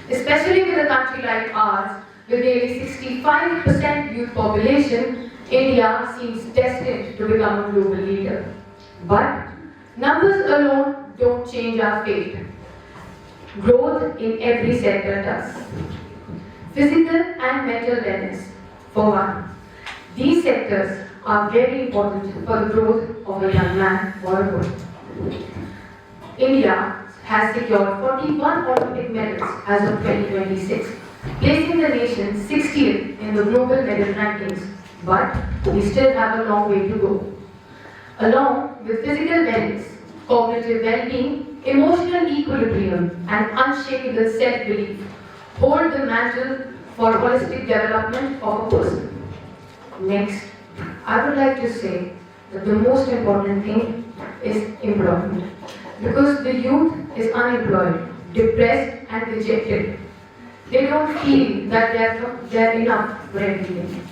Especially with a country like ours, with nearly 65% youth population, India seems destined to become a global leader. But numbers alone don't change our fate. Growth in every sector does. Physical and mental wellness, for one. These sectors are very important for the growth of a young man or a woman. India has secured 41 Olympic medals as of 2026, placing the nation 60th in the global medal rankings, but we still have a long way to go. Along with physical wellness, cognitive well-being, emotional equilibrium, and unshakable self-belief hold the mantle for holistic development of a person. Next, I would like to say that the most important thing is employment. Because the youth is unemployed, depressed and dejected. They don't feel that they're enough for everything.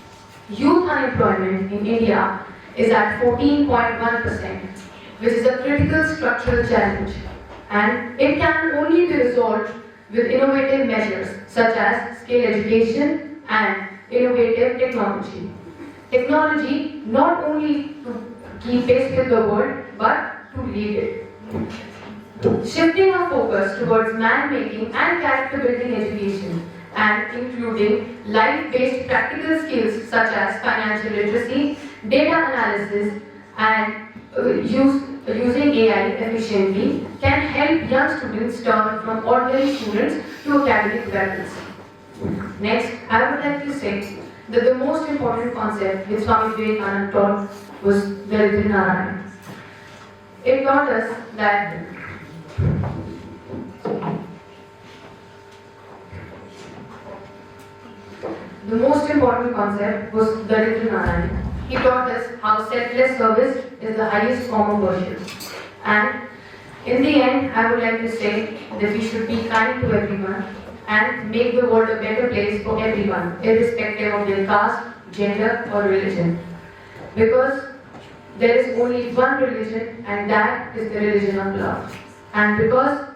Youth unemployment in India is at 14.1%, which is a critical structural challenge, and it can only be resolved with innovative measures such as skill education and innovative technology. Technology not only to keep pace with the world, but to lead it. Shifting our focus towards man-making and character-building education, and including life-based practical skills such as financial literacy, data analysis, and using AI efficiently, can help young students turn from ordinary students to academic veterans. Next, I would like to say that the most important concept which Swami Vivekananda taught was Daridra Narayana. It taught us that the most important concept was Daridra Narayana. He taught us how selfless service is the highest form of worship. And in the end, I would like to say that we should be kind to everyone and make the world a better place for everyone, irrespective of their caste, gender, or religion. Because there is only one religion, and that is the religion of love. And because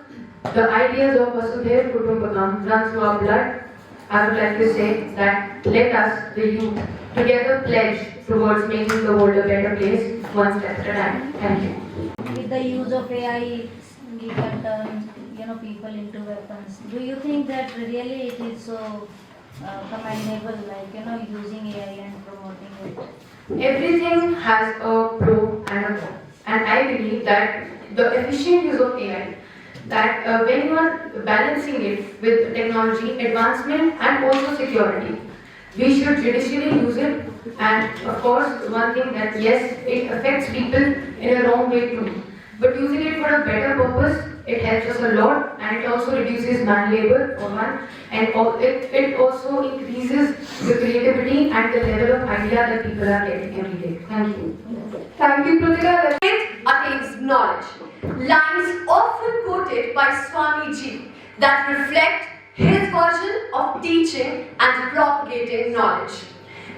the ideas of Vasudhaiva Kutumbakam run through our blood, I would like to say that let us, the youth, together pledge towards making the world a better place, one step at a time. Thank you. With the use of AI, we can turn people into weapons. Do you think that really it is so commendable, like using AI and promoting it? Everything has a pro and a con, and I believe that the efficient use of AI, that when you are balancing it with technology advancement and also security, we should judicially use it. And of course, one thing that yes, it affects people in a wrong way too, but using it for a better purpose, it helps us a lot, and it also reduces man labor for one, and it also increases the creativity and the level of idea that people are getting every day. Thank you. Thank you, Pratika. Faith attains knowledge. Lines often quoted by Swamiji that reflect his version of teaching and propagating knowledge.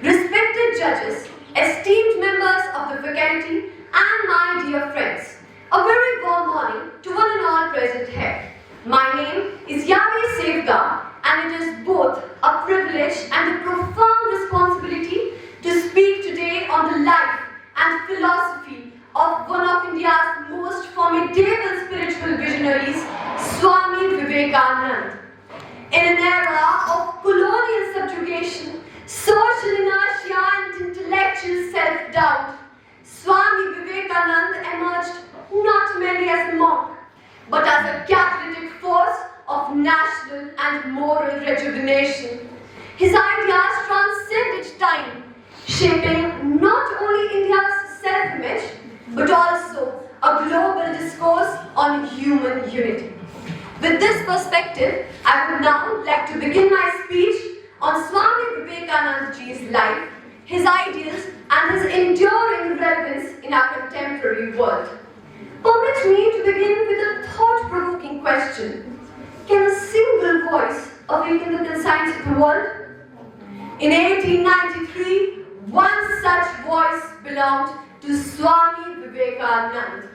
Respected judges, esteemed members of the faculty, and my dear friends, a very warm morning to one and all present here. My name is Jayanti Safeguard, and it is both a privilege and a profound responsibility to speak today on the life and philosophy of one of India's most formidable spiritual visionaries, Swami Vivekananda. In an era of colonial subjugation, social inertia and intellectual self-doubt, Swami Vivekananda emerged not merely as a monk, but as a catalytic force of national and moral rejuvenation. His ideas transcended time, shaping not only India's self-image, but also a global discourse on human unity. With this perspective, I would now like to begin my speech on Swami Vivekananda's life, his ideals, and his enduring relevance in our contemporary world. Permit me to begin with a thought-provoking question. Can a single voice awaken the conscience of the world? In 1893, one such voice belonged to Swami Vivekananda.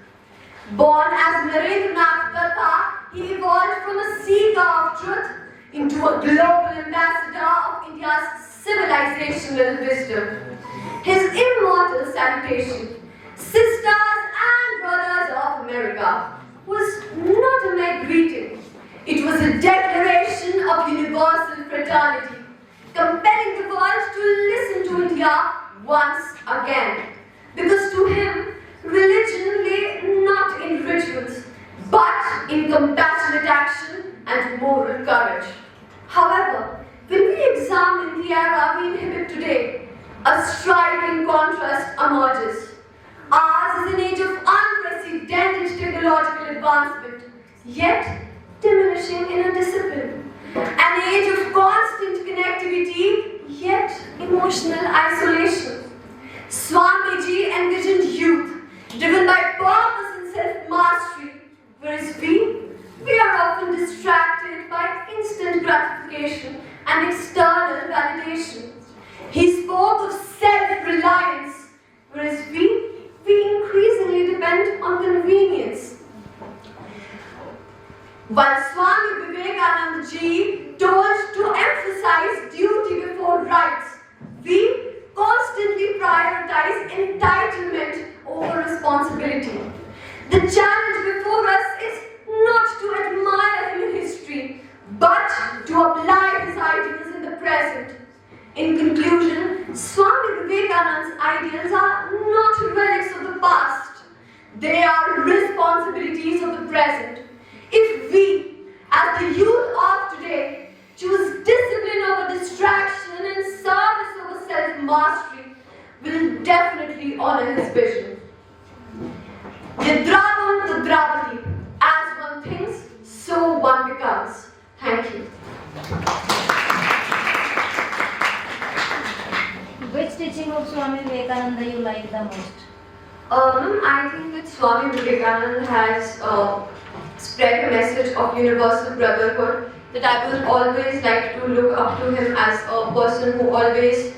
Born as Narendranath Katha, he evolved from a seeker of truth into a global ambassador of India's civilizational wisdom. His immortal salutation, "Sisters and Brothers of America," was not a mere greeting. It was a declaration of universal fraternity, compelling the world to listen to India once again. Because to him, religion lay not in rituals, but in compassionate action and moral courage. However, when we examine the era we inhabit today, a striking contrast emerges. Ours is an age of unprecedented technological advancement, yet diminishing in a discipline. An age of constant connectivity, yet emotional isolation. Swamiji envisioned youth driven by purpose and self-mastery, whereas we are often distracted by instant gratification and external validation. He spoke of While Swami Vivekananda ji told to emphasize duty before rights, we constantly prioritize entitlement over responsibility. The challenge before us is not to admire him in history, but to apply his ideals in the present. In conclusion, Swami Vivekananda's ideals are not relics of the past. They are responsibilities of the present. If we, as the youth of today, choose discipline over distraction and service over self-mastery, we'll definitely honor his vision. Yadravam Tadravati. As one thinks, so one becomes. Thank you. Which teaching of Swami Vivekananda you like the most? I think that Swami Vivekananda has spread a message of universal brotherhood, that I will always like to look up to him as a person who always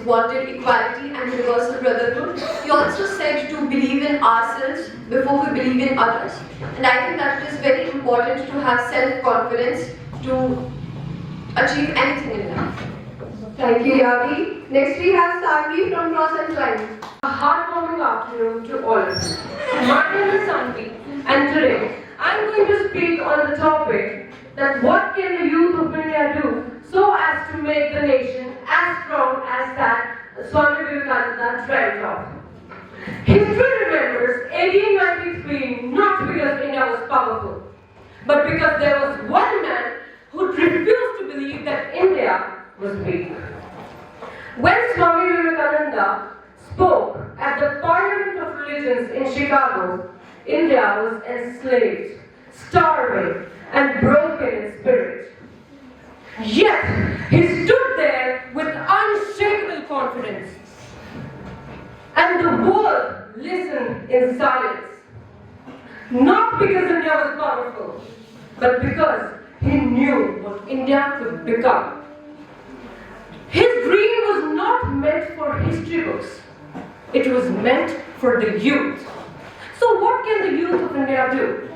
wanted equality and universal brotherhood. He also said to believe in ourselves before we believe in others. And I think that it is very important to have self-confidence to achieve anything in life. Thank you, Yagi. Next we have Sanvi from Cross and Line. A heartwarming afternoon to all of you. My name is Sanvi, and today I am going to speak on the topic that what can the youth of India do so as to make the nation as strong as that Swami Vivekananda dreamt of. History remembers 1893 not because India was powerful, but because there was one man who refused to believe that India was weak. When Swami Vivekananda spoke at the Parliament of Religions in Chicago, India was enslaved, starving, and broken in spirit. Yet, he stood there with unshakable confidence. And the world listened in silence. Not because India was powerful, but because he knew what India could become. His dream was not meant for history books. It was meant for the youth. So what can the youth of India do?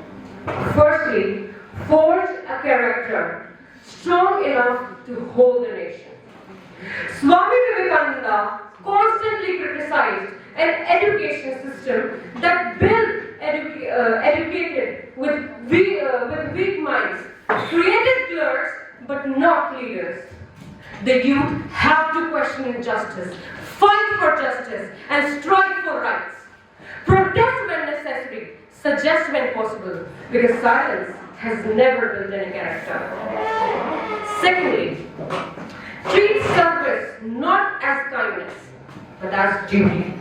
Firstly, forge a character strong enough to hold the nation. Swami Vivekananda constantly criticized an education system that built educated with weak minds, created clerks but not leaders. The youth have to question injustice, fight for justice, and strive for rights. Protest when necessary, suggest when possible, because silence has never built any character. Secondly, treat service not as kindness, but as duty.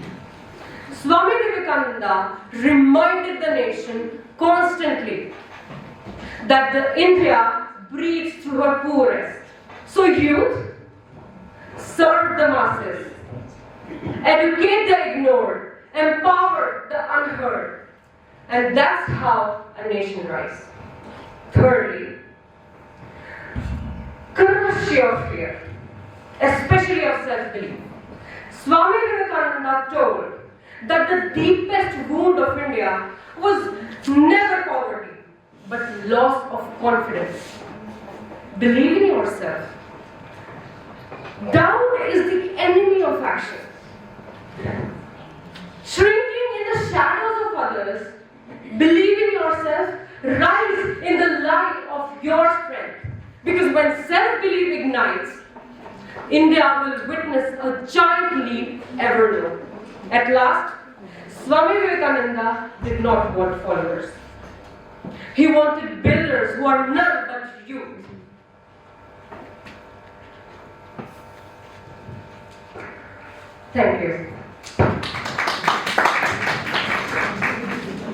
Swami Vivekananda reminded the nation constantly that India breathes through her poorest. So youth, serve the masses, educate the ignored, empower the unheard, and that's how a nation rises. Thirdly, crush your fear, especially of self-belief. Swami Vivekananda told that the deepest wound of India was never poverty, but loss of confidence. Believe in yourself. Doubt is the enemy of action. Shrinking in the shadows of others, believe in yourself, rise in the light of your strength. Because when self-belief ignites, India will witness a giant leap ever known. At last, Swami Vivekananda did not want followers. He wanted builders who are none but youth. Thank you.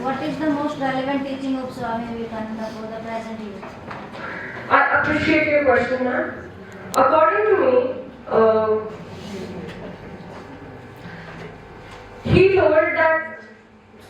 What is the most relevant teaching of Swami Vivekananda for the present youth? I appreciate your question, ma'am. According to me, he told that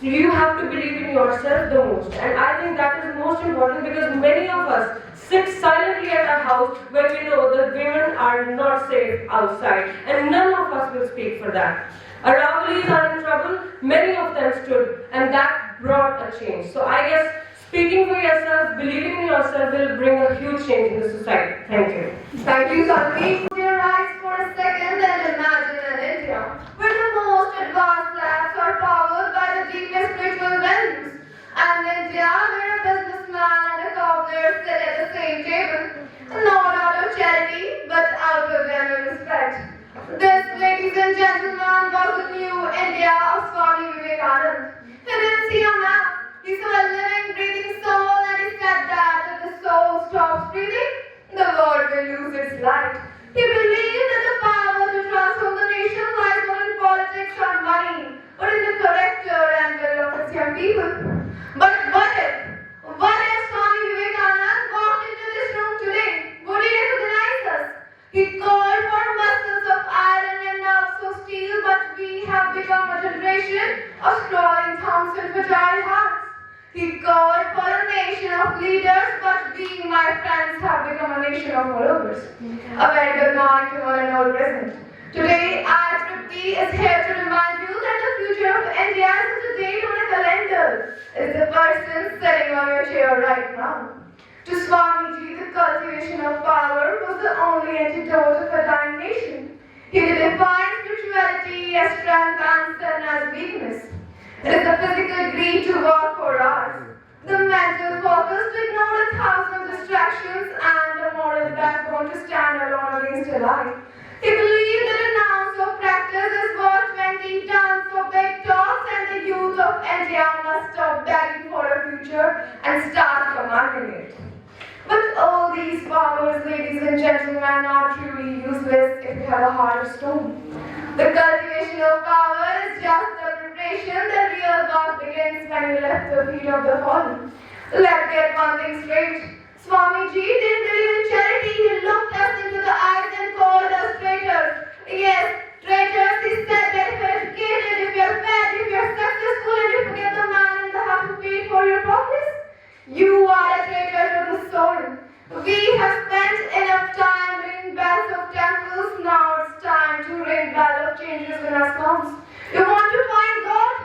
you have to believe in yourself the most, and I think that is more most important because many of us sit silently at our house when we know that women are not safe outside, and none of us will speak for that. Our Ravelis are in trouble, many of them stood, and that brought a change. So I guess speaking for yourself, believing in yourself will bring a huge change in the society. Thank you. Thank you, Swami. Close your eyes for a second and imagine an India where the most advanced labs are powered by the deepest spiritual values. An India where a businessman and a cobbler sit at the same table, not out of charity, but out of genuine respect. This, ladies and gentlemen, was the new India of Swami Vivekananda. He didn't see a map. He saw a living, breathing soul, and he said that if the soul stops breathing, the world will lose its light. He believed that the power to transform the nation lies not in politics or money, but in the character and will of its young people. But what if Swami Vivekananda walked into this room today? Would he recognize us? He called for muscles of iron and nerves of steel, but we have become a generation of scrawling thumbs and fragile hearts. He called for a nation of leaders, but we, my friends, have become a nation of followers. A very good morning to one and all present. Today, our Tripti is here to remind you that the future of India is a date on a calendar. It's the person sitting on your chair right now. To Swamiji, the cultivation of power was the only antidote of a dying nation. He defined spirituality as strength and sin as weakness. It is the physical greed to work for hours, the mental focus to ignore 1,000 distractions, and the moral backbone to stand alone against a lie. He believed that an ounce of practice is worth 20 tons of big talks, and the youth of India must stop begging for a future and start commanding it. But all these powers, ladies and gentlemen, are truly useless if you have a heart of stone. The cultivation of power is just the preparation. The real work begins when you lift the feet of the fallen. Let's get one thing straight. Swamiji didn't believe in charity. He looked us into the eyes and called us traitors. Yes, traitors, he said that if you're educated, if you're fed, if you're successful, and you forget the man in the heart who paid for your progress, you are a traitor to the soul. We have spent enough time ringing bells of temples. Now it's time to ring bells of changes in our slums. You want to find God?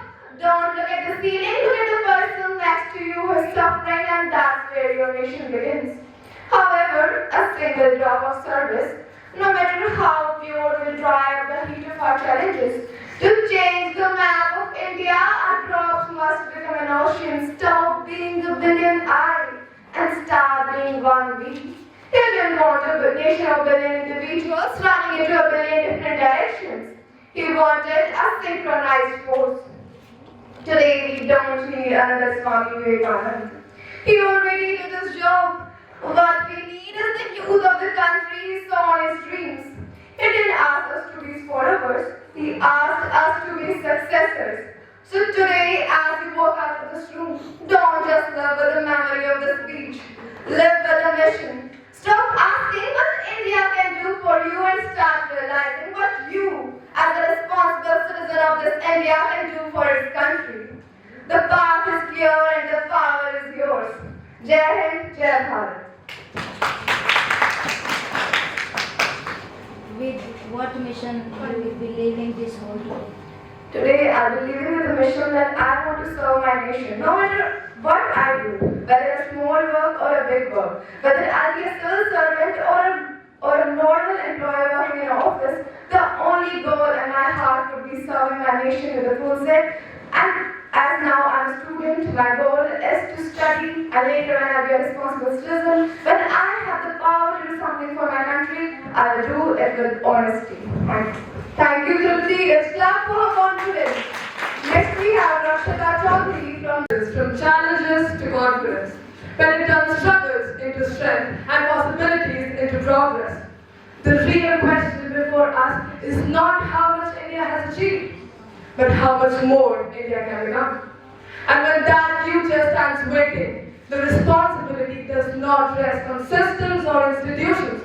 Don't look at the ceiling. Look at the person next to you who is suffering, and that's where your nation begins. However, a single drop of service, no matter how pure, will dry up the heat of our challenges. To change the map of India, our drops must become an ocean. Stop being a billion I and start being one we. He didn't want a nation of billion individuals running into a billion different directions. He wanted a synchronized force. Today we don't need another Swami Vivekananda. He already did his job. What we need is the youth of the country he saw in his dreams. He didn't ask us to be his followers. He asked us to be his successors. So today, as you walk out of this room, don't just live with the memory of the speech. Live with a mission. Stop asking what India can do for you and start realizing what you, as a responsible citizen of this India, can do for its country. The path is clear and the power is yours. Jai Hind, Jai Bharat. With what mission you will be living this whole day? Today I will leave you with the mission that I want to serve my nation. No matter what I do, whether a small work or a big work, whether I'll be a civil servant or a normal employee working in an office, the only goal in my heart would be serving my nation with a full set. And as now I'm a student, my goal is to study, and later when I'll be a responsible citizen, when I have the power to do something for my country, I will do it with honesty. Thank you, Tripti. It's clap for her confidence. Next we have Rakshita Chaudhary from challenges to confidence. When it turns struggles into strength and possibilities into progress. The real question before us is not how much India has achieved, but how much more India can become. And when that future stands waiting, the responsibility does not rest on systems or institutions.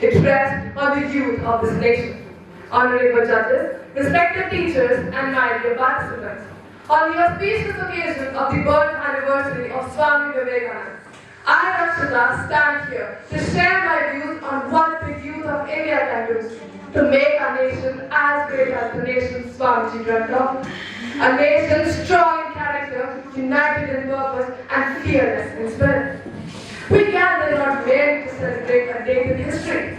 It rests on the youth of this nation. Honorable judges, respected teachers, and my dear participants. on the auspicious occasion of the birth anniversary of Swami Vivekananda, I, Rakshita, stand here to share my views on what the youth of India can do to make our nation as great as the nation Swamiji dreamt of. A nation strong in character, united in purpose, and fearless in spirit. We gather not merely to celebrate a date in history,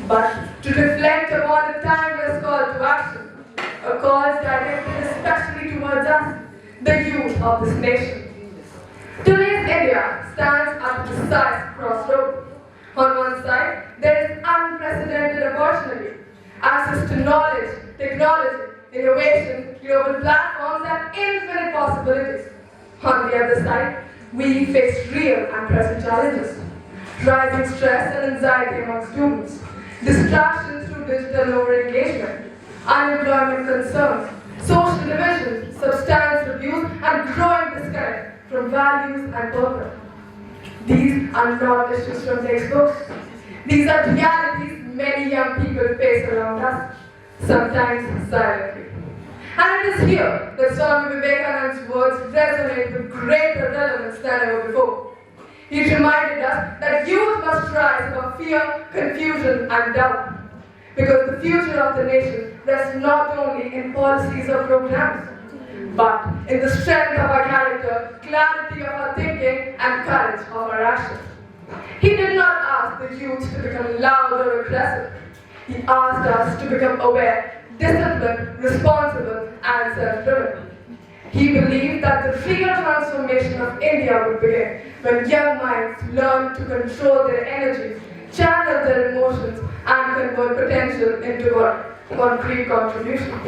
but to reflect upon the timeless call to action, a call directed especially towards us, the youth of this nation. Today's India stands at a precise crossroad. On one side, there is unprecedented opportunity, access to knowledge, technology, innovation, global platforms, and infinite possibilities. On the other side, we face real and present challenges. Rising stress and anxiety among students, distractions through digital over-engagement, unemployment concerns, social division, substance abuse, and growing disconnect from values and purpose. These are not issues from textbooks. These are realities many young people face around us, sometimes silently. And it is here that Swami Vivekananda's words resonate with greater relevance than ever before. He reminded us that youth must rise above fear, confusion, and doubt, because the future of the nation rests not only in policies or programs, but in the strength of our character, clarity of our thinking, and courage of our actions. He did not ask the youth to become loud or aggressive. He asked us to become aware, disciplined, responsible, and self-driven. He believed that the real transformation of India would begin when young minds learn to control their energies, channel their emotions, and convert potential into concrete contribution.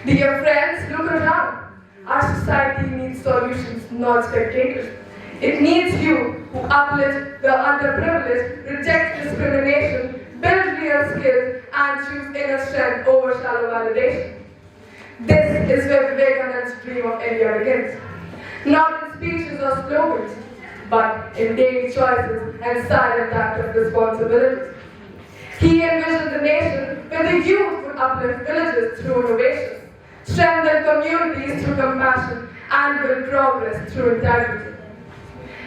Dear friends, look around. Our society needs solutions, not spectators. It needs you who uplift the underprivileged, reject discrimination, build real skills, and choose inner strength over shallow validation. This is where Vivekananda's dream of India begins. Not in speeches or slogans, but in daily choices and silent act of responsibility. He envisioned a nation where the youth would uplift villages through innovation, strengthen communities through compassion, and build progress through integrity.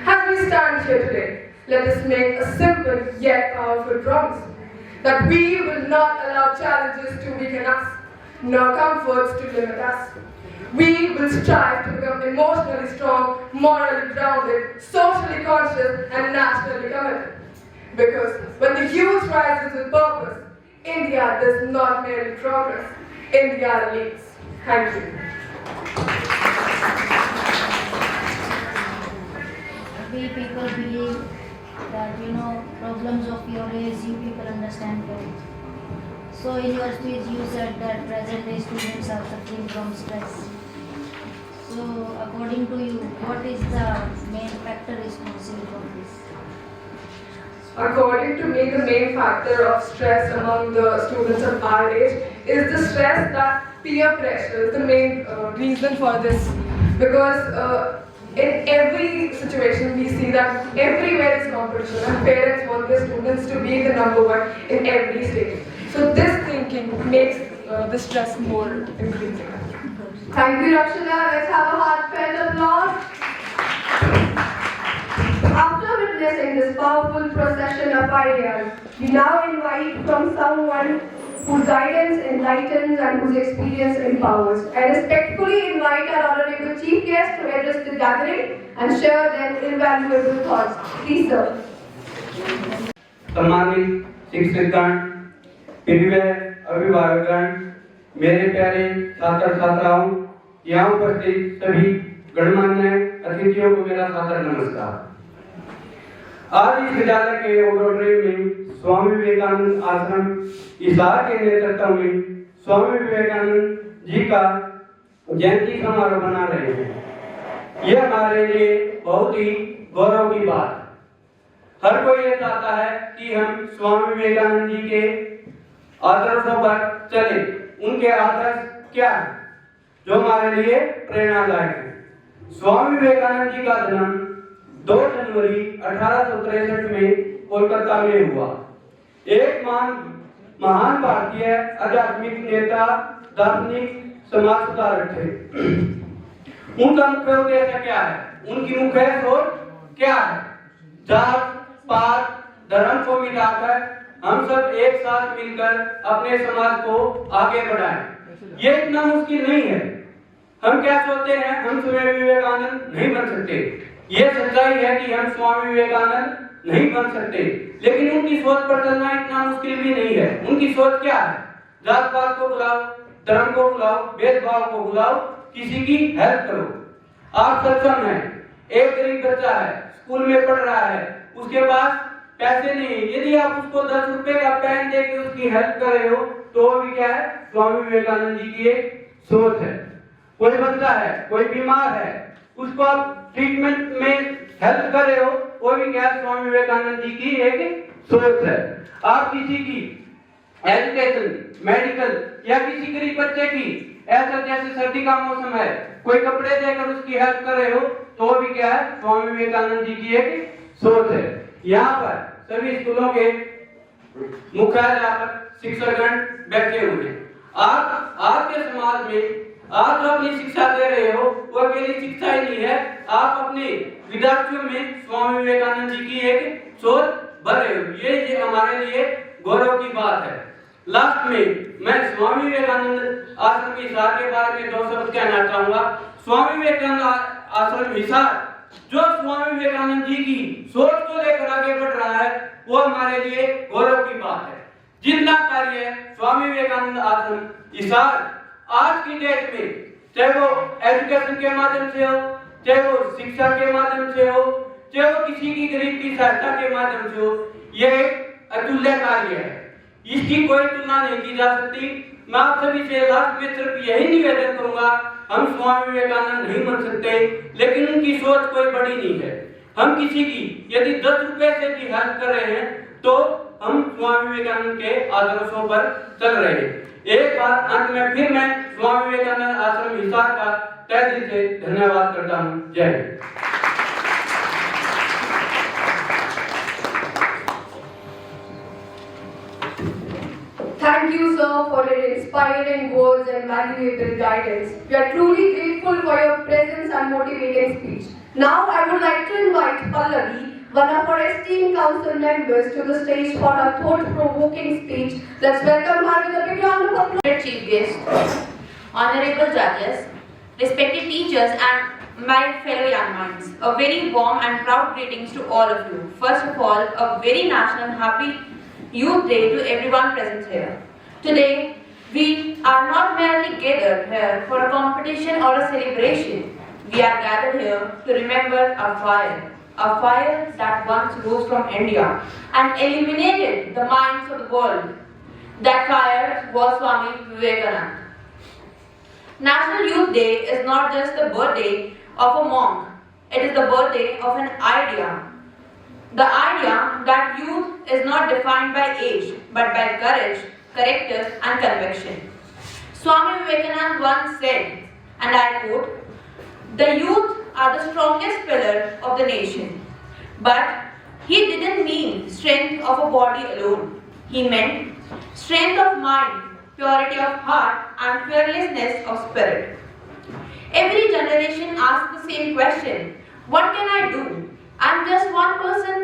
As we stand here today, let us make a simple yet powerful promise that we will not allow challenges to weaken us, nor comforts to limit us. We will strive to become emotionally strong, morally grounded, socially conscious, and nationally committed. Because when the youth rises with purpose, India does not merely progress, India leads. Thank you. We people believe that, problems of your age, you people understand well. So in your speech you said that present day students are suffering from stress. So according to you, what is the main factor responsible for this? According to me, the main factor of stress among the students of our age is the stress that peer pressure is the main reason for this. Because in every situation we see that everywhere is competition and parents want their students to be the number one in every stage. So this thinking makes the stress more increasing. Thank you, Rakshita. Let's have a heartfelt applause. After witnessing this powerful procession of ideas, we now invite from someone whose guidance enlightens and whose experience empowers. I respectfully invite our honorable chief guest to address the gathering and share their invaluable thoughts. Please, sir. सम्मानित शिक्षकगण, प्रिय अभिभावकगण, मेरे प्यारे छात्र छात्राओं, यहाँ उपस्थित सभी गणमान्य अतिथियों को मेरा सादर नमस्कार। आज इस विद्यालय के ऑडिटोरियम में स्वामी विवेकानंद आश्रम इसार के नेतृत्व में स्वामी विवेकानंद जी का जयंती समारोह मना रहे हैं। यह हमारे लिए बहुत ही गौरव की बात है। हर कोई ये चाहता है कि हम स्वामी विवेकानंद जी के आदर्शों पर चले। उनके आदर्श क्या है जो हमारे लिए प्रेरणादायक है? स्वामी विवेकानंद जी का जन्म 2 जनवरी 1863 में कोलकाता में हुआ। एक महान भारतीय आध्यात्मिक नेता, दार्शनिक, समाज सुधारक थे। उनका मुख्य उद्देश्य क्या है, उनकी मुख्य सोच क्या है? जात पात धर्म को मिटाकर हम सब एक साथ मिलकर अपने समाज को आगे बढ़ाएं। ये इतना मुश्किल नहीं है। हम क्या सोचते हैं, हम स्वामी विवेकानंद नहीं बन सकते। ये सच्चाई है कि हम स्वामी विवेकानंद नहीं बन सकते, लेकिन उनकी सोच पर चलना इतना मुश्किल भी नहीं है। उनकी सोच क्या है? जात पात को बुलाओ, धर्म को बुलाओ, भेदभाव को बुलाओ, किसी की हेल्प करो। आप सक्षम हैं, एक गरीब बच्चा है, स्कूल में पढ़ रहा है, उसके पास पैसे नहीं है, यदि आप उसको 10 रुपए का पेन दे के उसकी हेल्प कर रहे हो तो भी क्या है? स्वामी विवेकानंद जी की एक सोच है। कोई बच्चा है, कोई बीमार है, उसको आप ट्रीटमेंट में हेल्प कर रहे हो, वो भी क्या है? स्वामी विवेकानंद जी की एक सोच है। आप किसी की एजुकेशन, मेडिकल या किसी गरीब बच्चे की, ऐसा जैसे सर्दी का मौसम है, कोई कपड़े देकर उसकी हेल्प कर रहे हो तो भी क्या है? स्वामी विवेकानंद जी की एक सोच है। यहाँ पर सभी स्कूलों के मुख्याध्यापक, शिक्षकगण बैठे हुए हैं। आप आपके समाज में आप जो अपनी शिक्षा दे रहे हो वो अकेली शिक्षा ही नहीं है, आप अपने विद्यार्थियों में स्वामी विवेकानंद जी की एक सोच भर रहे हो। ये हमारे लिए गौरव की बात है। लास्ट में मैं स्वामी विवेकानंद आश्रम हिसार के बारे में 2 शब्द कहना चाहूंगा। स्वामी विवेकानंद आश्रम हिसार जो स्वामी विवेकानंद जी की सोच को लेकर आगे बढ़ रहा है, वो हमारे लिए गौरव की बात है। जितना कार्य स्वामी विवेकानंद आश्रम हिसार आज की डेट में, चाहे वो एजुकेशन के माध्यम से हो, चाहे वो शिक्षा के माध्यम से हो, चाहे वो किसी की गरीब की सहायता के माध्यम से हो, ये एक अतुल्य कार्य है। इसकी कोई तुलना नहीं की जा सकती। मैं आप सभी से लास्ट में सिर्फ यही निवेदन करूंगा, हम स्वामी विवेकानंद नहीं बन सकते, लेकिन उनकी सोच कोई बड़ी नहीं है। हम किसी की यदि 10 रुपए से भी हेल्प कर रहे हैं तो हम स्वामी विवेकानंद के आदर्शों पर चल रहे हैं। एक बार अंत में फिर मैं स्वामी विवेकानंद आश्रम हिसार का तहे दिल से धन्यवाद करता हूँ। जय Hind. Thank you, sir, for your inspiring words and valuable guidance. We are truly grateful for your presence and motivating speech. Now, I would like to invite Pallavi, one of our esteemed council members, to the stage for her thought-provoking speech. Let's welcome her with a big round of applause. Chief guest, honorable judges, respected teachers, and my fellow young minds, a very warm and proud greetings to all of you. First of all, a very national happy Youth Day to everyone present here. Today, we are not merely gathered here for a competition or a celebration. We are gathered here to remember a fire that once rose from India and illuminated the minds of the world. That fire was Swami Vivekananda. National Youth Day is not just the birthday of a monk, it is the birthday of an idea. The idea that youth is not defined by age, but by courage, character and conviction. Swami Vivekananda once said, and I quote, "The youth are the strongest pillar of the nation." But he didn't mean strength of a body alone. He meant strength of mind, purity of heart and fearlessness of spirit. Every generation asks the same question, what can I do? I'm just one person.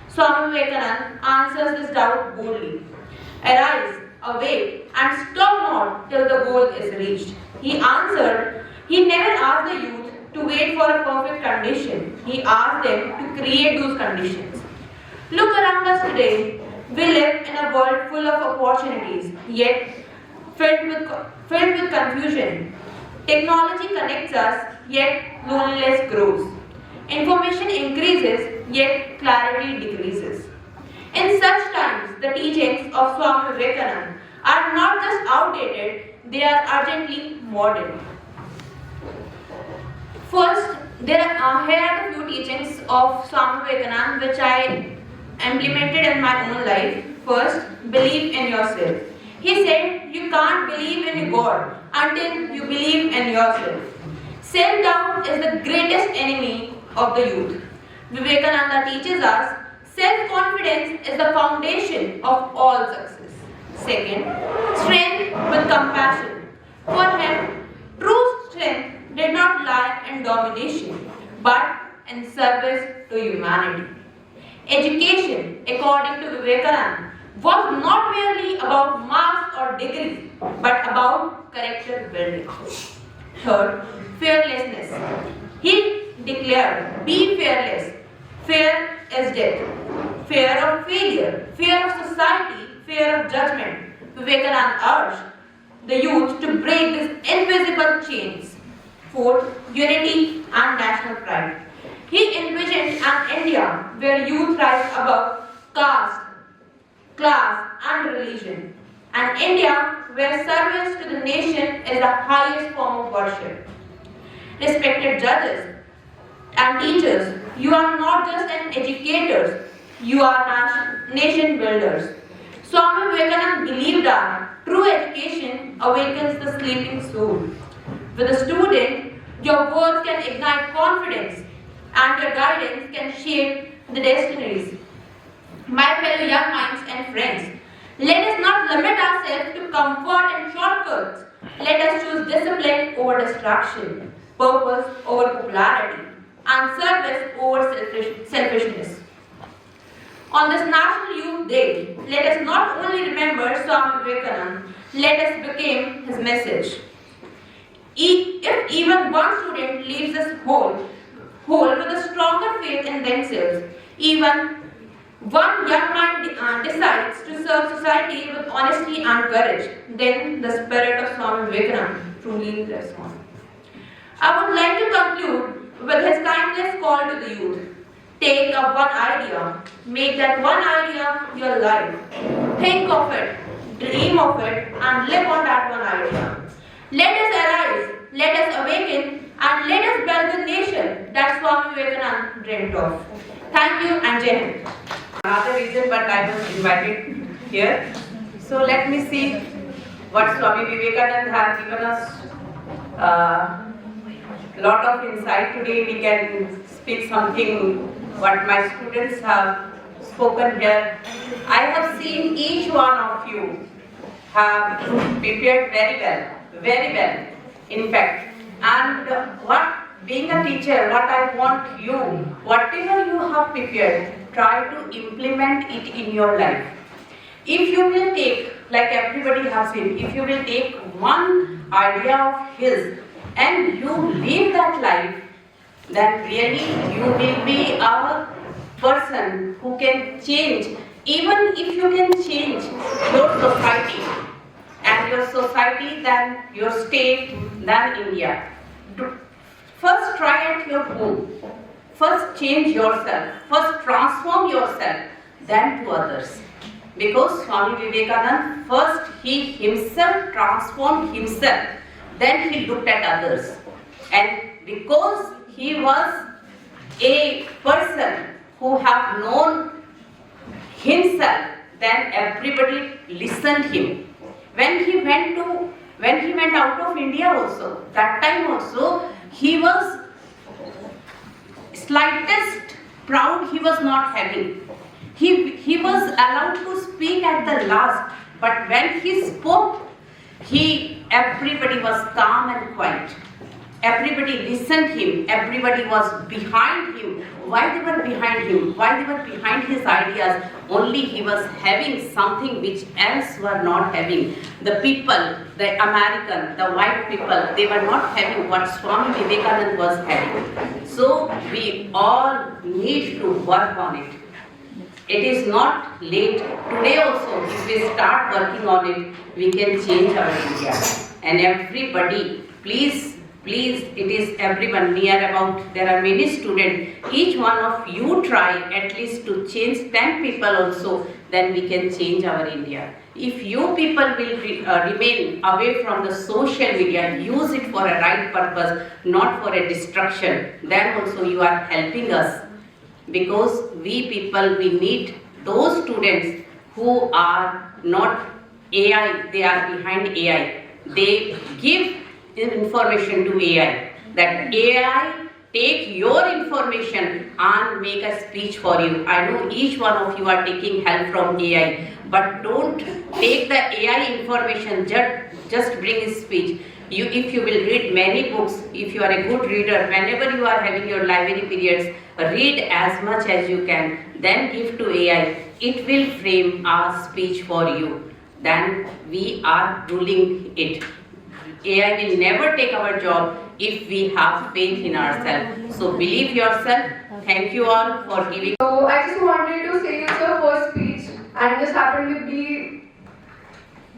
Swami Vivekananda answers this doubt boldly. Arise, awake, and stop not till the goal is reached. He answered, he never asked the youth to wait for a perfect condition. He asked them to create those conditions. Look around us today. We live in a world full of opportunities, yet filled with confusion. Technology connects us, yet loneliness grows. Information increases, yet clarity decreases. In such times, the teachings of Swami Vivekananda are not just outdated, they are urgently modern. First, here are the few teachings of Swami Vivekananda which I implemented in my own life. First, believe in yourself. He said, you can't believe in God until you believe in yourself. Self-doubt is the greatest enemy of the youth. Vivekananda teaches us self-confidence is the foundation of all success. Second, strength with compassion. For him, true strength did not lie in domination, but in service to humanity. Education, according to Vivekananda, was not merely about marks or degrees, but about character building. Third, fearlessness. He declared, be fearless. Fear is death. Fear of failure, fear of society, fear of judgment. Vivekananda urged the youth to break these invisible chains. Fourth, unity and national pride. He envisioned an India where youth rise above caste, class and religion. An India where service to the nation is the highest form of worship. Respected judges and teachers, you are not just an educators, you are nation builders. Swami Vivekananda believed that true education awakens the sleeping soul. With a student, your words can ignite confidence and your guidance can shape the destinies. My fellow young minds and friends, let us not limit ourselves to comfort and shortcuts. Let us choose discipline over distraction, purpose over popularity, and service over selfishness. On this National Youth Day, let us not only remember Swami Vivekananda, let us become his message. If even one student leaves this whole with a stronger faith in themselves, even one young mind decides to serve society with honesty and courage, then the spirit of Swami Vivekananda truly lives on. I would like to conclude with his timeless call to the youth. Take up one idea, make that one idea your life. Think of it, dream of it, and live on that one idea. Let us arise, let us awaken, and let us build the nation that Swami Vivekananda dreamed of. Thank you and Jayanti. Another reason, but I was invited here. So let me see what Swami Vivekananda has given us. Lot of insight today. We can speak something what my students have spoken here. I have seen each one of you have prepared very well, in fact. And being a teacher, what I want you, whatever you have prepared, try to implement it in your life. If you will take, like everybody has seen, if you will take one idea of his and you live that life, then really you will be a person who can change, even if you can change your society, and your society, then your state, then India. First try at your home. First change yourself. First transform yourself, then to others. Because Swami Vivekananda, first he himself transformed himself, then he looked at others. And because he was a person who have known himself, then everybody listened him. When he went out of India also, that time also, he was slightest proud he was not having. He was allowed to speak at the last, but when he spoke, everybody was calm and quiet. Everybody listened him, everybody was behind him. Why they were behind him? Why they were behind his ideas? Only he was having something which else were not having. The people, the American, the white people, they were not having what Swami Vivekananda was having. So we all need to work on it. It is not late. Today also, if we start working on it, we can change our India. And everybody, please, it is everyone near about, there are many students. Each one of you try at least to change 10 people also, then we can change our India. If you people will remain away from the social media, use it for a right purpose, not for a destruction, then also you are helping us. Because we people, we need those students who are not AI, they are behind AI. They give information to AI, that AI take your information and make a speech for you. I know each one of you are taking help from AI, but don't take the AI information, just bring a speech. If you will read many books, if you are a good reader, whenever you are having your library periods, read as much as you can, then give to AI. It will frame a speech for you. Then we are ruling it. AI will never take our job if we have faith in ourselves. So believe yourself. Thank you all for giving. So I just wanted to say it's your first speech and this happened to be.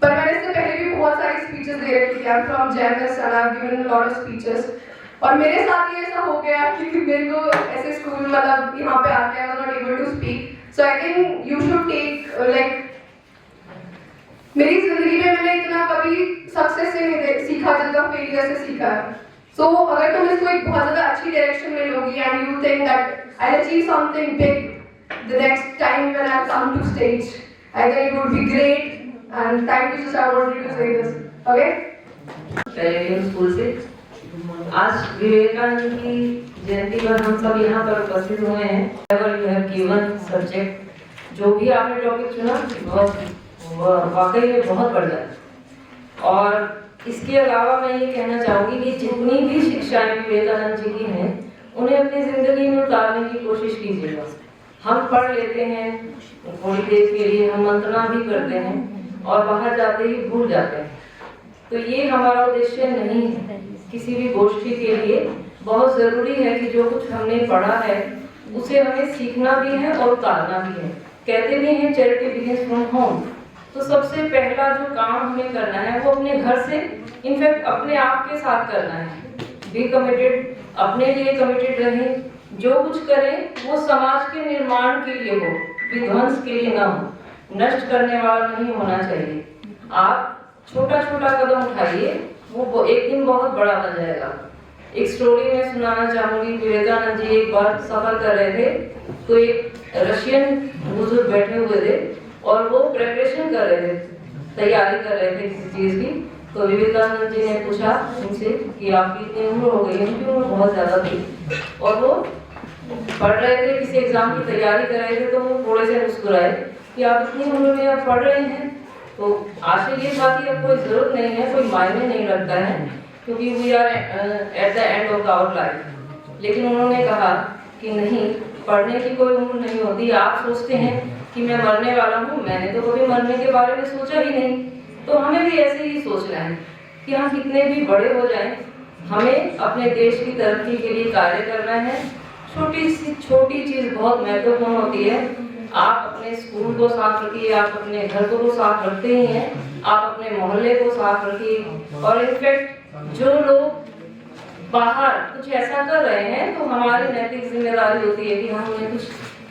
पर मैंने इससे पहले भी बहुत सारी speeches दे रखी हैं from James and I have given a lot of speeches और मेरे साथ ये ऐसा हो गया कि मेरे को ऐसे स्कूल मतलब यहाँ पे आके I was not able to speak so I think you should take like मेरी जिंदगी में मैंने इतना कभी सक्सेस से नहीं सीखा जितना फेलियर से सीखा है सो अगर तुम इसको एक बहुत ज़्यादा अच्छी डायरेक्शन में लोगी and you think that I achieve something big the next time when I come to stage I think it would be great and thank you sir I wanted to say this okay school से आज विवेकानंद की जयंती पर हम सब यहाँ पर उपस्थित हुए हैं यू हैव गिवन सब्जेक्ट जो भी आपने टॉपिक चुना बहुत वाकई में बहुत बढ़िया और इसके अलावा मैं ये कहना चाहूँगी कि जितनी भी शिक्षाएं विवेकानंद जी की हैं उन्हें अपनी जिंदगी में उतारने की कोशिश कीजिएगा हम पढ़ लेते हैं थोड़ी देर के लिए हम मंत्रणा भी करते हैं और बाहर जाते ही भूल जाते हैं तो ये हमारा उद्देश्य नहीं है किसी भी गोष्ठी के लिए बहुत जरूरी है कि जो कुछ हमने पढ़ा है उसे हमें सीखना भी है और उतारना भी है कहते भी हैं चैरिटी बिगिंस फ्रॉम होम तो सबसे पहला जो काम हमें करना है वो अपने घर से इनफैक्ट अपने आप के साथ करना है बी कमिटेड अपने लिए कमिटेड रहें जो कुछ करें वो समाज के निर्माण के लिए हो विध्वंस के लिए ना हो नष्ट करने वाला नहीं होना चाहिए आप छोटा छोटा कदम उठाइए वो एक दिन बहुत बड़ा बन जाएगा एक स्टोरी में सुनाना चाहूंगी विवेकानंद जी एक बार सफर कर रहे थे तो एक रशियन बुजुर्ग बैठे हुए थे और वो प्रिपरेशन कर रहे थे तैयारी कर रहे थे किसी चीज की तो विवेकानंद जी ने पूछा उनसे कि आपकी इतनी उम्र हो गई उनकी उम्र बहुत ज्यादा थी और वो पढ़ रहे थे किसी एग्जाम की तैयारी कर रहे थे तो वो थोड़े से मुस्कुराए कि आप इतनी उम्र में आप पढ़ रहे हैं तो आशय ये था कि अब कोई जरूरत नहीं है कोई मायने नहीं रखता है क्योंकि we are at the end of our life लेकिन उन्होंने कहा कि नहीं पढ़ने की कोई उम्र नहीं होती आप सोचते हैं कि मैं मरने वाला हूँ मैंने तो कभी मरने के बारे में सोचा ही नहीं तो हमें भी ऐसे ही सोचना है कि हम कितने भी बड़े हो जाएं हमें अपने देश की तरक्की के लिए कार्य करना है छोटी चीज बहुत महत्वपूर्ण होती है आप अपने स्कूल को साफ रखिए आप अपने घर को तो साफ रखते ही हैं आप अपने मोहल्ले को साफ रखिए और इनफैक्ट जो लोग बाहर कुछ ऐसा कर रहे हैं तो हमारी नैतिक जिम्मेदारी होती है कि हम उन्हें कुछ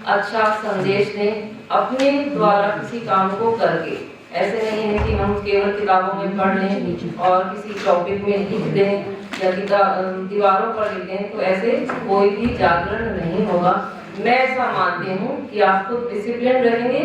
अच्छा संदेश दें अपने द्वारा किसी काम को करके ऐसे नहीं है कि हम केवल किताबों में पढ़ लें और किसी टॉपिक में लिख दें या दीवारों पर लिख दें तो ऐसे कोई भी जागरण नहीं होगा मैं ऐसा मानती हूँ कि आप खुद डिसिप्लिन रहेंगे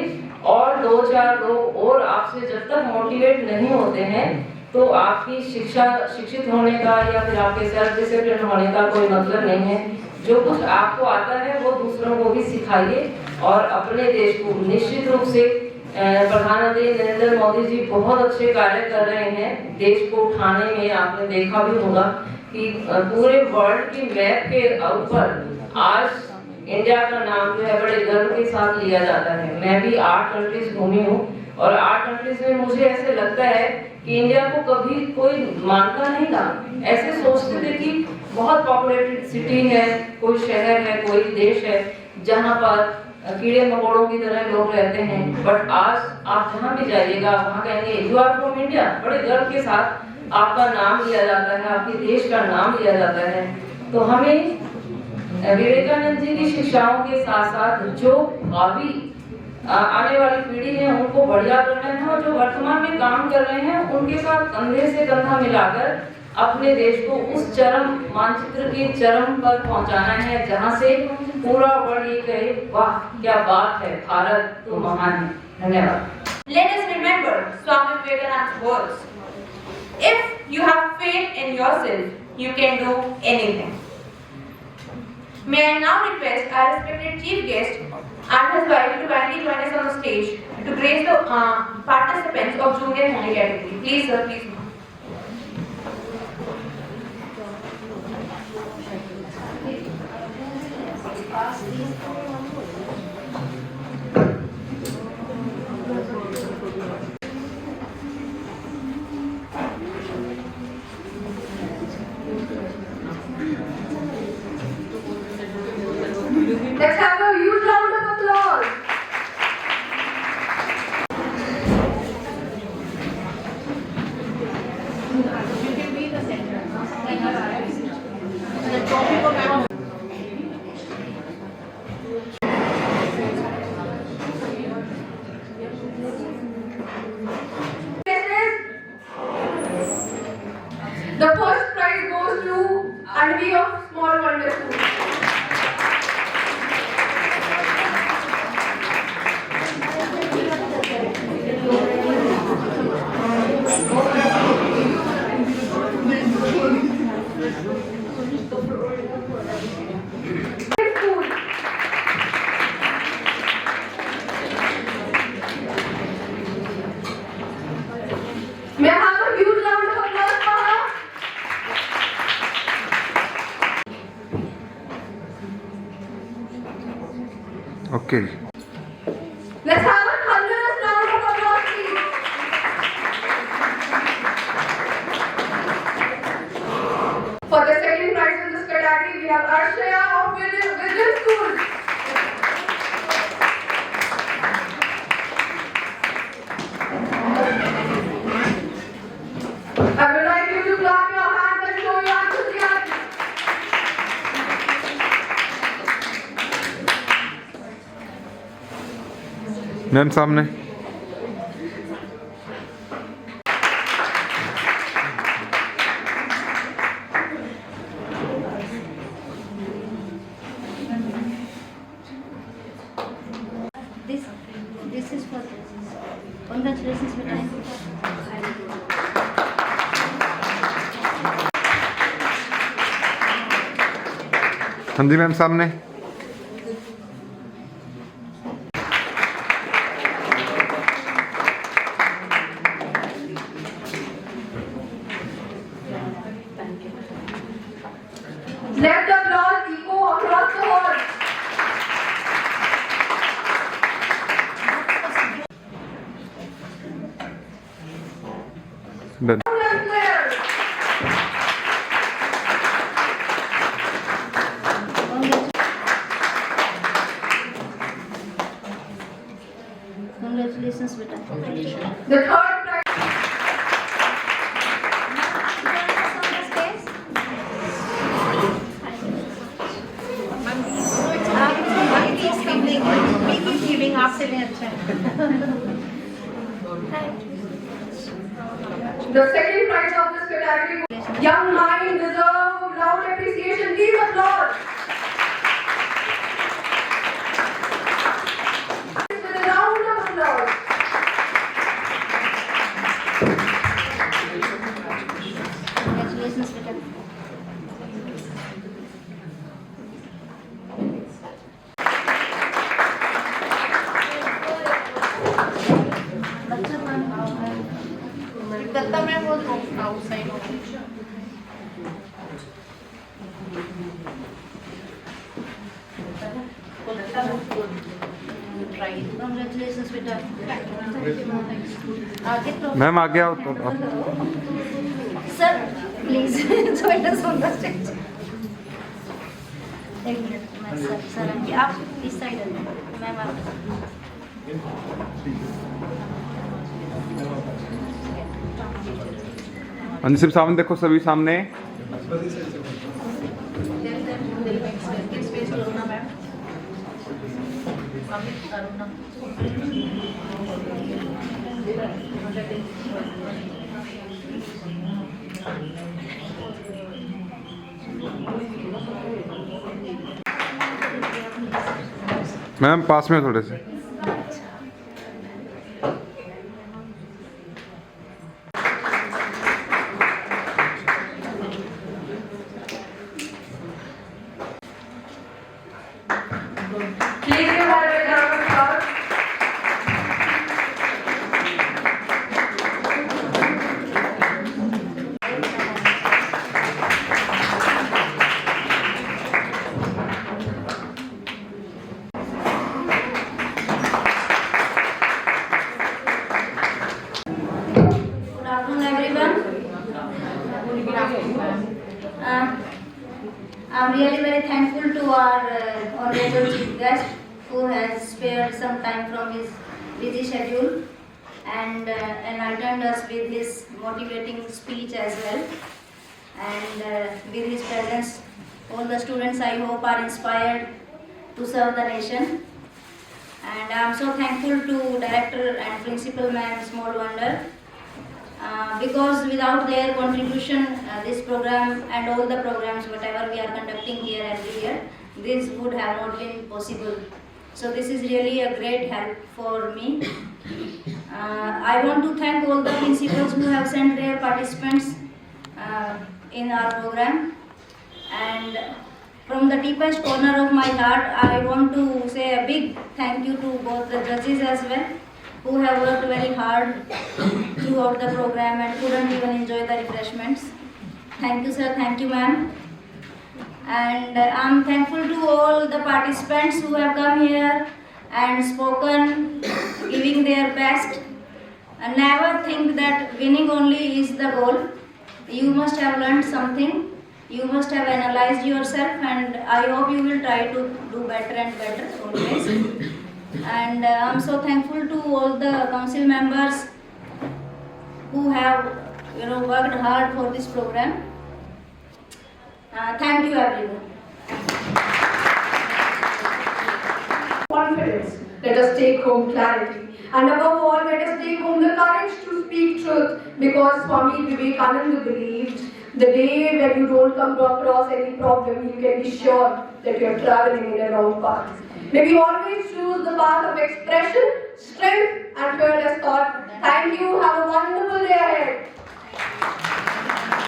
और 2-4 लोग और आपसे जब तक मोटिवेट नहीं होते हैं तो आपकी शिक्षित होने का या फिर आपके सेल्फ डिसिप्लिन होने का कोई मतलब नहीं है जो कुछ आपको आता है वो दूसरों को भी सिखाइए और अपने देश को निश्चित रूप से प्रधानमंत्री नरेंद्र मोदी जी बहुत अच्छे कार्य कर रहे हैं देश को उठाने में आपने देखा भी होगा कि पूरे वर्ल्ड की मैप के ऊपर आज इंडिया का नाम जो है बड़े गर्व के साथ लिया जाता है मैं भी 8 कंट्रीज घूमी हूँ और 8 कंट्रीज में मुझे ऐसे लगता है कि इंडिया को कभी कोई मानता नहीं था ऐसे सोचते थे कि बहुत पॉपुलेटेड सिटी है कोई शहर है कोई देश है जहाँ पर कीड़े मकोड़ों की तरह लोग रहते हैं बट आज आप जहाँ भी जाइएगा वहाँ कहेंगे यू आर फ्रॉम इंडिया बड़े गर्व के साथ आपका नाम लिया जाता है आपके देश का नाम लिया जाता है तो हमें विवेकानंद जी की शिक्षाओं के साथ साथ जो भावी आने वाली पीढ़ी है उनको बढ़िया करना है और जो वर्तमान में काम कर रहे हैं उनके साथ कंधे से कंधा मिलाकर अपने देश को उस चरम मानचित्र के चरम पर पहुंचाना है जहां से पूरा वर्ल्ड ये कहे वाह क्या बात है भारत तो महान है धन्यवाद Let us remember Swami Vivekananda's words. If you have faith in yourself, you can do anything. May I now request our respected chief guest and his wife to kindly join us on the stage to grace the participants of junior Hindi category. Please, sir, please. Let's have a huge round of applause. The first prize goes to Anvi of Small Wonder School. May I have a huge round of applause for her? Okay. Let's have a thunderous round of applause, please. For the second prize in this category, we have Arshaya of Wisdom School. I would like you to clap your hands and show your enthusiasm. Ma'am सामने This is for congratulations, beta. हाँ जी ma'am सामने Let the applause echo across the hall. Done Congratulations, beta. The third prize. The second prize of this category, young mind deserve loud appreciation. Please applaud. With a round of applause. Congratulations, beta. Datta ma'am वो outside Congratulations, beta. आगे तो ma'am आगे आओ तो आप sir please join us on the stage. एक minute मैं sir आएंगे आप इस साइड आ जाइए मैम आप हाँ जी सिर्फ सामने देखो सभी सामने मैम पास में थोड़े से I'm really very thankful to our honorable chief guest who has spared some time from his busy schedule and enlightened us with his motivating speech as well. And with his presence, all the students I hope are inspired to serve the nation. And I'm so thankful to Director and Principal Ma'am Small Wonder because without their contribution, this program and all the programs, whatever we are conducting here every year, this would have not been possible. So this is really a great help for me. I want to thank all the principals who have sent their participants in our program. And from the deepest corner of my heart, I want to say a big thank you to both the judges as well, who have worked very hard throughout the program and couldn't even enjoy the refreshments. Thank you, sir. Thank you, ma'am. And I'm thankful to all the participants who have come here and spoken, giving their best. And never think that winning only is the goal. You must have learned something. You must have analyzed yourself, and I hope you will try to do better and better always. And I'm so thankful to all the council members who have worked hard for this program. Thank you, everyone. Confidence. Let us take home clarity. And above all, let us take home the courage to speak truth, because Swami Vivekananda believed the day when you don't come across any problem, you can be sure that you are traveling in a wrong path. May we always choose the path of expression, strength, and fearless thought. Thank you. Have a wonderful day ahead.